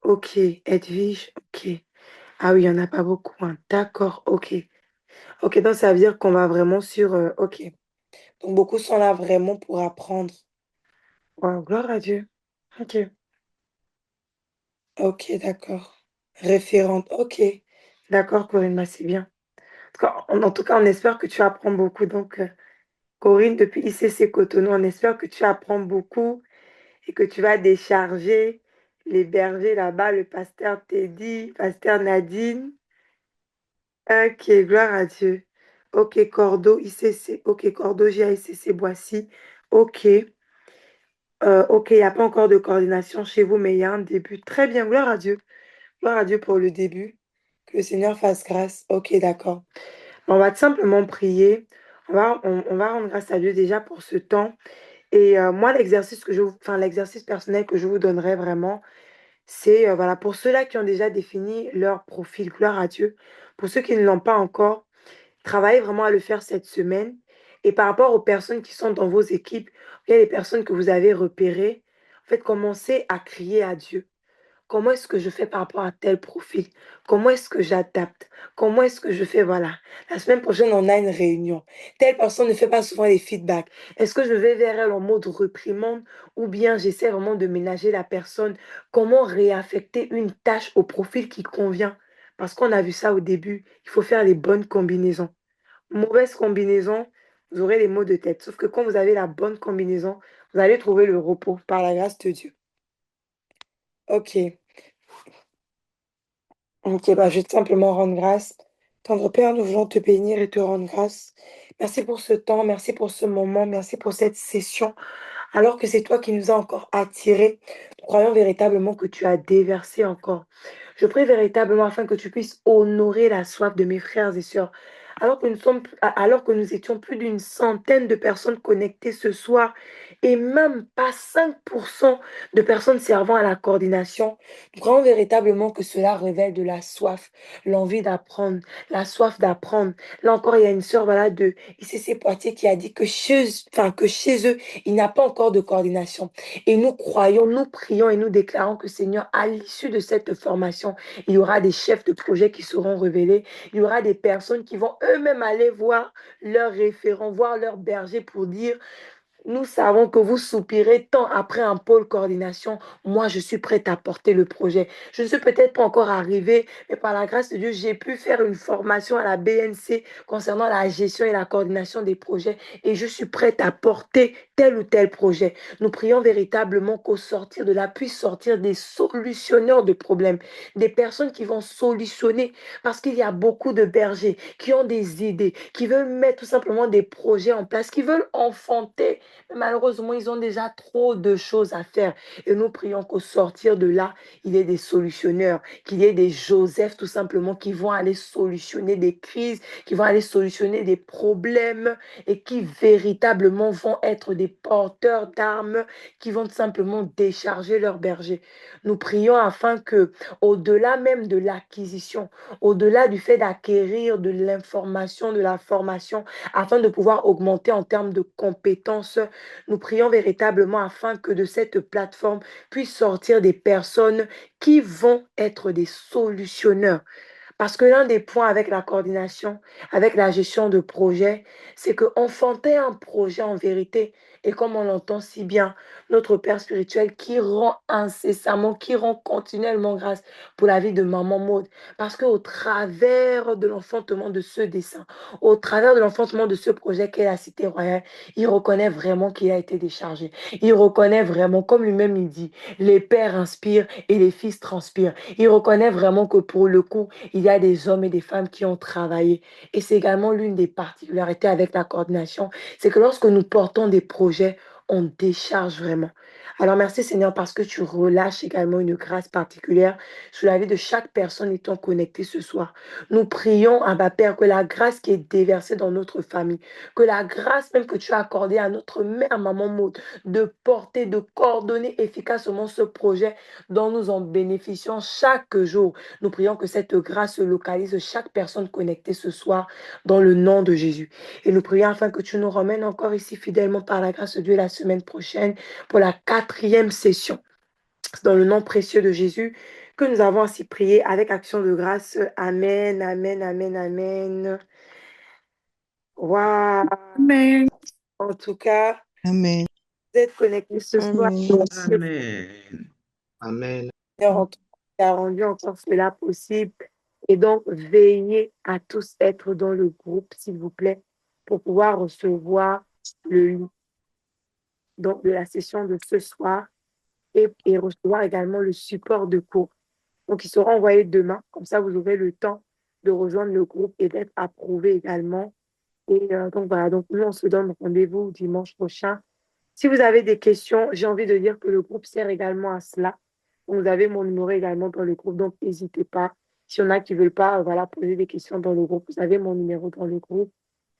[SPEAKER 1] Ok, Edwige, ok. Ah oui, il n'y en a pas beaucoup, hein. D'accord, ok. Ok, donc ça veut dire qu'on va vraiment sur... ok. Donc beaucoup sont là vraiment pour apprendre. Wow, gloire à Dieu. Ok. Ok, d'accord. Référente, ok. D'accord, Corinne, bah, c'est bien. En tout cas, on espère que tu apprends beaucoup. Donc, Corinne, depuis ICC Cotonou, on espère que tu apprends beaucoup et que tu vas décharger les bergers là-bas, le pasteur Teddy, pasteur Nadine. Ok, gloire à Dieu. Ok, Cordo, ICC. Ok, Cordo, GAICC Boissy. Ok. Ok, il n'y a pas encore de coordination chez vous, mais il y a un début. Très bien, gloire à Dieu. Gloire à Dieu pour le début. Que le Seigneur fasse grâce. Ok, d'accord. On va tout simplement prier. On va rendre grâce à Dieu déjà pour ce temps. Et moi, l'exercice personnel que je vous donnerai vraiment, c'est voilà, pour ceux-là qui ont déjà défini leur profil, gloire à Dieu. Pour ceux qui ne l'ont pas encore, travaillez vraiment à le faire cette semaine. Et par rapport aux personnes qui sont dans vos équipes, il y a les personnes que vous avez repérées, en fait, commencez à crier à Dieu. Comment est-ce que je fais par rapport à tel profil? Comment est-ce que j'adapte? Comment est-ce que je fais? Voilà. La semaine prochaine, on a une réunion. Telle personne ne fait pas souvent les feedbacks. Est-ce que je vais vers elle en mode reprimande ou bien j'essaie vraiment de ménager la personne? Comment réaffecter une tâche au profil qui convient? Parce qu'on a vu ça au début. Il faut faire les bonnes combinaisons. Mauvaise combinaison, vous aurez les maux de tête. Sauf que quand vous avez la bonne combinaison, vous allez trouver le repos par la grâce de Dieu. Ok. Ok, bah, je vais tout simplement rendre grâce. Tendre Père, nous voulons te bénir et te rendre grâce. Merci pour ce temps, merci pour ce moment, merci pour cette session. Alors que c'est toi qui nous as encore attirés, nous croyons véritablement que tu as déversé encore. Je prie véritablement afin que tu puisses honorer la soif de mes frères et sœurs. Alors que nous étions plus d'une centaine de personnes connectées ce soir et même pas 5% de personnes servant à la coordination, nous croyons véritablement que cela révèle de la soif, l'envie d'apprendre, la soif d'apprendre. Là encore, il y a une sœur voilà, de ICC Poitiers qui a dit que que chez eux, il n'y a pas encore de coordination. Et nous croyons, nous prions et nous déclarons que Seigneur, à l'issue de cette formation, il y aura des chefs de projet qui seront révélés. Il y aura des personnes qui vont eux-mêmes aller voir leurs référents, voir leurs bergers pour dire nous savons que vous soupirez tant après un pôle coordination. Moi, je suis prête à porter le projet. Je ne suis peut-être pas encore arrivée, mais par la grâce de Dieu, j'ai pu faire une formation à la BNC concernant la gestion et la coordination des projets et je suis prête à porter tel ou tel projet. Nous prions véritablement qu'au sortir de là, puissent sortir des solutionneurs de problèmes, des personnes qui vont solutionner parce qu'il y a beaucoup de bergers qui ont des idées, qui veulent mettre tout simplement des projets en place, qui veulent enfanter. Mais malheureusement, ils ont déjà trop de choses à faire. Et nous prions qu'au sortir de là, il y ait des solutionneurs, qu'il y ait des Joseph tout simplement qui vont aller solutionner des crises, qui vont aller solutionner des problèmes et qui véritablement vont être des porteurs d'armes, qui vont tout simplement décharger leurs bergers. Nous prions afin que, au-delà même de l'acquisition, au-delà du fait d'acquérir de l'information, de la formation, afin de pouvoir augmenter en termes de compétences, nous prions véritablement afin que de cette plateforme puissent sortir des personnes qui vont être des solutionneurs. Parce que l'un des points avec la coordination, avec la gestion de projet, c'est que enfanter un projet en vérité, et comme on l'entend si bien, notre Père spirituel qui rend incessamment, qui rend continuellement grâce pour la vie de Maman Maud. Parce qu'au travers de l'enfantement de ce dessin, au travers de l'enfantement de ce projet qu'est la Cité Royale, il reconnaît vraiment qu'il a été déchargé. Il reconnaît vraiment, comme lui-même il dit, les pères inspirent et les fils transpirent. Il reconnaît vraiment que pour le coup, il y a des hommes et des femmes qui ont travaillé. Et c'est également l'une des particularités avec la coordination, c'est que lorsque nous portons des projets, on décharge vraiment. Alors merci Seigneur parce que tu relâches également une grâce particulière sur la vie de chaque personne étant connectée ce soir. Nous prions, Abba Père, que la grâce qui est déversée dans notre famille, que la grâce même que tu as accordée à notre mère, Maman Maud, de porter, de coordonner efficacement ce projet dont nous en bénéficions chaque jour. Nous prions que cette grâce localise chaque personne connectée ce soir dans le nom de Jésus. Et nous prions afin que tu nous ramènes encore ici fidèlement par la grâce de Dieu la semaine prochaine pour la 4e session. C'est dans le nom précieux de Jésus que nous avons ainsi prié avec action de grâce. Amen, amen, amen, amen. Waouh!
[SPEAKER 7] Amen.
[SPEAKER 1] En tout cas,
[SPEAKER 7] Amen.
[SPEAKER 1] vous êtes connectés ce soir.
[SPEAKER 2] Amen.
[SPEAKER 11] Amen.
[SPEAKER 1] Seigneur, en tout cas, a rendu encore cela possible. Et donc, veillez à tous être dans le groupe, s'il vous plaît, pour pouvoir recevoir le lien donc, de la session de ce soir et recevoir également le support de cours. Donc, il sera envoyé demain. Comme ça, vous aurez le temps de rejoindre le groupe et d'être approuvé également. Et donc, voilà. Donc, nous, on se donne rendez-vous dimanche prochain. Si vous avez des questions, j'ai envie de dire que le groupe sert également à cela. Vous avez mon numéro également dans le groupe, donc n'hésitez pas. S'il y en a qui ne veulent pas voilà, poser des questions dans le groupe, vous avez mon numéro dans le groupe.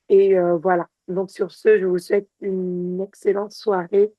[SPEAKER 1] Et voilà. Donc sur ce, je vous souhaite une excellente soirée.